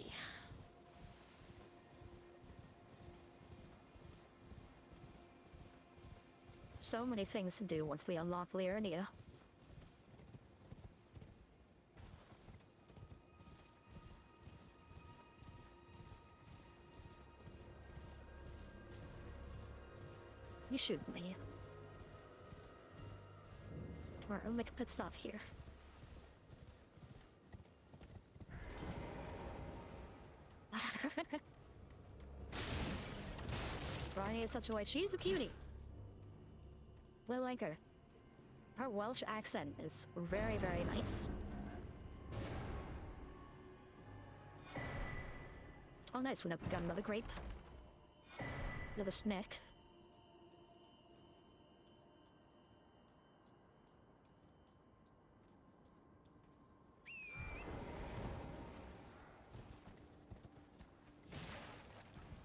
So many things to do once we unlock Liurnia. You shoot me. Alright, I'll make a pit stop here. Ronnie is such a white. She's a cutie. I like her. Her Welsh accent is very, very nice. Oh, nice. We got another grape. Another snack.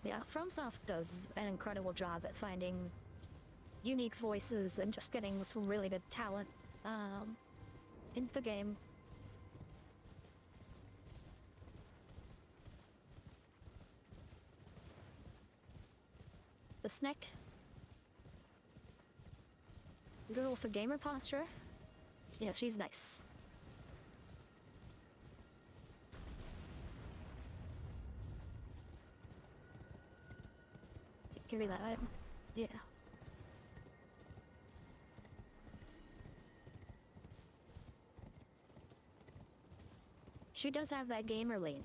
Yeah, FromSoft does an incredible job at finding unique voices and just getting some really good talent into the game. The snack. Girl with a gamer posture? Yeah, she's nice. Give me that item. Yeah. She does have that gamer lane.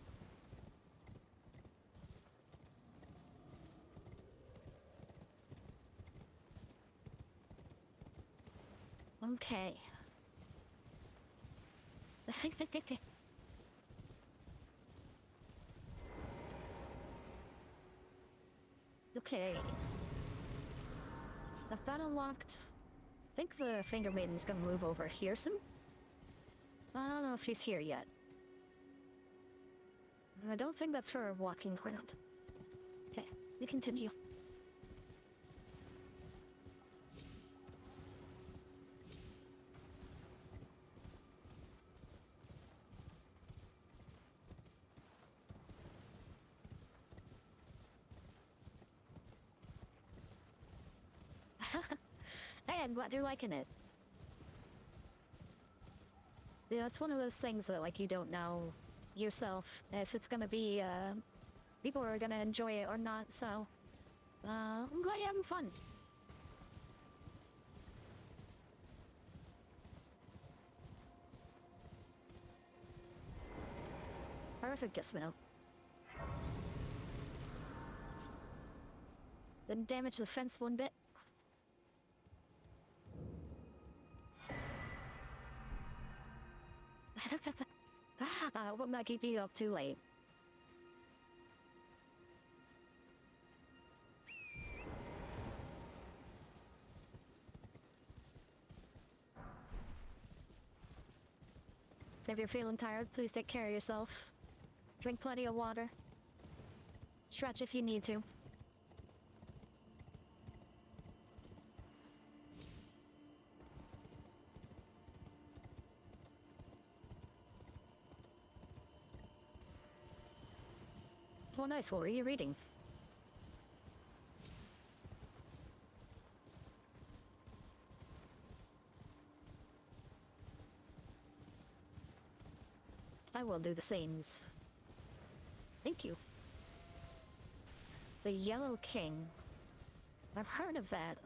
Okay. Okay. I've got unlocked. I think the Finger Maiden's gonna move over here soon. I don't know if she's here yet. I don't think that's her walking around. Okay, we continue. Hey, I'm glad you're liking it. Yeah, it's one of those things that, like, you don't know yourself if it's gonna be, people are gonna enjoy it or not, so, I'm glad you're having fun. Perfect dismount. Didn't damage the fence one bit. I hope I'm not keeping you up too late. So if you're feeling tired, please take care of yourself. Drink plenty of water. Stretch if you need to. Well, nice. What were you reading? I will do the same. Thank you. The Yellow King. I've heard of that.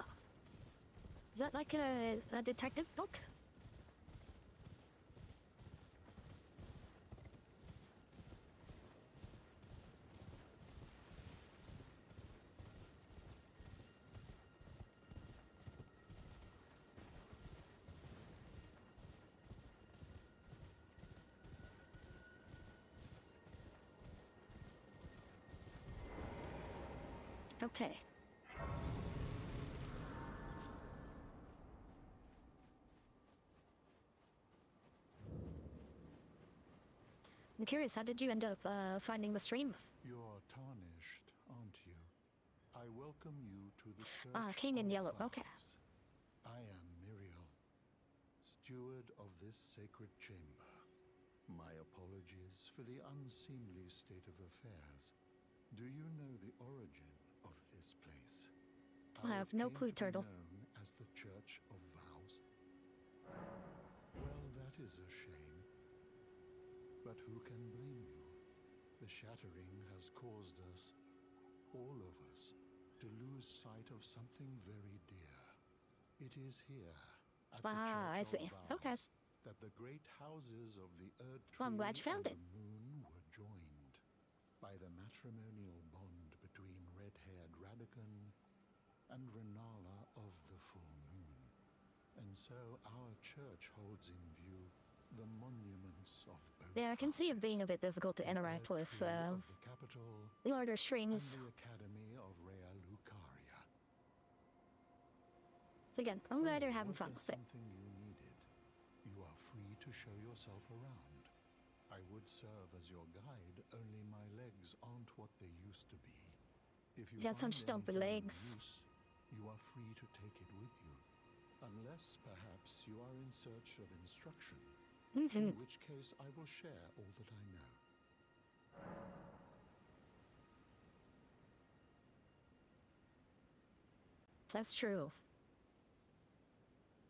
Is that like a detective book? Okay. I'm curious, how did you end up finding the stream? You're tarnished, aren't you? I welcome you to the Church King in of yellow. Vows. Okay. I am Miriel, steward of this sacred chamber. My apologies for the unseemly state of affairs. Do you know the origin of this place? I have no clue, Turtle. Known as the Church of Vows? Well, that is a shame. But who can blame you? The shattering has caused us, all of us, to lose sight of something very dear. It is here, at the I Church see. of Vows, Okay. that the great houses of the Earth Tree Well, I'm glad you found and it. the Moon were joined by the matrimonial bond between red-haired Radagon and Renala of the Full Moon. And so our church holds in view the monuments of both Yeah, I can see it houses. being a bit difficult to The interact Earth with Tree of the capital the order and strings. the Academy of Rea Lucaria. Again, I'm glad you're having Was fun there with it. something you needed? You are free to show yourself around. I would serve as your guide, only my legs aren't what they used to be. If you Got some find stumpy anything of legs. use, you are free to take it with you. Unless, perhaps, you are in search of instruction. In which case, I will share all that I know. That's true.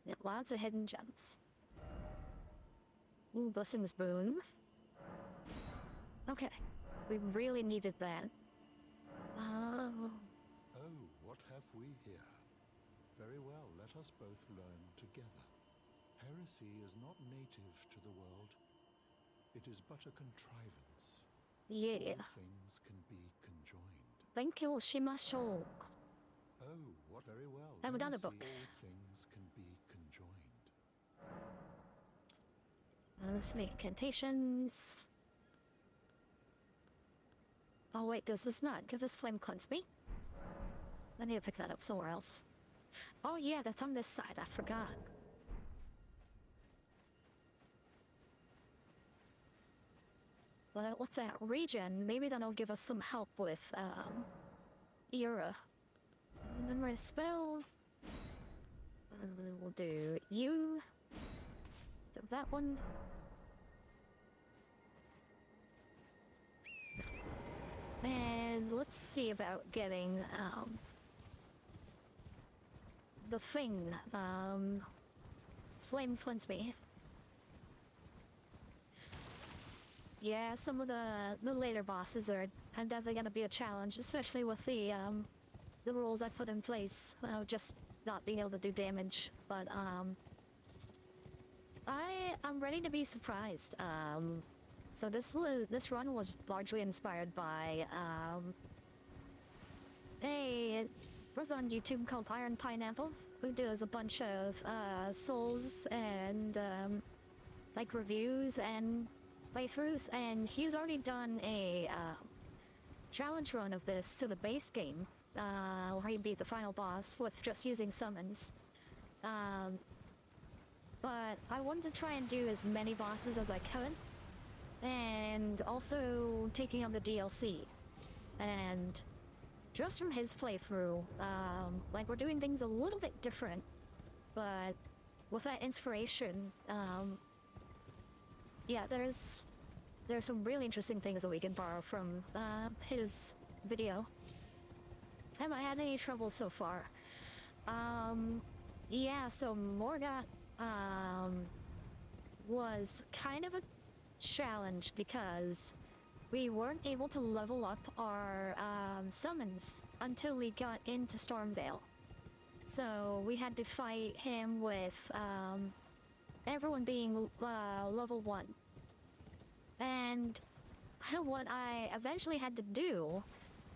Yeah, lots of hidden gems. Ooh, Blessing's Boon. Okay. We really needed that. Oh. Oh, what have we here? Very well, let us both learn together. Heresy is not native to the world. It is but a contrivance. Yeah. All things can be conjoined. Thank you, Shimashou. Oh, what very well. I have another Heresy, book. all things can be conjoined. Let's make incantations. Oh wait, does this not give us flame cleanse me? I need to pick that up somewhere else. Oh yeah, that's on this side, I forgot. But with that regen, maybe that'll give us some help with, Era. And then my spell... we'll do you. Do that one. And let's see about getting, the thing, flame cleanse me. Yeah, some of the later bosses are definitely gonna be a challenge, especially with the rules I put in place. Just not being able to do damage, but I'm ready to be surprised. So this run was largely inspired by a person on YouTube called Iron Pineapple, who does a bunch of Souls and like reviews and playthroughs, and he's already done a challenge run of this to the base game, where he beat the final boss with just using summons. But I wanted to try and do as many bosses as I could, and also taking on the DLC. And just from his playthrough, like we're doing things a little bit different, but with that inspiration, yeah, there's some really interesting things that we can borrow from his video. Haven't had any trouble so far. Yeah, so Morgoth was kind of a challenge because we weren't able to level up our summons until we got into Stormvale. So we had to fight him with everyone being level 1. And what I eventually had to do,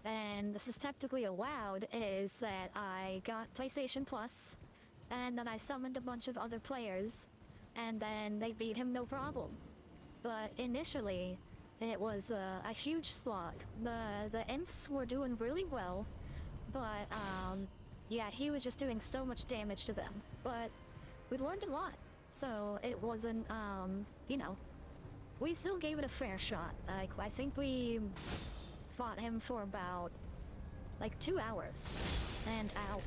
and this is technically allowed, is that I got PlayStation Plus, and then I summoned a bunch of other players, and then they beat him no problem. But initially, it was a huge slog. The imps were doing really well, but yeah, he was just doing so much damage to them. But we learned a lot, so it wasn't, you know, we still gave it a fair shot. Like, I think we fought him for about, like, 2 hours, and out.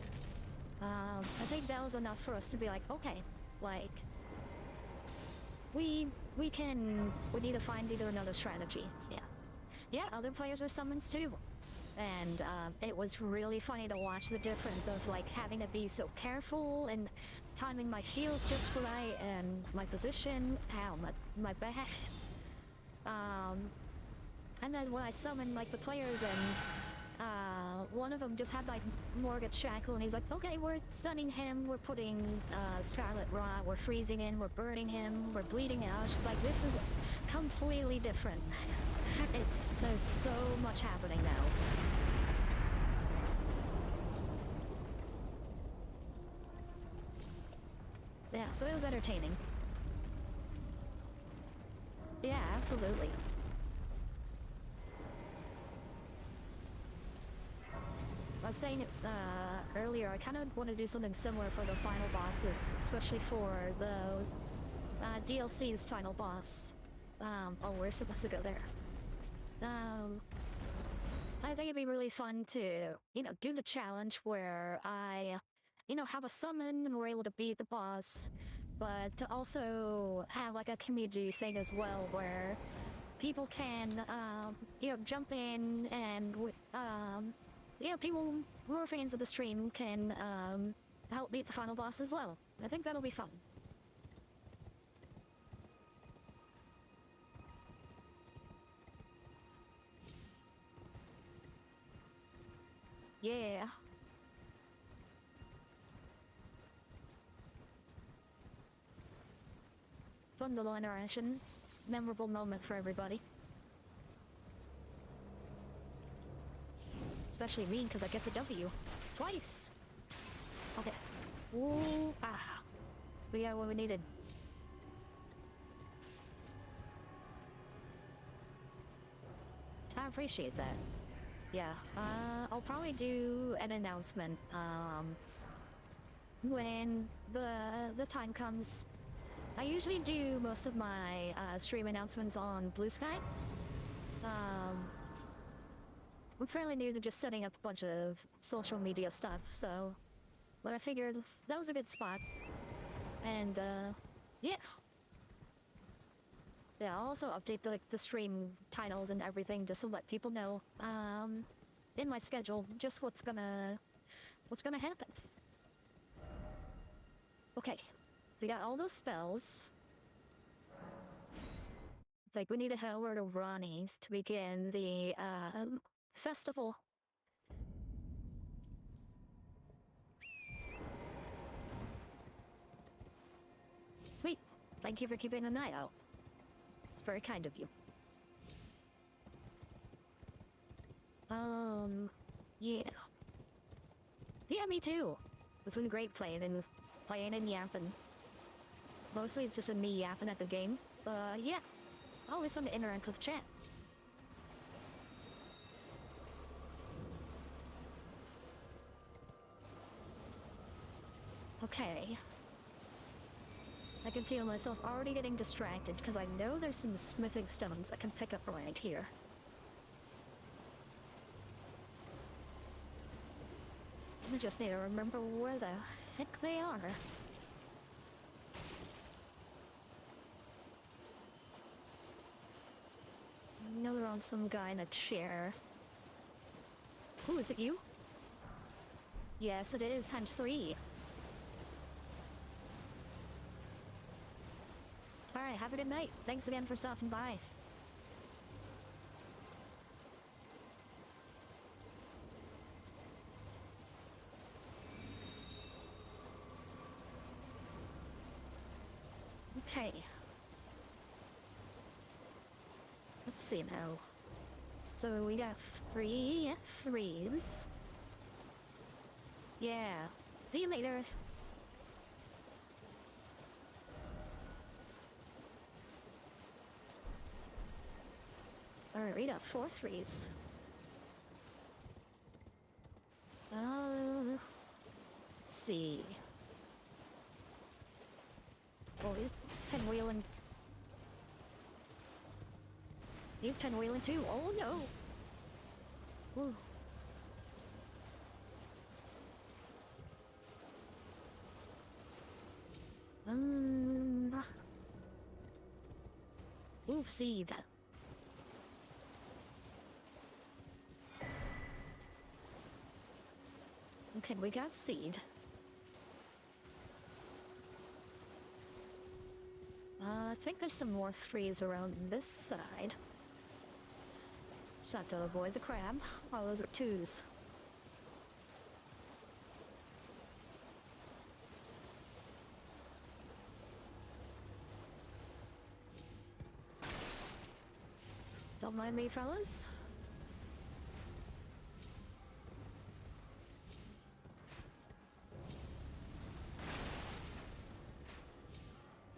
I think that was enough for us to be like, okay, like, we need to find either another strategy. Yeah. Yeah, other players are summons too. And it was really funny to watch the difference of like having to be so careful and timing my heals just right and my position, ow, my back. And then when I summoned like the players and one of them just had like Morgoth Shackle and he's like, okay, we're stunning him, we're putting Scarlet Rot, we're freezing him, we're burning him, we're bleeding out. Just like, this is completely different. There's so much happening now. Yeah, but it was entertaining. Yeah, absolutely. I was saying earlier, I kind of want to do something similar for the final bosses, especially for the DLC's final boss. Oh, we're supposed to go there. I think it'd be really fun to, you know, do the challenge where I, you know, have a summon and we're able to beat the boss, but to also have like a community thing as well where people can, you know, jump in and, you know, people who are fans of the stream can, help beat the final boss as well. I think that'll be fun. Yeah. Fun little interaction. Memorable moment for everybody. Especially me, because I get the W. Twice! Okay. Ooh, ah. We got what we needed. I appreciate that. Yeah, I'll probably do an announcement, when the time comes. I usually do most of my, stream announcements on Blue Sky. I'm fairly new to just setting up a bunch of social media stuff, so... But I figured that was a good spot. And, yeah. Yeah, I'll also update the stream titles and everything just to let people know, in my schedule, just what's gonna happen. Okay, we got all those spells. Like, we need to head over to Ronnie to begin the, festival. Sweet. Thank you for keeping an eye out. It's very kind of you. Yeah. Yeah, me too. It's been great playing and yapping. Mostly it's just been me yapping at the game. But yeah. Always fun to interact with chat. Okay. I can feel myself already getting distracted because I know there's some smithing stones I can pick up right here. I just need to remember where the heck they are. I know they're on some guy in a chair. Who is it, you? Yes, it is, times 3. Alright, have a good night. Thanks again for stopping by. Okay. Let's see now. So we got 3 threes. Yeah. See you later. Alright, we got 4 threes. Let's see. Oh, he's pinwheeling. He's pinwheeling too. Oh no! Whew. We'll see that. Okay, we got seed. I think there's some more 3s around this side. Just have to avoid the crab. Oh, those are 2s. Don't mind me, fellas.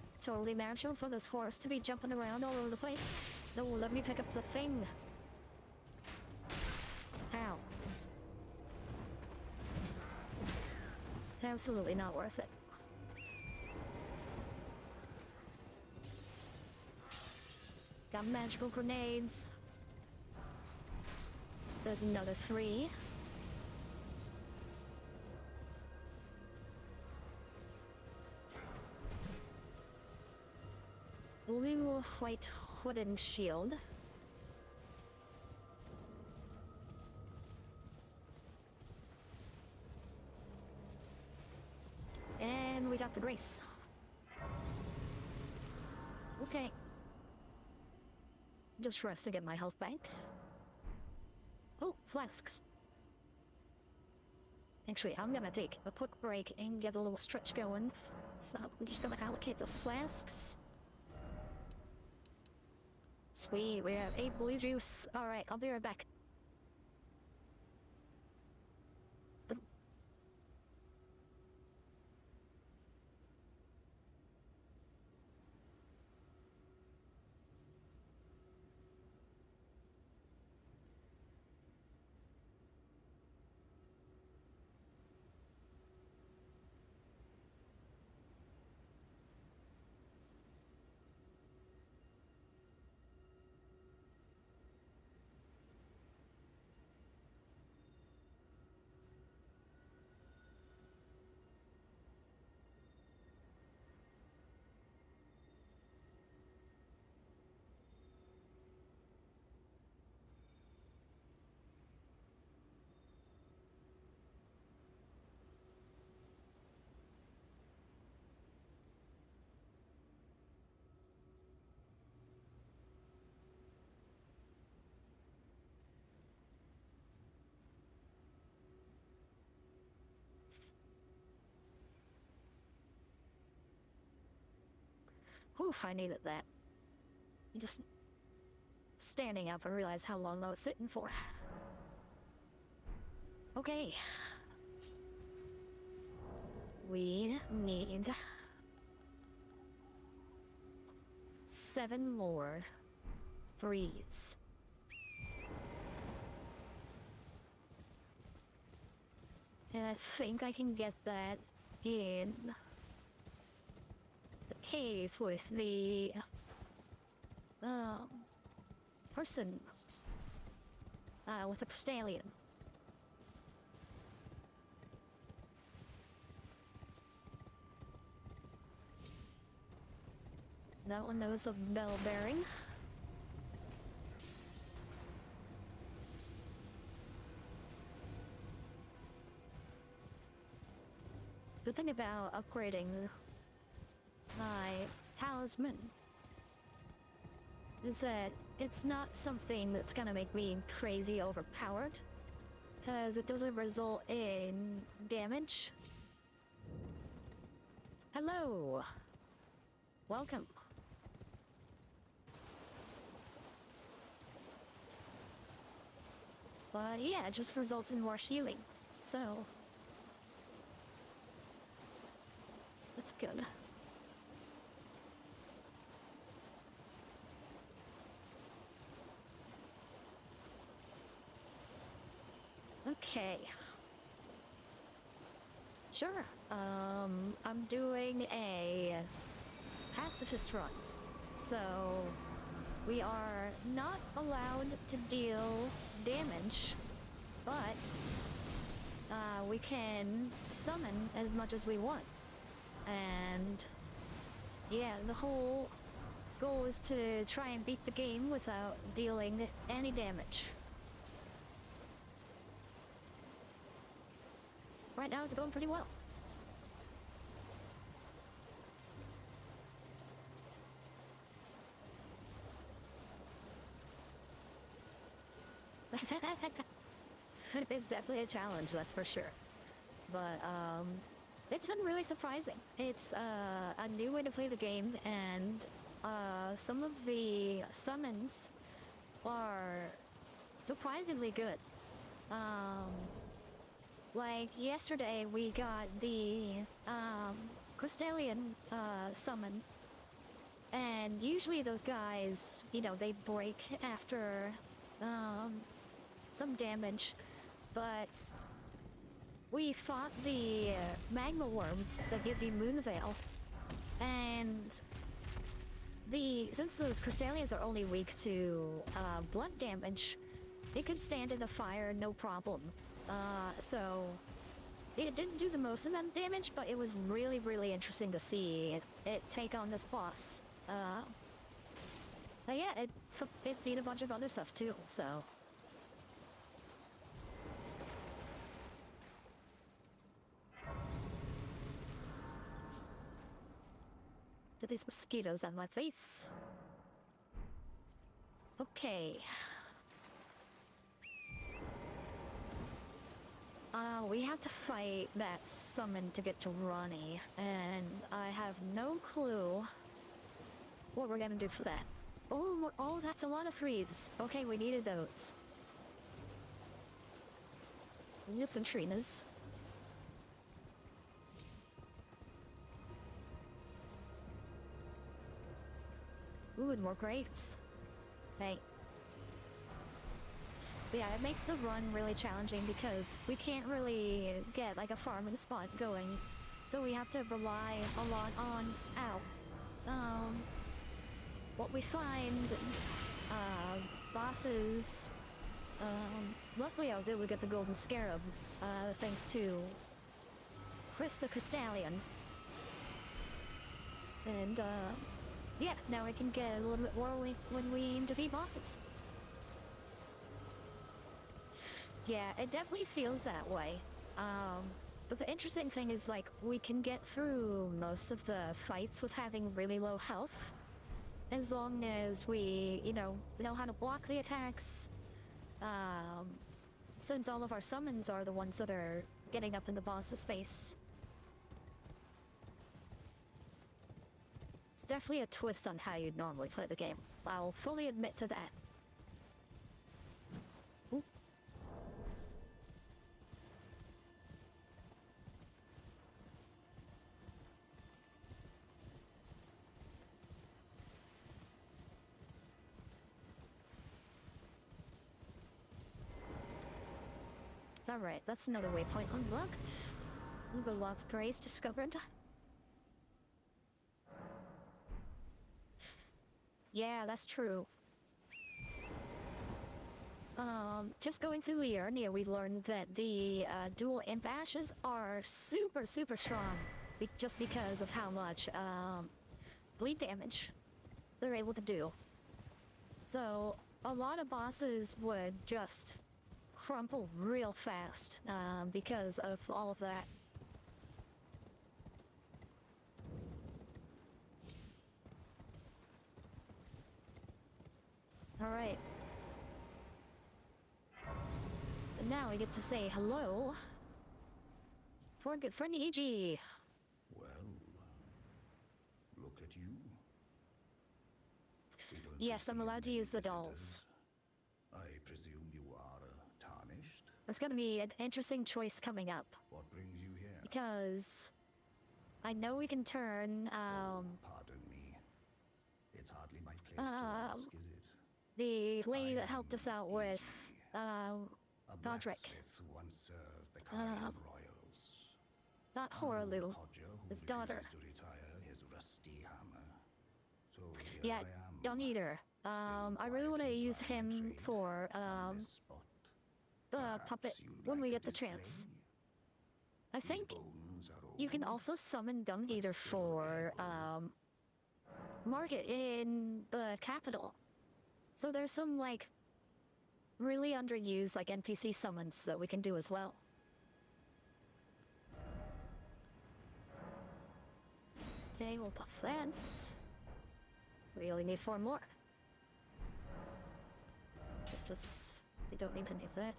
It's totally natural for this horse to be jumping around all over the place. No, let me pick up the thing. Ow. Absolutely not worth it. Got magical grenades. There's another 3. Blue white wooden shield. the grace. Okay. Just rest to get my health back. Oh, flasks. Actually, I'm gonna take a quick break and get a little stretch going. So I'm just gonna allocate those flasks. Sweet, we have 8 blue juice. Alright, I'll be right back. Oof, I needed that. Just standing up, I realized how long I was sitting for. Okay. We need 7 more threes. And I think I can get that in the cave with the person with the Crystallion. That one knows of bell bearing. Good thing about upgrading my talisman is that it's not something that's gonna make me crazy overpowered, because it doesn't result in damage. Hello! Welcome. But yeah, it just results in more healing, so that's good. Okay. Sure. I'm doing a pacifist run. So we are not allowed to deal damage, but we can summon as much as we want. And yeah, the whole goal is to try and beat the game without dealing any damage. Right now it's going pretty well. It's definitely a challenge, that's for sure. But it's been really surprising. It's a new way to play the game, and some of the summons are surprisingly good. Like yesterday we got the Crystallion summon, and usually those guys, you know, they break after some damage, but we fought the magma worm that gives you Moonveil, and since those Crystallions are only weak to blunt damage, it could stand in the fire no problem. So it didn't do the most amount of damage, but it was really, really interesting to see it take on this boss. But yeah, it did a bunch of other stuff too, so. to these mosquitoes on my face. Okay. We have to fight that summon to get to Ronnie, and I have no clue what we're gonna do for that. Oh, that's a lot of threes. Okay, we needed those. Zits and Trinas. Ooh, and more grapes. Hey. But yeah, it makes the run really challenging because we can't really get like a farming spot going. So we have to rely a lot on what we find, bosses. Luckily I was able to get the golden scarab, thanks to Chris the Crystallion. And yeah, now we can get a little bit more when we defeat bosses. Yeah, it definitely feels that way. But the interesting thing is, like, we can get through most of the fights with having really low health. As long as we, know how to block the attacks. Since all of our summons are the ones that are getting up in the boss's face. It's definitely a twist on how you'd normally play the game. I'll fully admit to that. Oop. Alright, that's another waypoint unlocked. The Lost Grace discovered. Yeah, that's true. Just going through the Earnia, we learned that the dual imp ashes are super strong. Just because of how much bleed damage they're able to do. So, a lot of bosses would just crumple real fast because of all of that. Alright. And now we get to say hello to our good friend E.G. Well, look at you. Yes, I'm allowed to use the dolls. I presume you are tarnished? It's gonna be an interesting choice coming up. What brings you here? Because I know we can turn, Pardon me. It's hardly my place to ask, is it? the lady that helped us out with, Godric. Who once served the Caelid royals. Not Horalu, his daughter. To retire his rusty hammer. So Yeah, I am, don't need her. I really want to use him for, the puppet when we get the chance. I think you can also summon Dung Eater for, Market in the capital. So there's some, like, really underused, like, NPC summons that we can do as well. Okay, we'll buff that. We only need 4 more. We don't need any of that.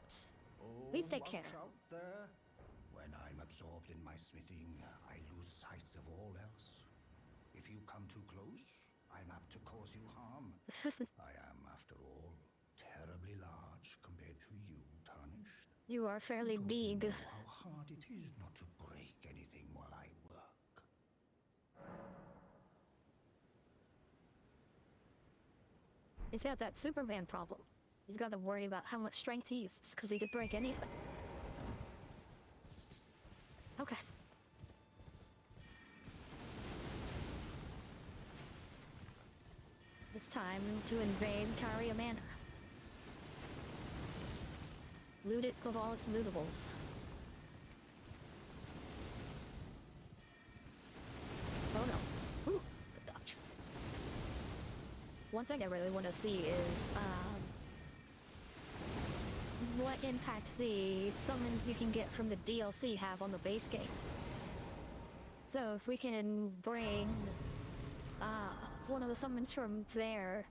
Please take care. When I'm absorbed in my smithing, I lose sight of all else. If you come too close, I'm apt to cause you harm. I am, after all, terribly large compared to you, Tarnished. You are fairly big. Know how hard it is not to break anything while I work. He's got that Superman problem. He's got to worry about how much strength he uses, because he could break anything. Okay. It's time to invade Caria Manor. Loot it of all its lootables. Oh no. Ooh, good dodge. One thing I really want to see is, what impact the summons you can get from the DLC have on the base game. So if we can bring one of the summons from there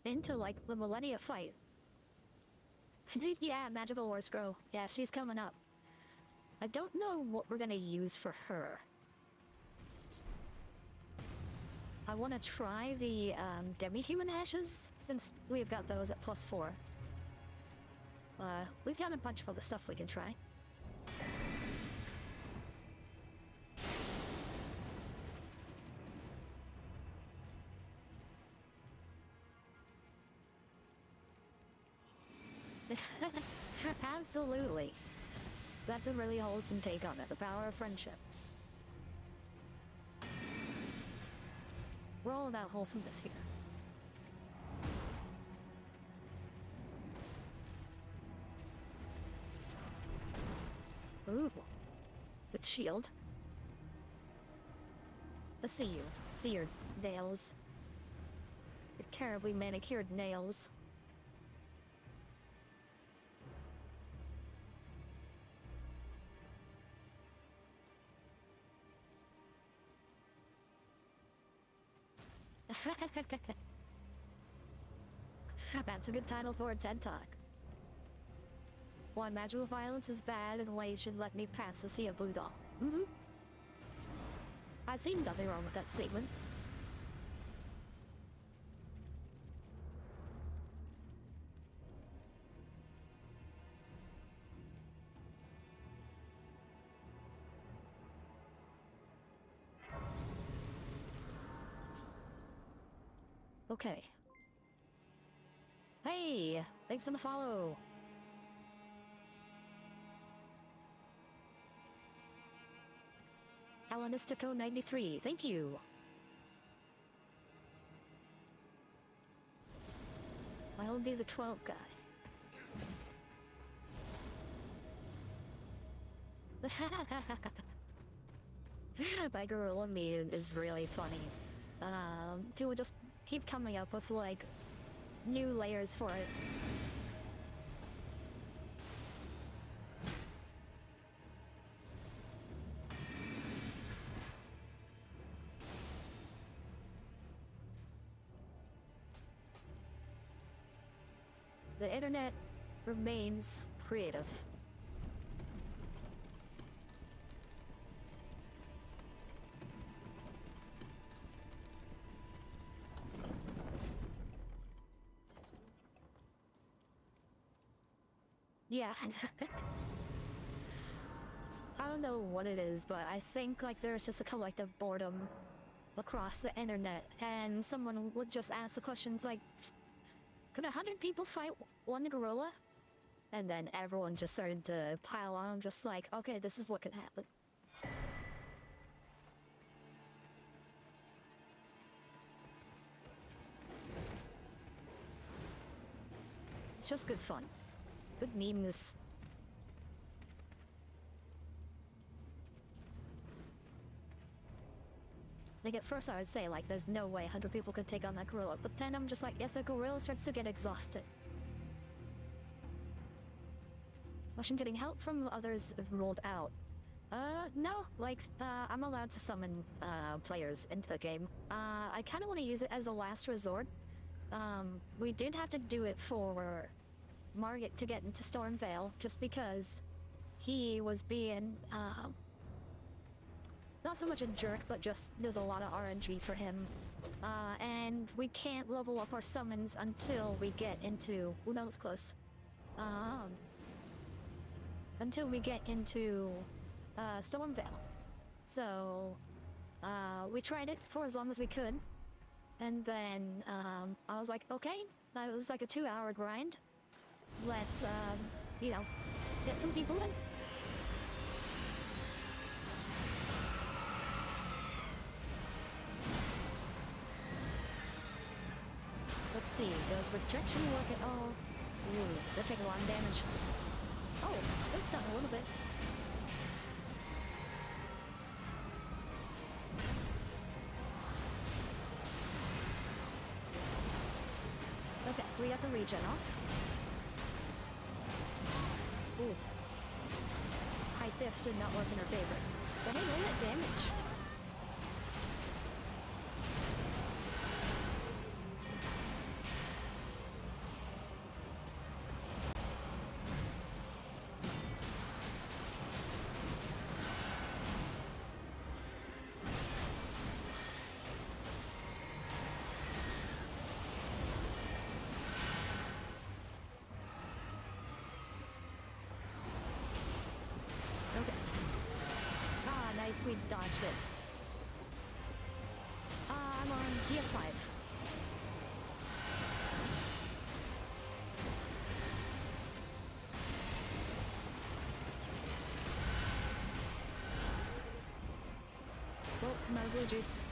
into, like, the Millennia fight. Yeah, Magical War Scroll. Yeah, she's coming up. I don't know what we're gonna use for her. I want to try the demi-human ashes, since we've got those at +4. We've got a bunch of other stuff we can try. Absolutely. That's a really wholesome take on it, the power of friendship. We're all about wholesomeness here. Ooh. With shield. Let's see you. See your nails. Your terribly manicured nails. That's a good title for a TED Talk. Why magical violence is bad and why you should let me pass the sea of blue doll. I see nothing wrong with that statement. Okay. Hey! Thanks for the follow! Helenistico93, thank you! I'll be the 12 guy. My gorilla meme is really funny. People just keep coming up with, like, new layers for it. The internet remains creative. Yeah. I don't know what it is, but I think like there's just a collective boredom across the internet, and someone would just ask the questions like, could 100 people fight one gorilla? And then everyone just started to pile on, just like, okay, this is what could happen. It's just good fun. Good memes. Like at first I would say like there's no way 100 people could take on that gorilla, but then I'm just like, if the gorilla starts to get exhausted. Question, getting help from others if rolled out. No, like, I'm allowed to summon, players into the game. I kinda wanna use it as a last resort. We did have to do it for Margit to get into Stormvale, just because he was being, not so much a jerk, but just there's a lot of RNG for him. And we can't level up our summons until we get into, ooh, that was close. Until we get into, Stormvale. So, we tried it for as long as we could. And then, I was like, okay, that was like a 2-hour grind. Let's, you know, get some people in. Let's see, does rejection work at all? Ooh, they're taking a lot of damage. Oh, they're stunned a little bit. Okay, we got the regen off. Ooh. High Thief did not work in her favor. But hey, look at that damage. Nice, we dodged it. I'm on PS5. Oh, my blue juice.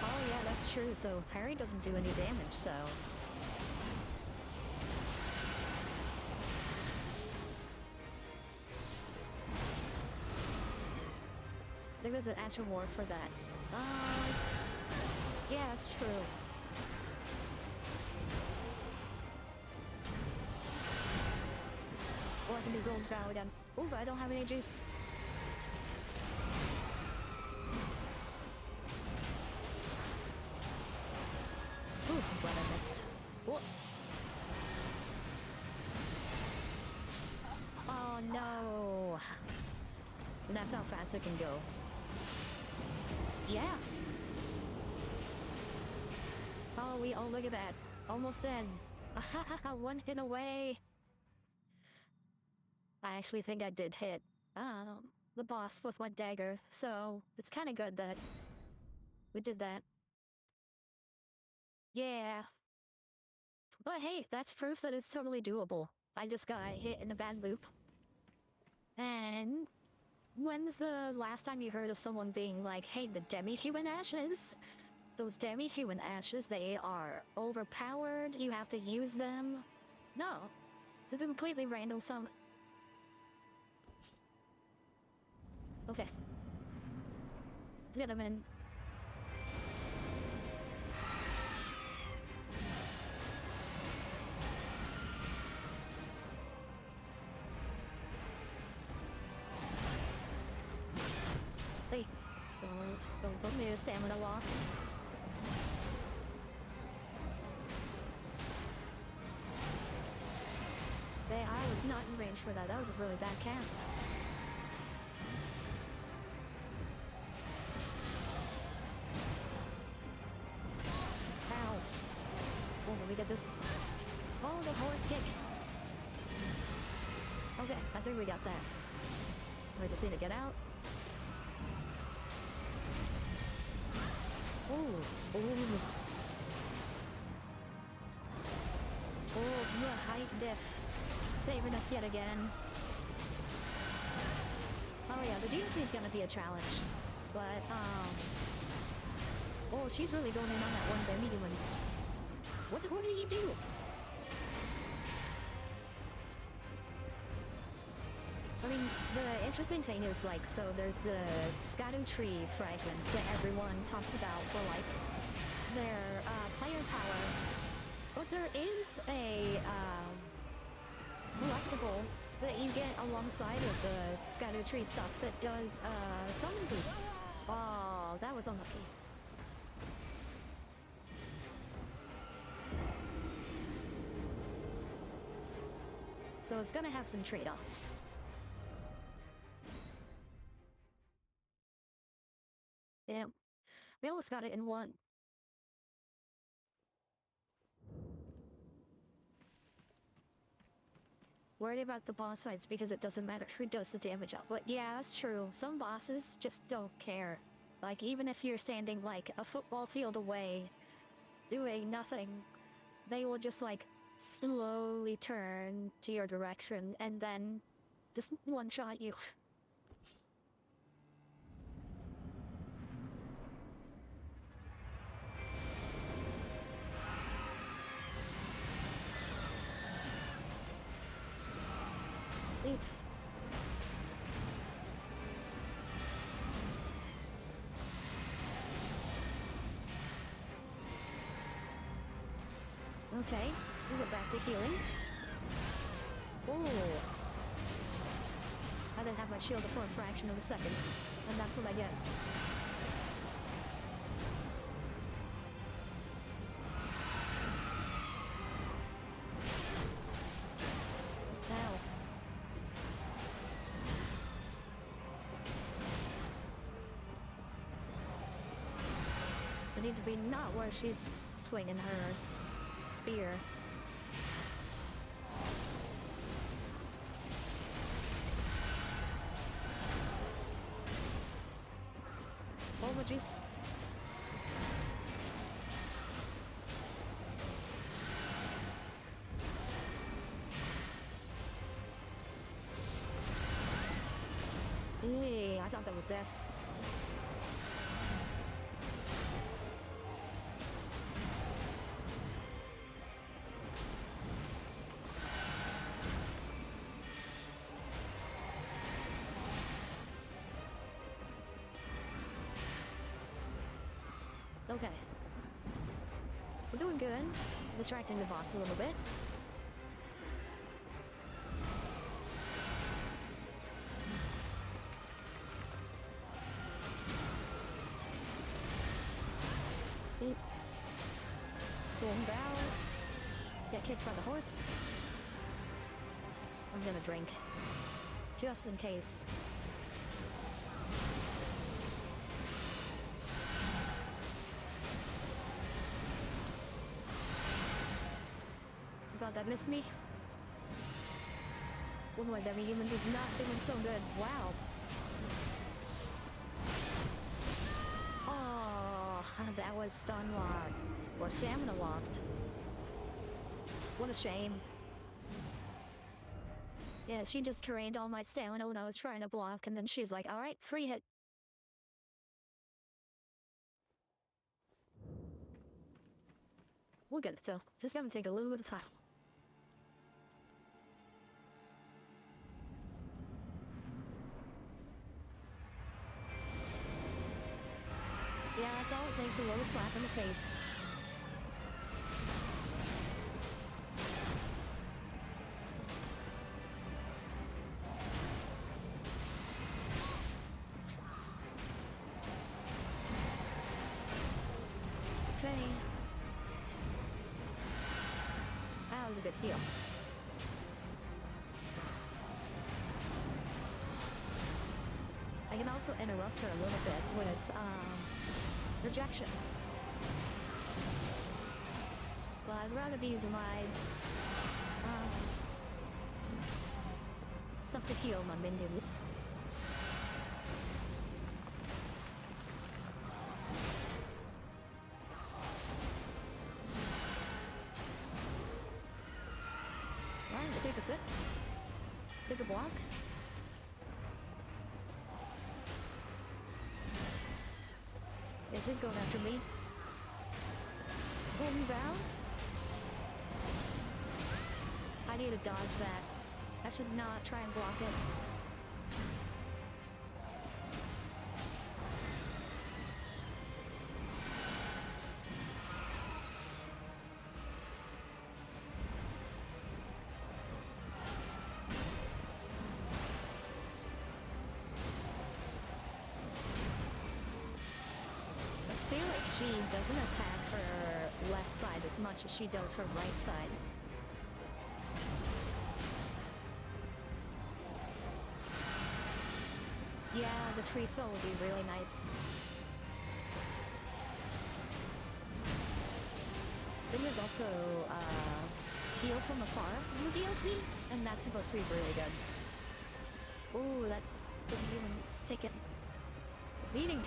Oh yeah, that's true. So parry doesn't do any damage, so... I think there's an actual war for that. Yeah, that's true. Or I can do gold vow again. Ooh, but I don't have any juice. Ooh, I'm glad I missed. Whoa. Oh no! And that's how fast it can go. Yeah! Oh, look at that. Almost dead. One hit away! I actually think I did hit the boss with one dagger, so it's kind of good that we did that. Yeah. But hey, that's proof that it's totally doable. I just got hit in a bad loop. And when's the last time you heard of someone being like, hey, the demi-human ashes? Those demi-human ashes, they are overpowered, you have to use them. No. It's a completely random summon. Okay. Let's get him in. Hey, don't need a stamina lock. I was not in range for that. That was a really bad cast. Ow. Oh, let me get this. Oh, the horse kick. Okay, I think we got that. We just need to get out. Oh, oh. Oh, the height diff. Saving us yet again. Oh yeah, the DLC is gonna be a challenge. But, oh, she's really going in on that one demi-human. What did he do? I mean, the interesting thing is, like, so there's the Scadu tree fragments that everyone talks about for, like, their, player power. But there is a, collectible that you get alongside of the Scadu tree stuff that does, summon boosts. Oh, that was unlucky. So it's gonna have some trade-offs. Damn. We almost got it in one. Worried about the boss fights because it doesn't matter who does the damage up. But yeah, that's true. Some bosses just don't care. Like, even if you're standing, like, a football field away, doing nothing, they will just, like, slowly turn to your direction and then just one-shot you. Oof. Okay, we go back to healing. Oh! I didn't have my shield for a fraction of a second, and that's what I get. Now. I need to be not where she's swinging her spear. issues. Hey, I thought that was death. Okay. We're doing good. Distracting the boss a little bit. Beep. Going bow. Get kicked by the horse. I'm gonna drink. Just in case. That missed me. One more demi humans is not doing so good. Wow. Oh, that was stun locked. Or stamina locked. What a shame. Yeah, she just drained all my stamina when I was trying to block, and then she's like, alright, free hit. We'll get it though. Just gonna take a little bit of time. Yeah, that's all it takes, a little slap in the face. Okay. That was a good heal. I can also interrupt her a little bit with, rejection. But I'd rather be using my stuff to heal my minions. Alright, we'll take a sip. Take a block. Yeah, she's going after me. Pull me down. I need to dodge that. I should not try and block it. I feel like she doesn't attack her left side as much as she does her right side. Yeah, the tree spell will be really nice. Then there's also heal from afar in the DLC, and that's supposed to be really good. Ooh, that didn't even stick it. Beating.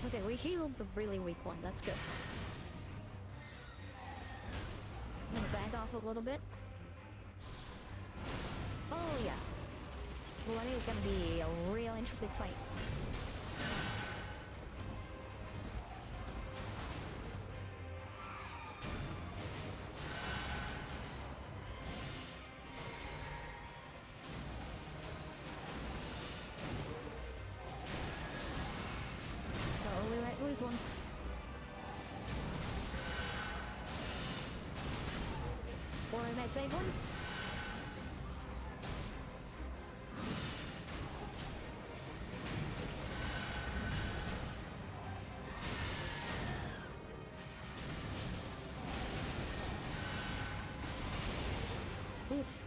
Okay, we healed the really weak one. That's good. I'm gonna back off a little bit. Oh yeah. Well, I think it's gonna be a real interesting fight. Totally right, lose one. Or I might save one. Oof.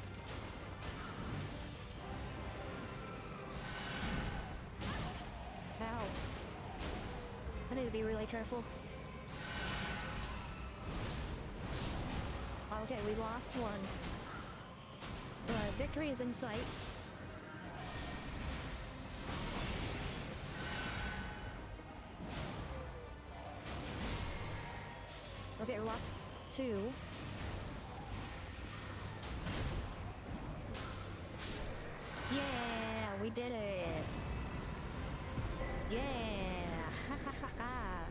Ow. I need to be really careful. Okay, we lost one. But victory is in sight. Okay, we lost 2. Yeah, we did it. Yeah. Ha ha ha ha.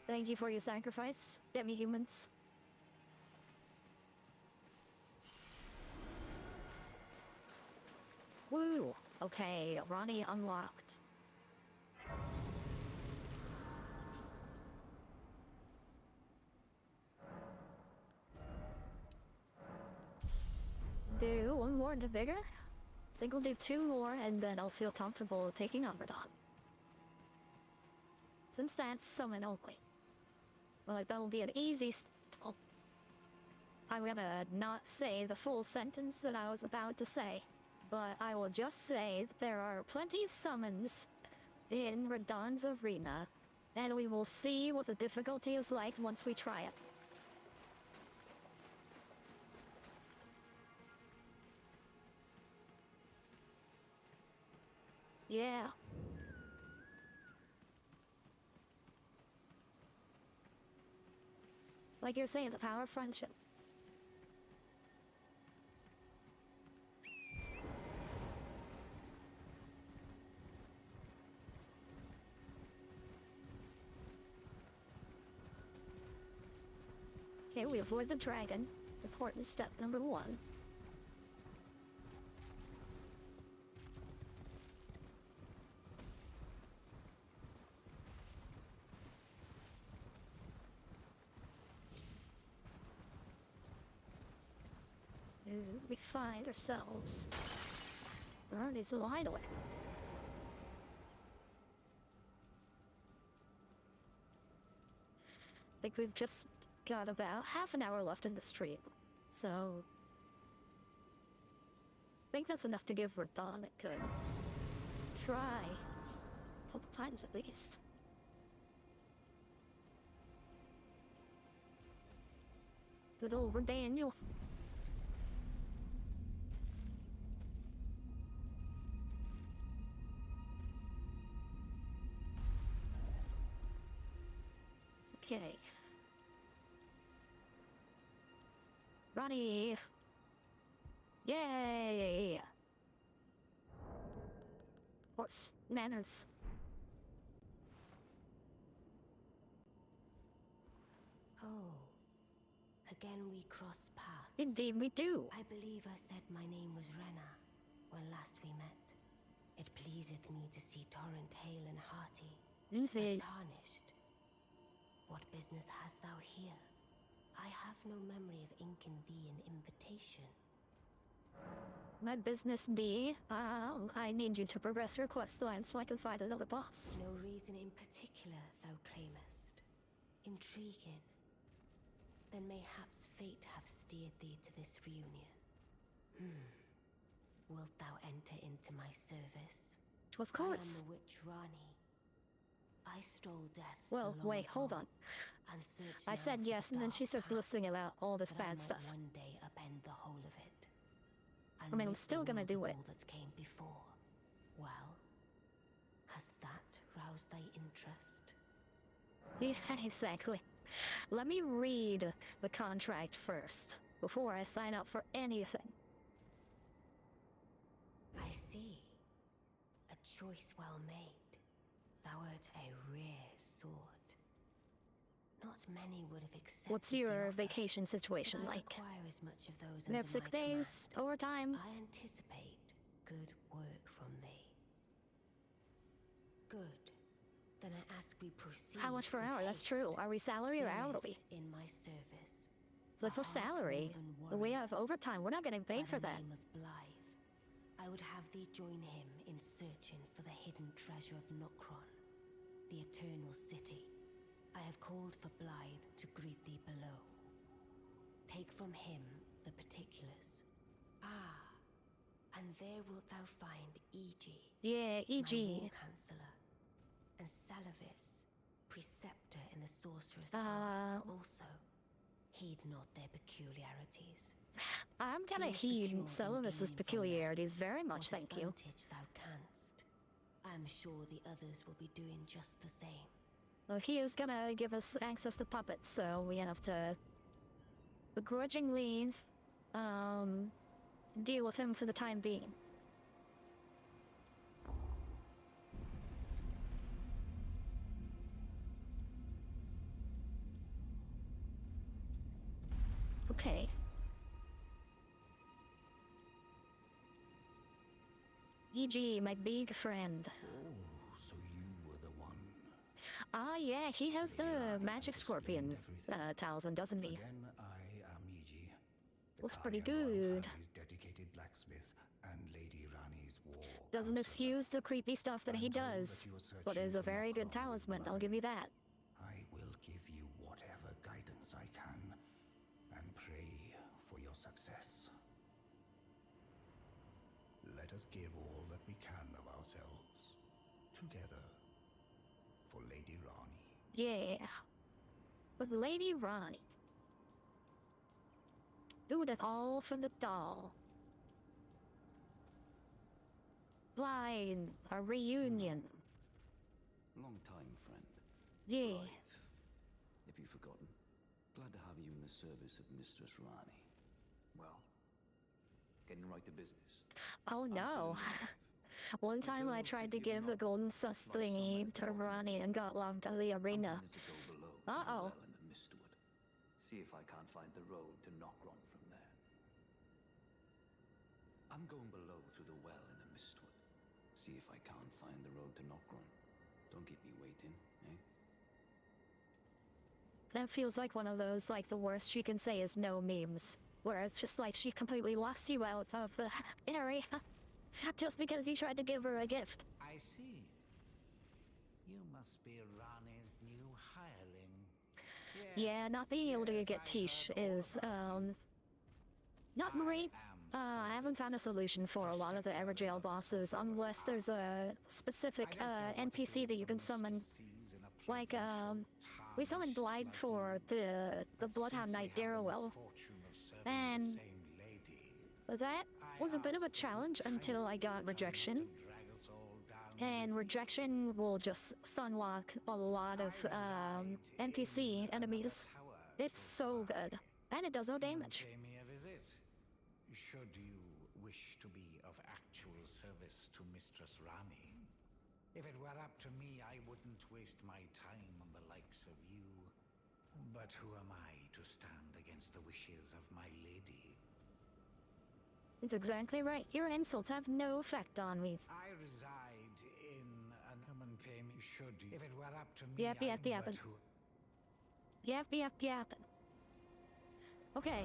Thank you for your sacrifice, demi-humans. Woo! Okay, Ronnie unlocked. Do one more to vigor? I think we'll do 2 more and then I'll feel comfortable taking on Radon. Since that's summon only. Well, like, that'll be an easy I'm gonna not say the full sentence that I was about to say, but I will just say that there are plenty of summons in Radon's arena, and we will see what the difficulty is like once we try it. Yeah. Like you're saying, the power of friendship. Okay, we avoid the dragon. Important step number 1. We find ourselves Bernie's hideaway. I think we've just got about half an hour left in the stream, so I think that's enough to give Radon a good try. A couple times at least. Good old Daniel. Okay. Ronnie! Yay! Horse manners. Oh. Again we cross paths. Indeed we do. I believe I said my name was Rena when last we met. It pleaseth me to see Torrent hale and hearty, Indeed. but tarnished. What business hast thou here? I have no memory of inking thee an invitation. My business be, I need you to progress your quest line so I can find another boss. No reason in particular thou claimest. Intriguing. Then mayhaps fate hath steered thee to this reunion. Wilt thou enter into my service? Of course. I am the witch Rani. I stole death. Well, long wait, hold ago, on. and searched I now said for yes, the and then she dark starts path, listing about all this that I bad might stuff. one day upend the whole of it. And I mean, I'm rid still the gonna world do of it. all that came before. Well, has that roused thy interest? Yeah, exactly. Let me read the contract first, before I sign up for anything. I see. A choice well made. Thou art a rare sword. Not many would have accepted. What's the your offer, vacation situation but I like? require as much of those We have under 6 my days, overtime. command. I anticipate good work from thee. Good. Then I ask we proceed. How much per with hour? That's haste. true. Are we salary or There hourly? is in my service. Like a for salary, half-woven we warrior have overtime. We're not getting by paid for the that. name of Blythe. I would have thee join him in searching for the hidden treasure of Nokron, the Eternal City. I have called for Blythe to greet thee below. Take from him the particulars. And there wilt thou find E.G., Yeah, my E.G. war counselor, and Salavis, preceptor in the sorcerer's arts also. Heed not their peculiarities. I'm gonna Feel heed secure in Sylvis's gaining from peculiarities them very much, what thank you. advantage thou canst. I'm sure the others will be doing just the same. Well, he is gonna give us access to puppets, so we have to begrudgingly deal with him for the time being. Okay. E.g., my big friend. Oh, so you were the one. Ah, yeah, he has the Lady magic has scorpion explained everything. talisman, doesn't he? Again, I am Iji. Looks pretty Italian royal good. family's dedicated blacksmith and Lady Rani's war Doesn't counselor. excuse the creepy stuff that he I'm told does, that you are but searching is a for very good Nocron with talisman, I'll give you Blythe. that. I will give you whatever guidance I can, and pray for your success. Let us give all that we can of ourselves, together, for Lady Rani. Yeah. With Lady Rani. Do it all for the doll. Blind, a reunion. Long time, friend. Yeah. Blythe. If you've forgotten, glad to have you in the service of Mistress Rani. Well, getting right to business. Oh no. One time I tried to give the golden sus thingy to Rani and got locked out of the arena. I'm planning to go below to the Uh-oh. well in the Mistwood. See if I can't find the road to Nocron from there. I'm going below through the well in the Mistwood. See if I can't find the road to Nocron. Don't keep me waiting, eh? That feels like one of those, like, the worst she can say is no memes. Where it's just like she completely lost you out of the area. Just because you tried to give her a gift. I see. You must be Rani's new hireling. Yeah, not being able to get Tish is, not great. I haven't found a solution for a lot of the Everjail bosses unless there's a specific, NPC that you can summon. Like, we summoned Blythe for the Bloodhound Knight Darrowell. And that was a bit of a challenge until I got Rejection. And Rejection will just sunlock a lot of NPC enemies. It's so good. And it does no damage. Pay me a visit. Should you wish to be of actual service to Mistress Rani. If it were up to me, I wouldn't waste my time on the likes of you. But who am I to stand against the wishes of my lady? It's exactly right. Your insults have no effect on me. I reside in an... Come and pay me. Should you... If it were up to me, Yep. but who... Yep. Okay.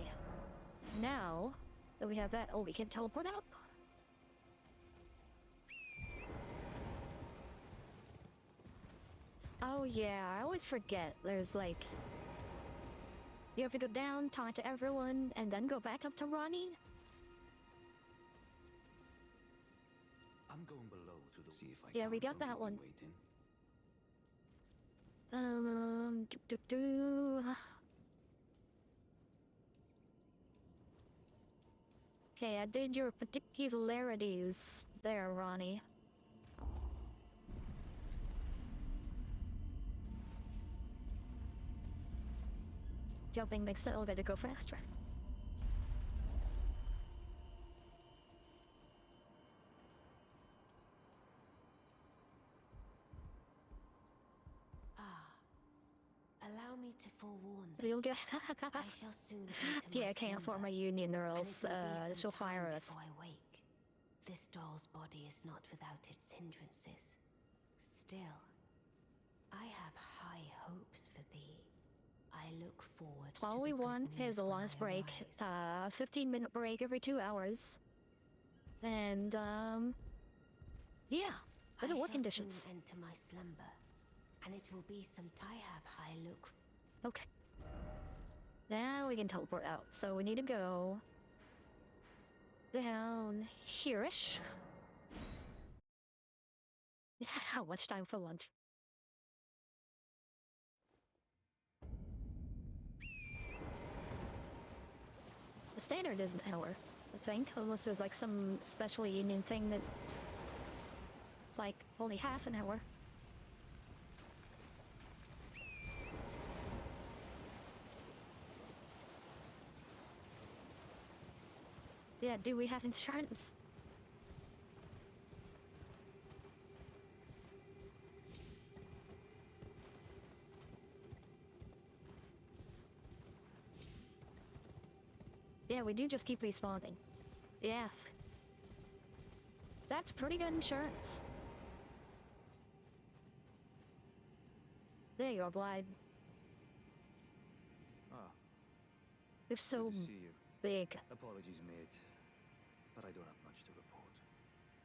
Now that we have that, we can teleport out. Oh yeah, I always forget. There's like... You have to go down, talk to everyone, and then go back up to Rani? I'm going below through the... See if I Yeah, can't we got don't that keep me one. waiting. Okay, I did your particularities there, Ronnie. Jumping makes the elevator go faster. Allow me to forewarn them. You'll get. I shall soon come to Yeah, my I can't form slumber, a union or and else it will be she'll some time fire us. before I wake. This doll's body is not without its hindrances. Still, I have high hopes for thee. I look forward to All the we good want news is a when lunch I break, arise. 15-minute break every 2 hours. And, yeah, better work conditions. I shall soon enter my slumber, and it will be some time. I have high look. Okay. Now we can teleport out. So we need to go down here-ish. How much time for lunch? The standard is an hour, I think, unless there's like some special union thing that it's like only half an hour. Yeah, do we have insurance? Yeah, we do just keep respawning. Yeah. That's pretty good insurance. There you are, Blythe. Ah, You're so good to see you. big. Apologies, mate, but I don't have much to report.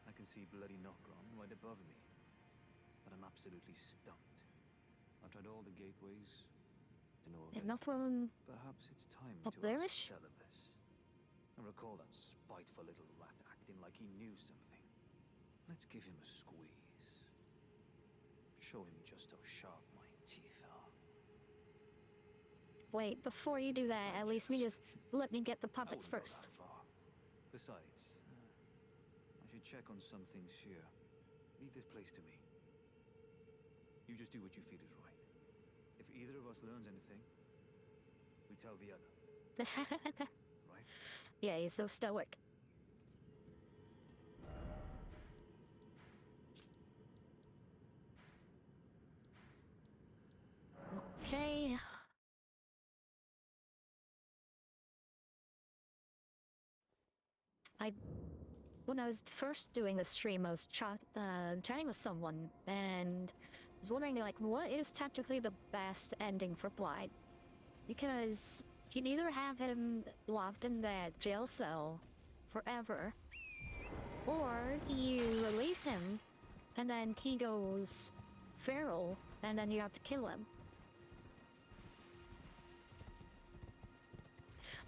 I can see bloody Nokron right above me, but I'm absolutely stumped. I've tried all the gateways, to no avail. Enough room Perhaps it's time up to there-ish? ask Celibus. I recall that spiteful little rat acting like he knew something. Let's give him a squeeze. Show him just how sharp my teeth are. Wait, before you do that, at least just let me get the puppets I wouldn't first. go that far. Besides, I should check on some things here. Leave this place to me. You just do what you feel is right. If either of us learns anything, we tell the other. Right? Yeah, he's so stoic. Okay. When I was first doing the stream, I was chatting with someone, and I was wondering, like, what is technically the best ending for Blythe? Because you can either have him locked in that jail cell forever, or you release him, and then he goes feral, and then you have to kill him.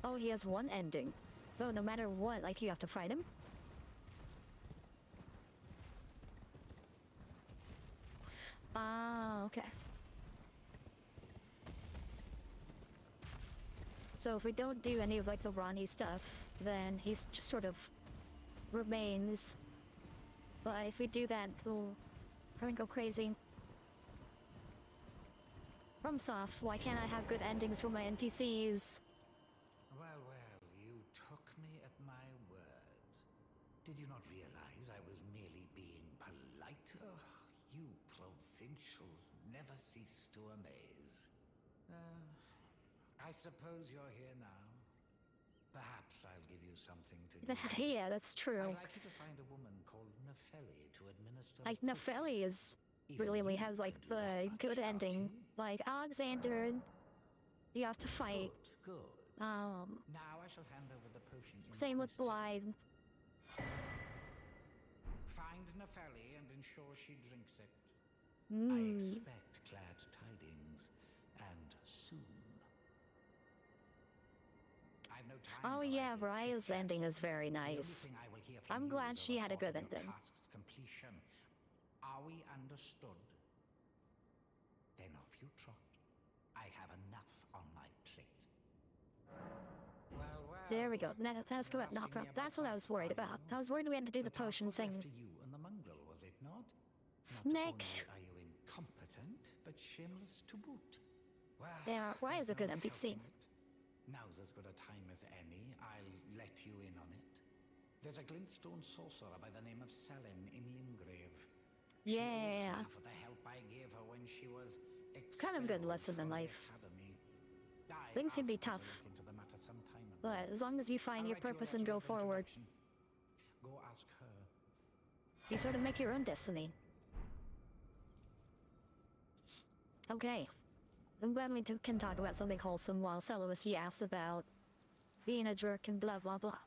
Oh, he has one ending. So no matter what, like, you have to fight him? Ah, okay. So if we don't do any of, like, the Ronnie stuff, then he's just sort of remains. But if we do that, we'll probably go crazy. FromSoft, why can't I have good endings for my NPCs? Well, well, you took me at my word. Did you not realize I was merely being polite? Oh, you provincials never cease to amaze. I suppose you're here now. Perhaps I'll give you something to do. Yeah, that's true. I'd like you to find a woman called Nepheli to administer. Like, Nepheli is really has, like, the good ending. Like, Alexander, you have to fight. Good. Now I shall hand over the potion. Same with Blythe. Find Nepheli and ensure she drinks it. I Mm. expect glad tidings, and soon. I've no time Oh for yeah, idle Raya's chit-chat. ending is very The only nice. thing I will hear from I'm you glad is she had a report good of your ending. task's completion. Are we understood? Then off you trot. I have enough on my plate. Well, well. There we go. That's correct, You're Nopra. asking me That's what I was worried about. I was worried we had to do the task potion was thing. left to you and the mongrel, was it not? Snake. Not only are you incompetent, but shameless to boot. Well, Yeah, Raya's a there's good no NPC. helping it. Now's as good a time as any. I'll let you in on it. There's a glintstone sorcerer by the name of Selin in Limgrave. She owes Yeah. me for the help I gave her when she was It's kind of a good expelled lesson in from the life. academy. I Things can be asked her to tough. look into the matter some time ago. But as long as you find I'll your write you a purpose and letter go of forward, introduction. Go ask her. you sort of make your own destiny. Okay. I'm glad we can talk about something wholesome while Celibus yaps about being a jerk and blah blah blah.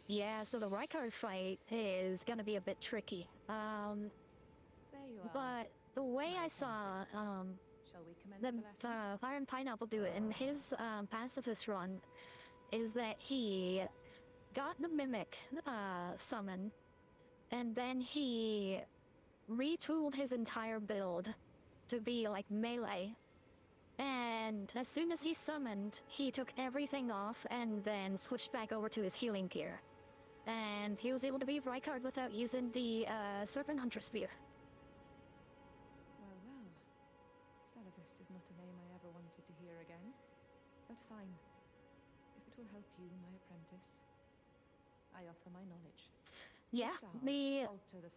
Yeah, so the Rykard fight is gonna be a bit tricky. There you are. But the way My I saw, apprentice. Shall we commence the the lesson? Fire and Pineapple do it in his pacifist run is that he got the Mimic summon, and then he retooled his entire build to be like melee. And as soon as he summoned, he took everything off and then switched back over to his healing gear. And he was able to beat Rykard without using the Serpent Hunter Spear. Well, well. Celavus is not a name I ever wanted to hear again. But fine. If it will help you, my apprentice, I offer my knowledge. Yeah, the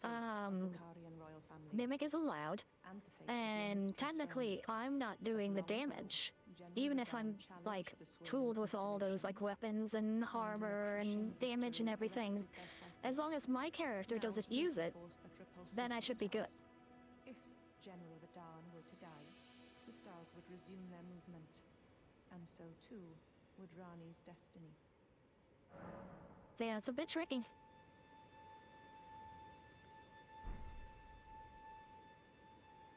royal family, mimic is allowed, and the fate of and your mistress technically I'm not doing the damage, even if I'm like tooled with all those like weapons and armor and damage and everything. As long as my character doesn't use it, then I should be good. If General Radahn were to die, the stars would resume their movement, and so too would Rani's destiny. Yeah, it's a bit tricky.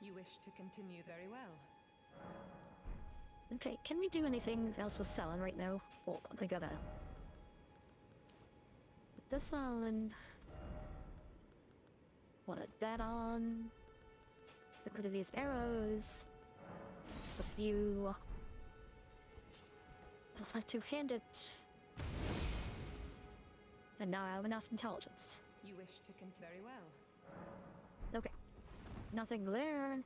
You wish to continue very well. Okay, can we do anything else with selling right now? Well, we gotta put this on. Want that on. Get rid of these arrows. A few. I'd like to hand it. And now I have enough intelligence. You wish to continue very well. Okay. Nothing there.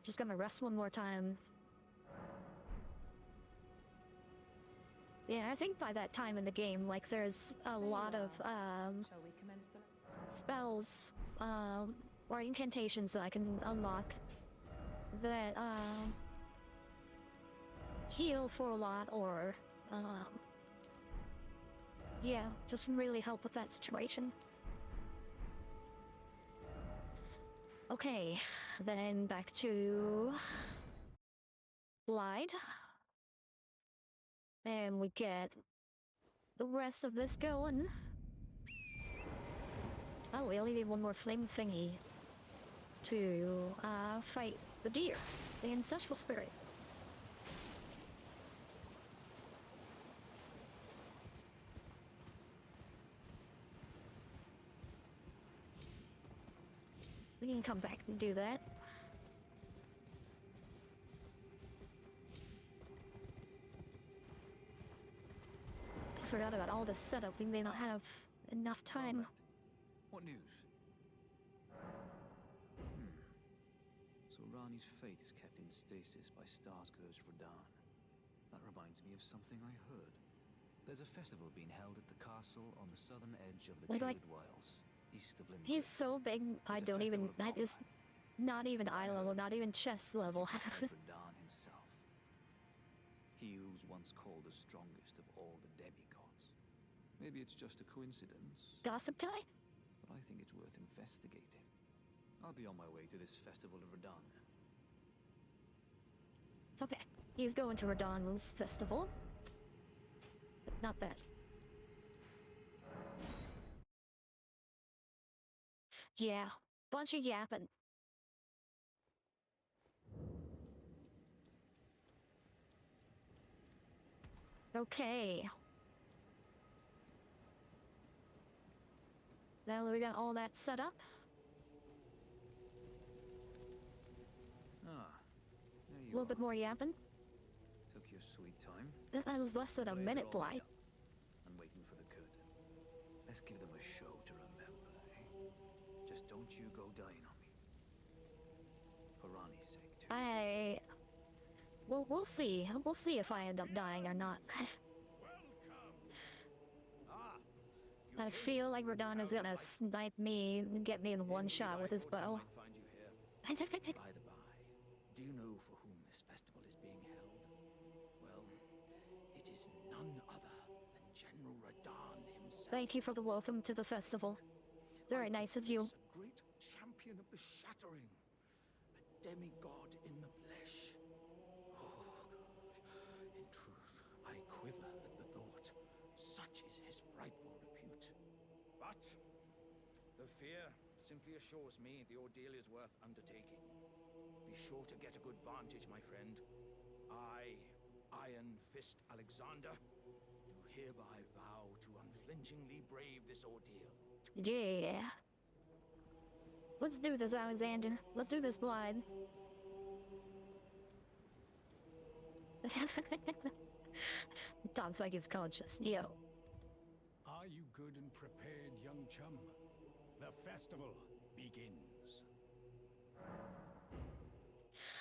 Just gonna rest one more time. Yeah, I think by that time in the game, like, there's a lot of, Shall we commence the spells, or incantations that I can unlock that, heal for a lot, or, yeah, just really help with that situation. Okay, then back to Blythe. And we get the rest of this going. Oh, we only need one more flame thingy to fight the deer, the ancestral spirit. We can come back and do that. I forgot about all the setup. We may not have enough time. What news? So Rani's fate is kept in stasis by Starscourge Radahn. That reminds me of something I heard. There's a festival being held at the castle on the southern edge of the Caelid Wilds, east of Limgrave. He's so big, I don't even. That is not even eye level, not even chest level. Radahn himself. He who was once called the strongest of all the demigods. Maybe it's just a coincidence. Gossip guy? But I think it's worth investigating. I'll be on my way to this festival of Radahn then. Okay, he's going to Radahn's festival. But not that. Yeah, bunch of yapping. Okay. Now that we got all that set up. Ah, there A you little bit more yapping. Took your sweet time. That was less than a Blaze minute, it all Blythe. up. I'm waiting for the curtain. Let's give them a show to remember, eh? Just don't you go dying on me. For Rani's sake, too. Well, we'll see. We'll see if I end up dying or not. I feel like Radahn is gonna snipe me and get me in one shot with his bow. By the by, do you know for whom this festival is being held? Well, it is none other than General Radahn himself. Thank you for the welcome to the festival. Very nice of you. A great champion of the shattering, a demigod in the flesh. Oh gosh, in truth, I quiver at the thought. Such is his frightful repute. But the fear simply assures me the ordeal is worth undertaking. Be sure to get a good vantage, my friend. I, Iron Fist Alexander, do hereby vow to unflinchingly brave this ordeal. Yeah. Let's do this, Alexander. Let's do this, Blythe. Talks like he's conscious. Yo. Are you good and prepared, young chum? The festival begins.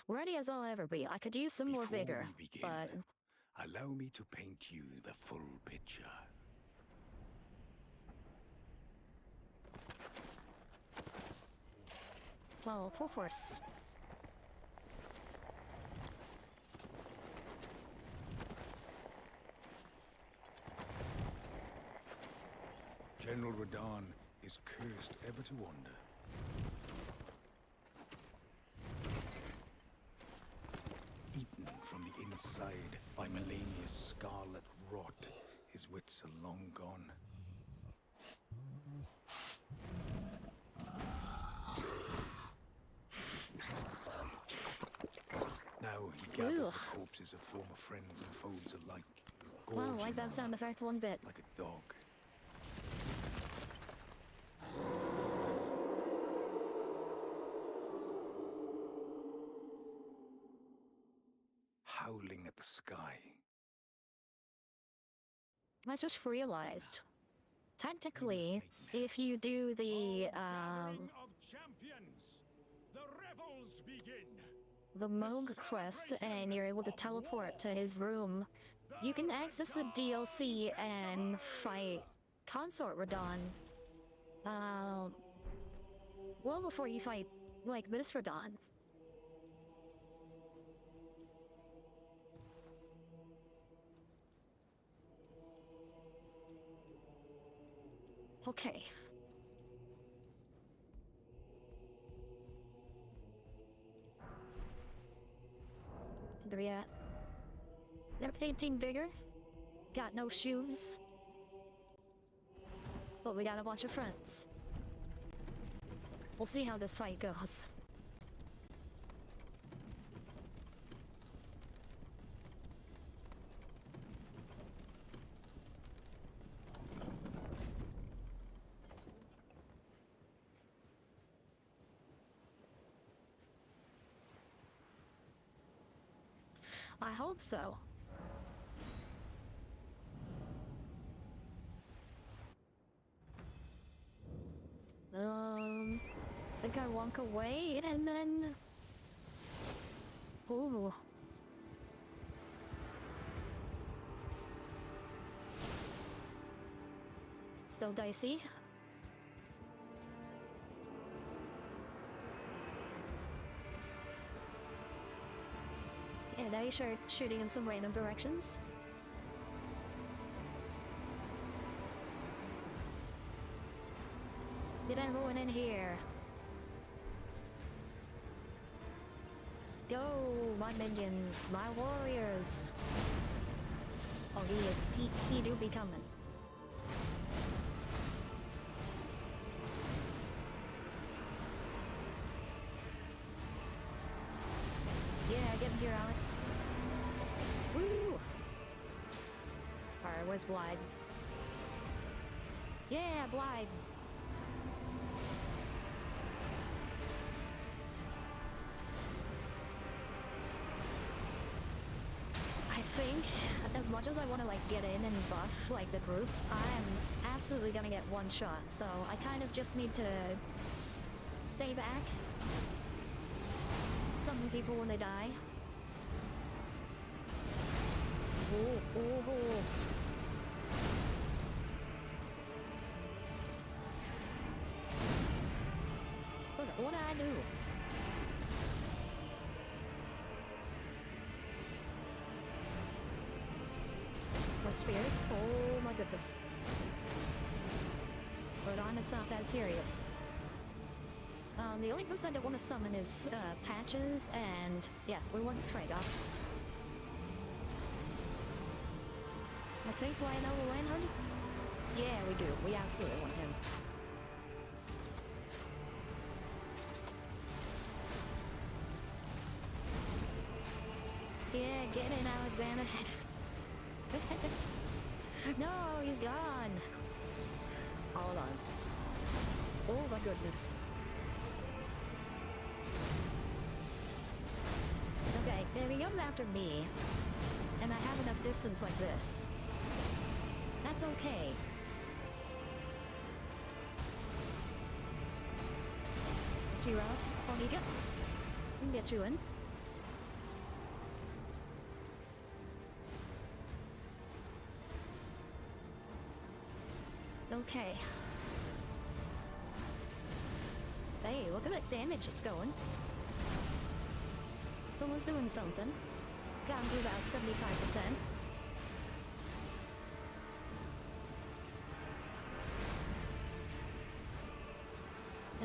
Ready as I'll ever be. I could use some more Before vigor, we begin, but... allow me to paint you the full picture. Well, full force. General Radahn is cursed ever to wander. Eaten from the inside by Melania's scarlet rot, his wits are long gone. Now he gathers Ugh. the corpses of former friends and foes alike. Well, like gorging that on sound effect one bit. like a dog. Howling at the sky. I just realized, technically, if you do the, Moog quest and you're able to teleport to his room, you can access the DLC and fight Consort Radahn. Well before you fight, like, Miss Radahn. Okay. Where we at? They're painting bigger. Got no shoes. But we got a bunch of friends. We'll see how this fight goes. I hope so. Think I walk away and then... Ooh. Still dicey. Yeah, now you start shooting in some random directions. Get everyone in here. Go, my minions, my warriors. Oh, he do be coming. Yeah, get in here, Alex. Woo! Alright, where's Blythe? Yeah, Blythe. I think, as much as I want to like get in and buff like the group, I'm absolutely gonna get one shot, so I kind of just need to stay back. Summon people when they die. Oh, oh, oh. What did I do? More spears? Oh my goodness. Radahn, it's not that serious. The only person I want to summon is Patches, and yeah, we want trade-off. I think I know the Landhood? Yeah, we do. We absolutely want him. Yeah, get in, Alexander. No, he's gone. Hold on. Oh my goodness. If he comes after me, and I have enough distance like this, that's okay. Let's see, Ross. On you go. We can get you in. Okay. Hey, look at that damage it's going. Someone's doing something. Got him to about 75%.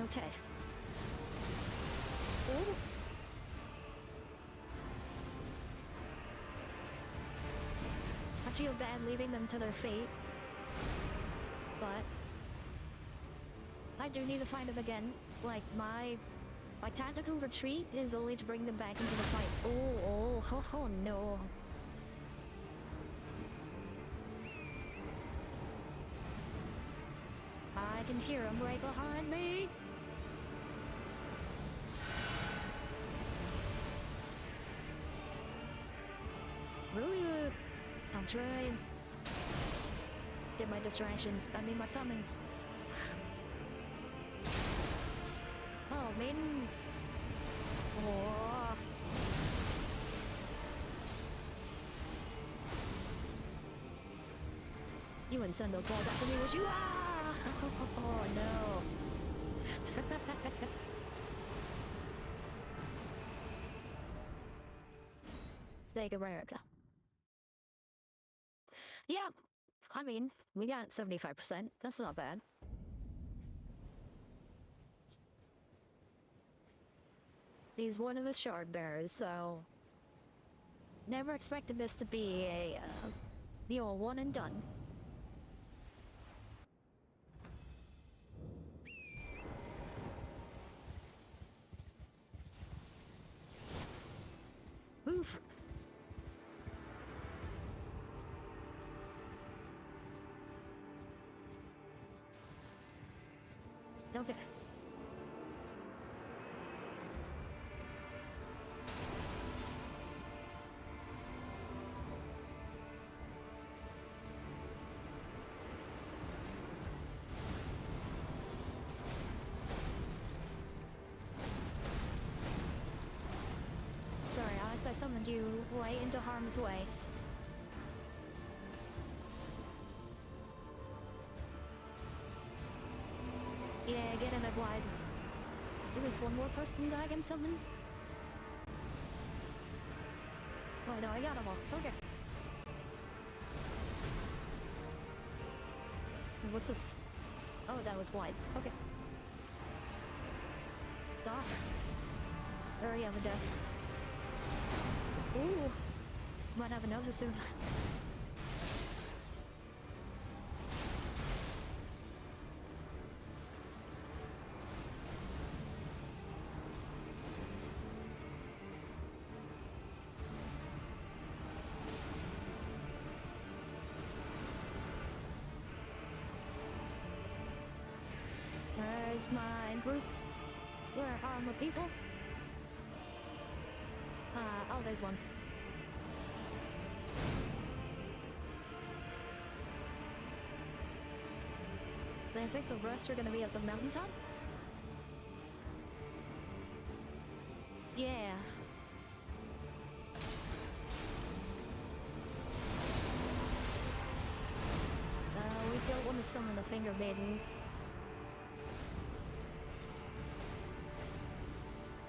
Okay. Ooh. I feel bad leaving them to their fate. But I do need to find them again. Like, my tactical retreat is only to bring them back into the fight. Oh no. I can hear them right behind me. Really good. I'll try and get my distractions. I mean, my summons. Oh, maiden. Oh. You wouldn't send those balls after me, would you? Ah! Oh, no. Steak America. Yeah, I mean, we got 75%. That's not bad. He's one of the shard bearers, so never expected this to be a, one and done. Oof. Okay. Sorry, Alex, I summoned you way into harm's way. Yeah, get in it wide. There was one more person that I can summon. Oh no, I got them all. Okay. And what's this? Oh, that was wide. Okay. Doc. There you have a death. Ooh. Might have another soon. There's my group. Where are my people? Oh, there's one. I think the rest are gonna be at the mountaintop? Yeah. We don't want to summon the Finger Maiden.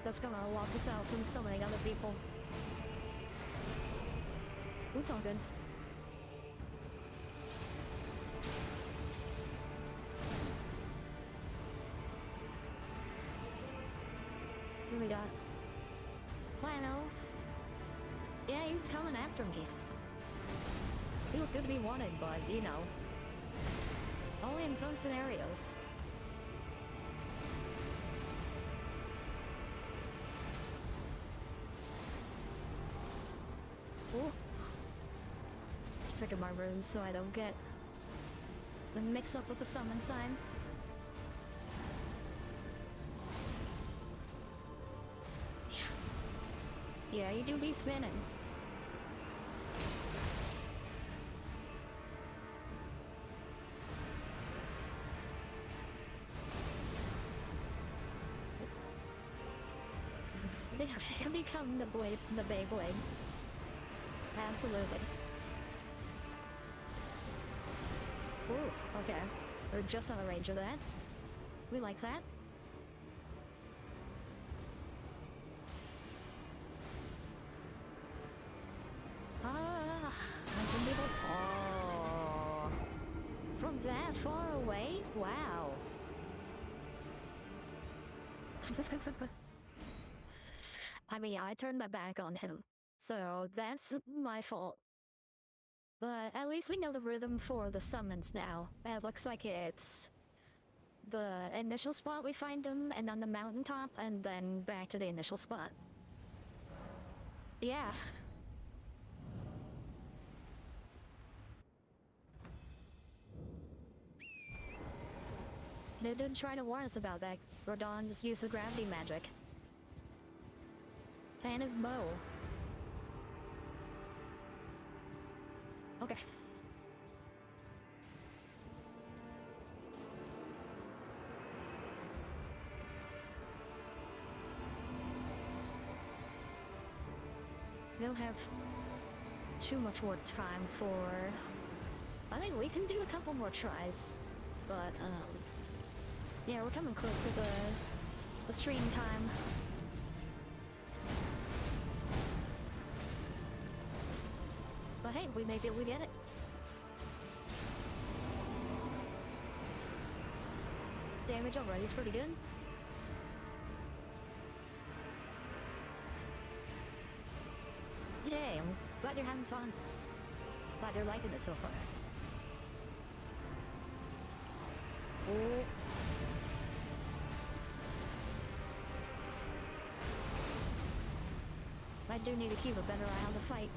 That's gonna lock us out from summoning other people. It's all good. Who we got? Planos. Yeah, he's coming after me. Feels good to be wanted, but, you know, only in some scenarios. Ooh. Picking my runes so I don't get them mixed up with the summon sign. Yeah, you do be spinning. They become the Beyblade. Absolutely. Ooh, okay. We're just on the range of that. We like that. Ah, and some people. Oh, from that far away? Wow. I mean, I turned my back on him, so that's my fault. But at least we know the rhythm for the summons now. It looks like it's the initial spot we find them, and on the mountaintop, and then back to the initial spot. Yeah. They did try to warn us about that. Rodon's use of gravity magic. And his bow. Okay. We don't have too much more time for... I think we can do a couple more tries. But, yeah, we're coming close to the stream time. But hey, we may be able to get it. Damage already is pretty good. Yay, I'm glad you're having fun. Glad you're liking it so far. Oh. I do need to keep a better eye on the fight.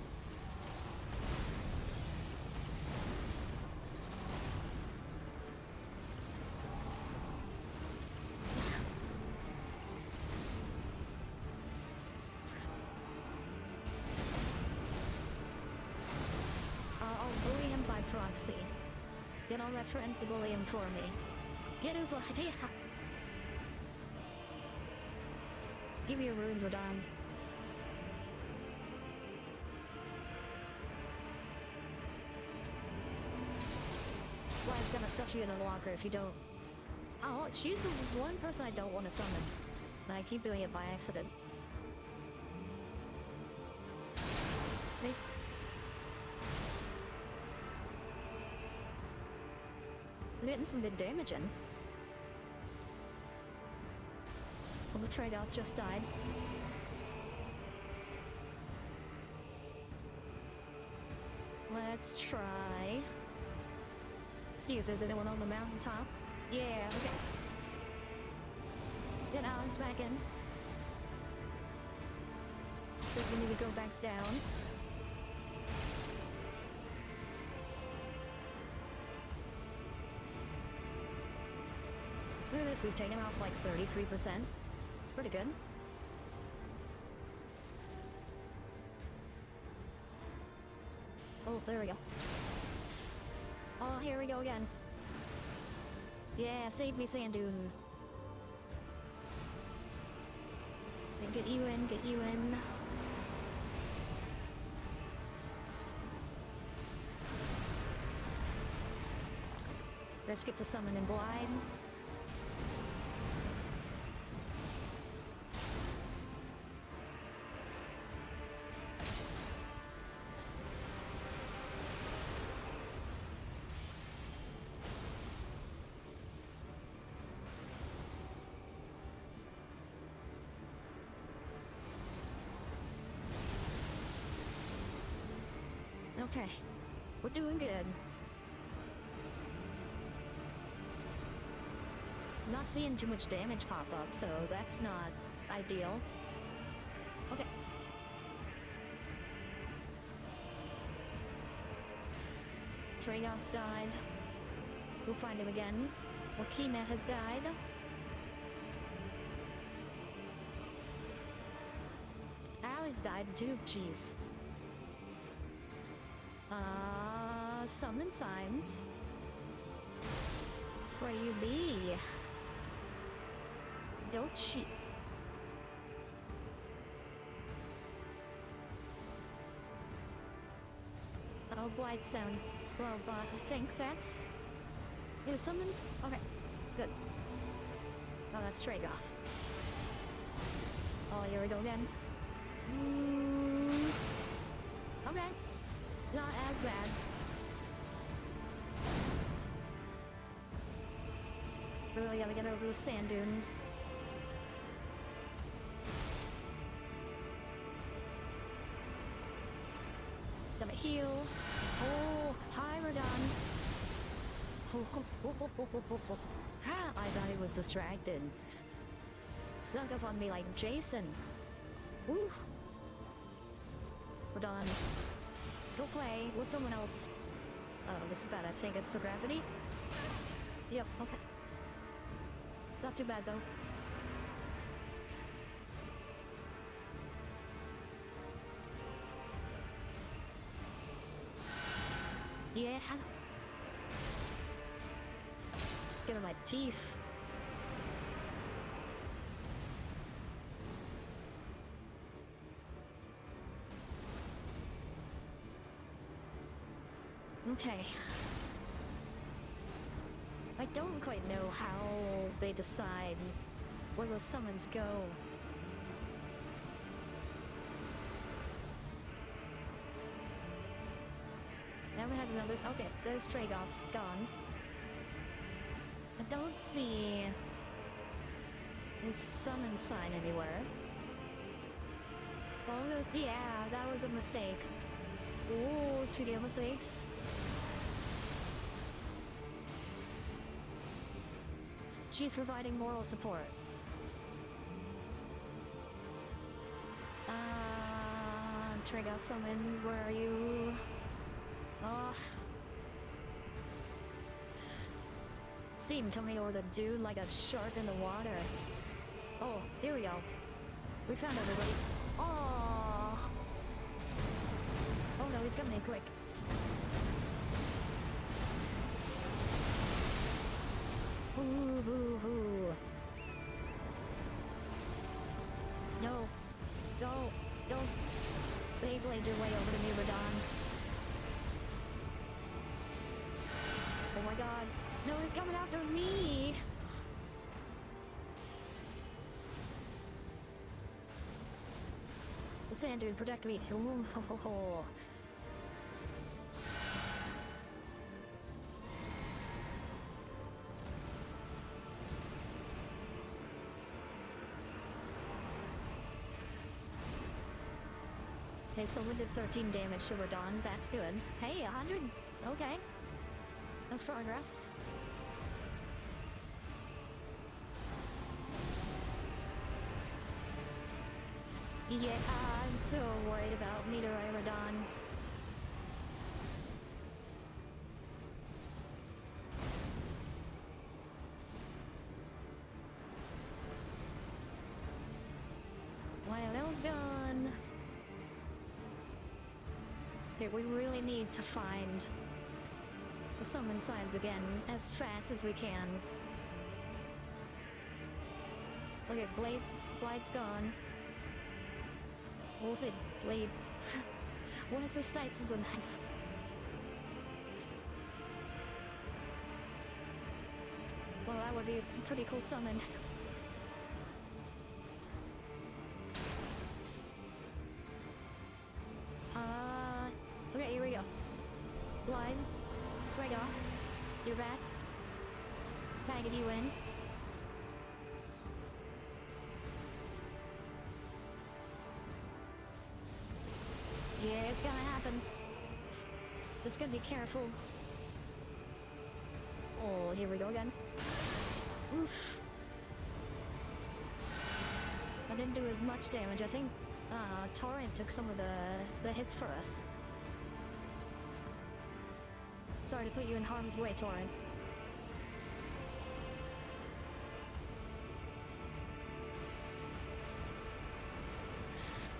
I'll bully him by proxy. Get all my friends to bully him for me. Get his idea. Give me your runes, Rodon. Well, it's gonna stuff you in a locker if you don't. Oh, she's the one person I don't want to summon. And I keep doing it by accident. We're getting some good damage in. Well, the trade-off just died. Let's try. See if there's anyone on the mountaintop. Yeah, okay. Get Alex back in. Think we need to go back down. Look at this, we've taken off like 33%. It's pretty good. Oh, there we go. Oh, here we go again. Yeah, save me, Sand Dune. Get you in, get you in. Let's skip to summon and glide. Okay, we're doing good. Not seeing too much damage pop up, so that's not ideal. Okay. Treyos died. We'll find him again. Wakina has died. Ali's almost died too. Jeez. Summon signs. Where you be? Don't cheat. Oh, blight sound as well, but I think that's... It was summon? Okay, good. Oh, that's straight off. Oh, here we go again. Okay. Not as bad. Really gotta get over the sand dune. Gotta heal. Oh, hi, Radon. Ah, I thought he was distracted. Snuck up on me like Jason. Woo. Radon. Go play with someone else. Oh, this is bad. I think it's the gravity. Yep, okay. Not too bad, though. Yeah. Skin of my teeth. Okay. I don't quite know how they decide where those summons go. Now we have another... Okay, there's trade-off gone. I don't see a summon sign anywhere. Oh, yeah, that was a mistake. Oh, 3D mistakes. She's providing moral support. Trigger summon, where are you? See him coming over the dude like a shark in the water. Oh, here we go. We found everybody. Oh! Oh no, he's coming in quick. Hoo hoo hoo. No. Don't Beyblade your way over to me, Radon. Oh my god. No, he's coming after me! The sand dude, protect me. Ooh, ho, ho, ho. Okay, so we did 13 damage to Radon. That's good. Hey, 100. Okay. That's progress. Yeah, I'm so worried about Meteorite Radon. Lionel's gone. Okay, we really need to find the summon signs again as fast as we can. Okay, Blade's gone. What was it? Blade. Wesley Snipes is a knife. Well, that would be a pretty cool summon. Okay, here we go. Blind. Drag off. You're back. Tagging you in. Yeah, it's gonna happen. Just gotta be careful. Oh, here we go again. Oof. I didn't do as much damage. I think Torrent took some of the hits for us. Sorry to put you in harm's way, Torrent.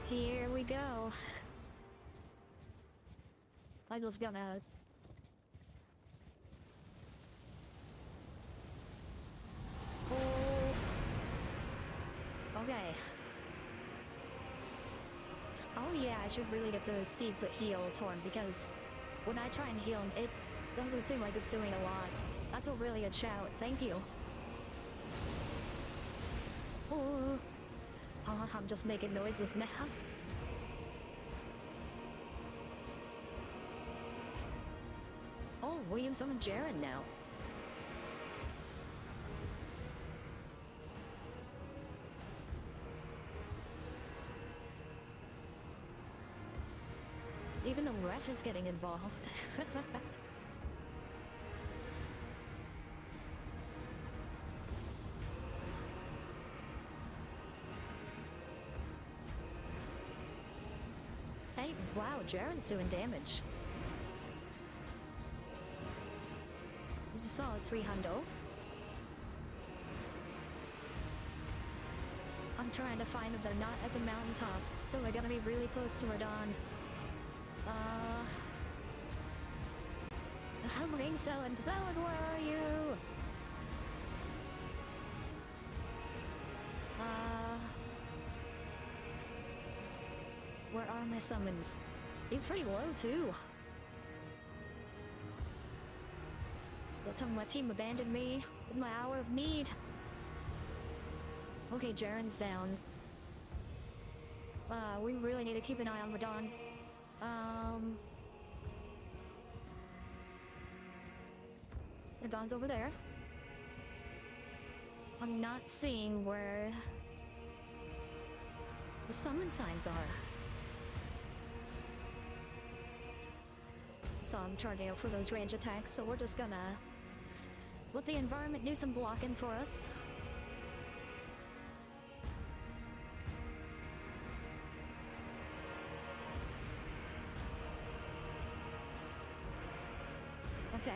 Here we we go. I'm just gonna... Oh. Okay. Oh yeah, I should really get those seeds that heal torn, because when I try and heal, it doesn't seem like it's doing a lot. That's a really good shout. Thank you. Oh. I'm just making noises now. Oh, we can summon Jaren now. Even the rat is getting involved. Hey, wow, Jaren's doing damage. This is a solid 300. I'm trying to find them, they're not at the mountaintop, so they're gonna be really close to Radon. I'm ring selling, where are you? Where are my summons? He's pretty low too. That time my team abandoned me in my hour of need. Okay, Jaren's down. We really need to keep an eye on Radon. Radon's over there. I'm not seeing where the summon signs are. So I'm charging out for those range attacks, so we're just gonna let the environment do some blocking for us. Okay.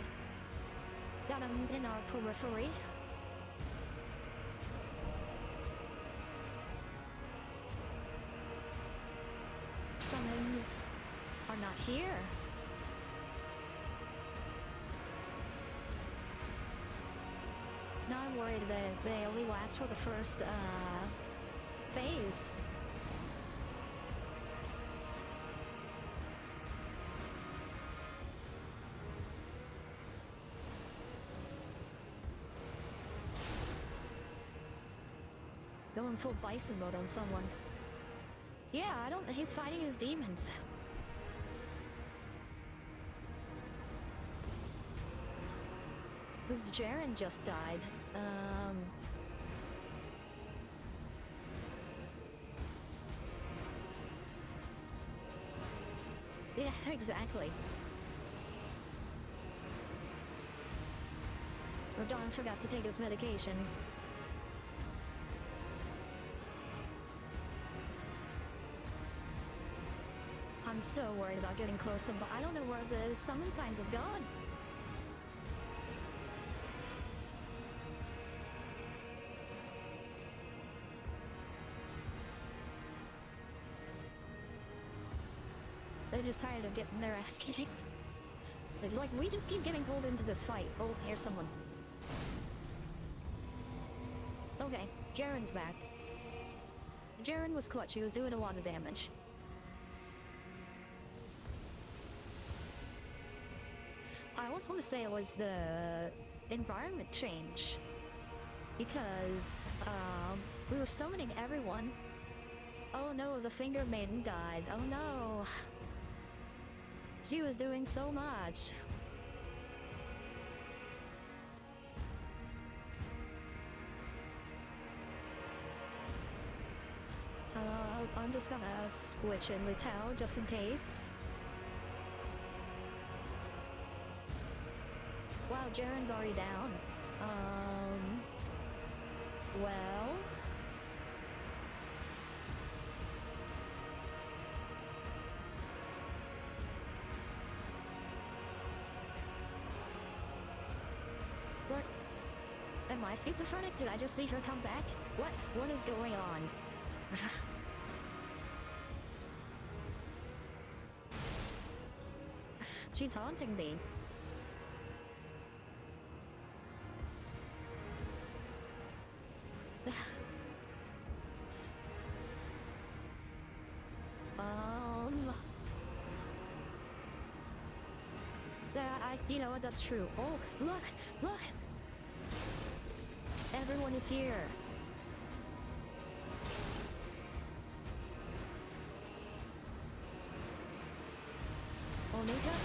Got him in our periphery. Summons are not here. Now I'm worried that they only last for the first phase. Going full bison mode on someone. Yeah, he's fighting his demons. Because Jaren just died. Yeah, exactly. Radon forgot to take his medication. I'm so worried about getting closer, but I don't know where the summon signs have gone. They're just tired of getting their ass kicked. They're just like, we just keep getting pulled into this fight. Oh, here's someone. Okay, Jaren's back. Jaren was clutch, he was doing a lot of damage. I also want to say it was the environment change. Because, we were summoning everyone. Oh no, the Finger Maiden died. Oh no. She was doing so much. I'm just gonna switch in the tower just in case. Wow, Jaren's already down. Well... What? Am I schizophrenic? Did I just see her come back? What is going on? She's haunting me. You know what, that's true. Oh, look! Look! Everyone is here. Onika?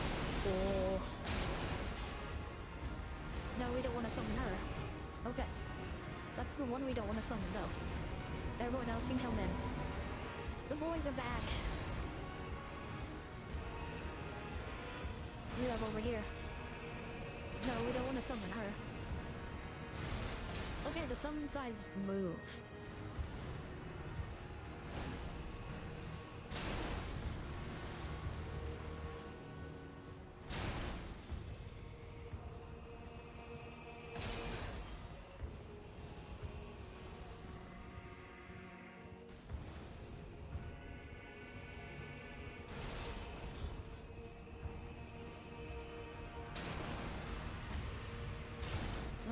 Oh. No, we don't want to summon her. Okay. That's the one we don't want to summon, though. Everyone else can come in. The boys are back. We have over here. No, we don't want to summon her. Okay, the summon size move.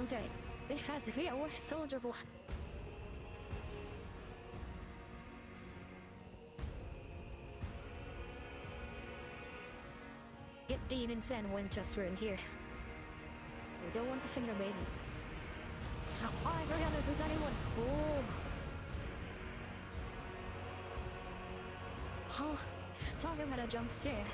Okay, this has to be our soldier boy. Get Dean and Sen Winchester in here. We don't want to finger maiden. Oh, I forgot this is anyone. Oh. Oh, talking about a jump scare.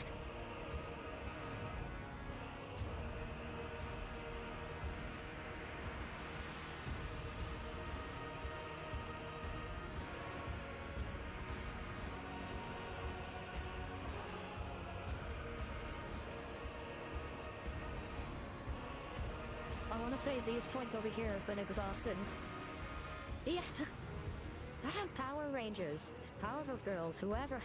I want to say these points over here have been exhausted. Yeah. Power Rangers, Powerpuff Girls, whoever.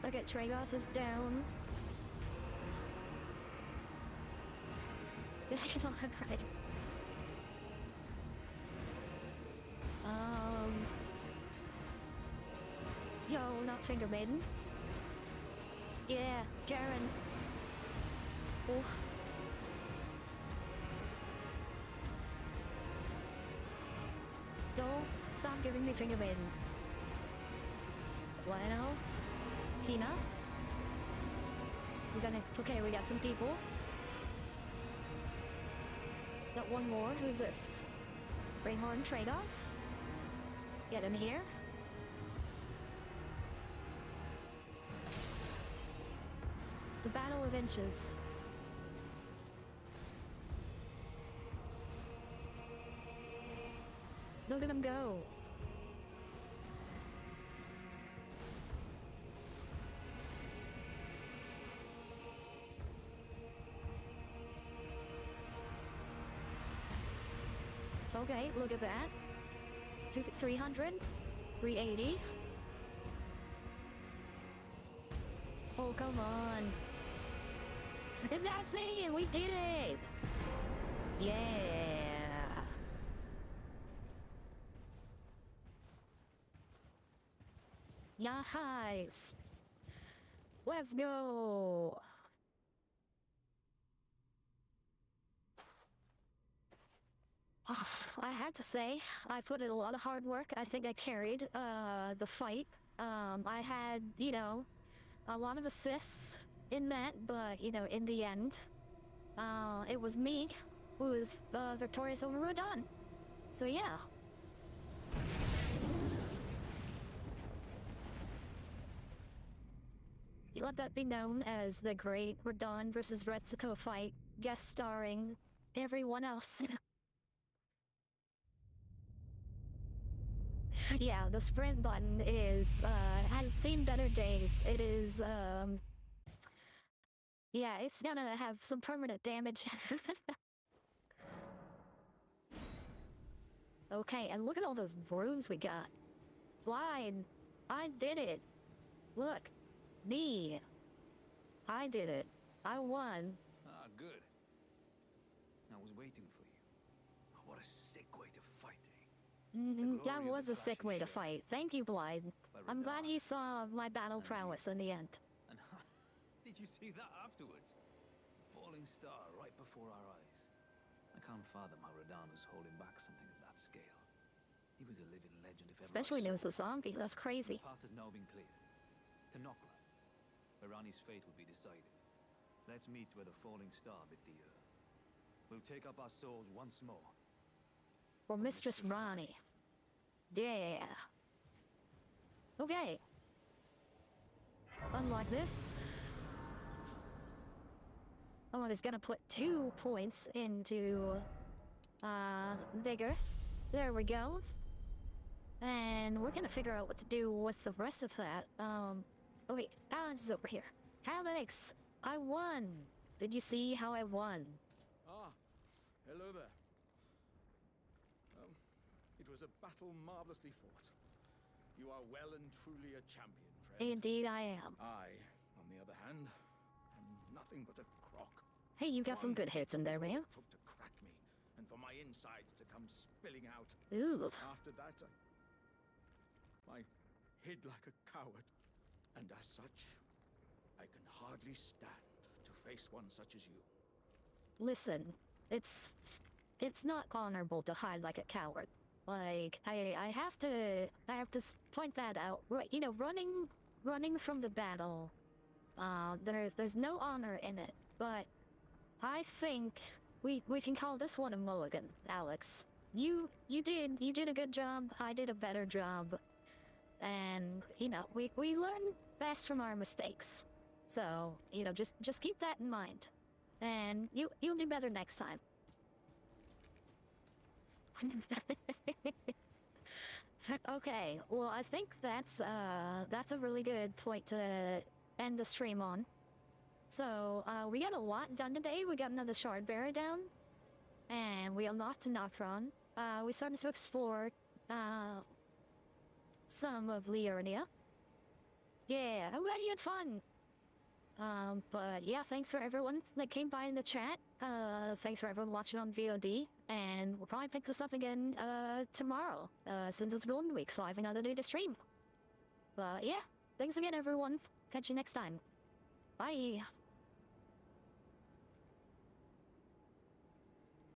Okay, Tragoth is down. It's all right. Yo, not Finger Maiden. Yeah, Jaren. Oh. Don't stop giving me Finger Maiden. Bueno. Tina. Okay, we got some people. Got one more. Who's this? Brainhorn Tragoth. Get in here. It's a battle of inches. Look at them go. Okay, look at that. 300, 380. Oh, come on. And that's it! We did it! Yeah! Nice! Let's go! I have to say, I put in a lot of hard work. I think I carried the fight. I had, you know, a lot of assists in that, but, you know, in the end, it was me who was victorious over Rodon. So, yeah. Let that be known as the Great Rodon versus Retsuko fight, guest starring everyone else. Yeah, the sprint button is, has seen better days. It is, yeah, it's gonna have some permanent damage. Okay, and look at all those brooms we got. Blind, I did it. Look, me. I did it. I won. Ah, good. I was waiting for you. What a sick way to fight, eh? That was a sick way to fight. Thank you, Blythe. I'm glad he saw my battle prowess in the end. And did you see that afterwards? Falling star right before our eyes. I can't fathom how Radahn was holding back something of that scale. He was a living legend if ever Especially I when it saw was a zombie. That's crazy. The path has now been cleared. To Nokla, where Rani's fate will be decided. Let's meet where the falling star bit the earth. We'll take up our swords once more. For Mistress Rani. Yeah. Okay. Unlike this, someone is gonna put 2 points into vigor. There we go. And we're gonna figure out what to do with the rest of that. Oh wait, Alex is over here. Alex, I won. Did you see how I won? Ah, hello there. It was a battle marvelously fought. You are well and truly a champion, friend. Indeed I am. I, on the other hand, am nothing but a crock. Hey, you got some good hits in there, man. It took to crack me, and for my insides to come spilling out. Ooh. After that, I hid like a coward, and as such, I can hardly stand to face one such as you. Listen, it's not honorable to hide like a coward. Like, I have to point that out. Right, you know, running from the battle, there's no honor in it. But I think we can call this one a mulligan, Alex. You did a good job. I did a better job. And, you know, we learn best from our mistakes. So, you know, just keep that in mind. And you'll do better next time. Okay, well, I think that's a really good point to end the stream on. So, we got a lot done today. We got another shard bearer down. And we unlocked a Noctron. We started to explore, some of Liurnia. Yeah, I'm glad you had fun. But yeah, thanks for everyone that came by in the chat. Thanks for everyone watching on VOD. And we'll probably pick this up again, tomorrow, since it's Golden Week, so I have another day to stream. But yeah, thanks again, everyone. Catch you next time. Bye.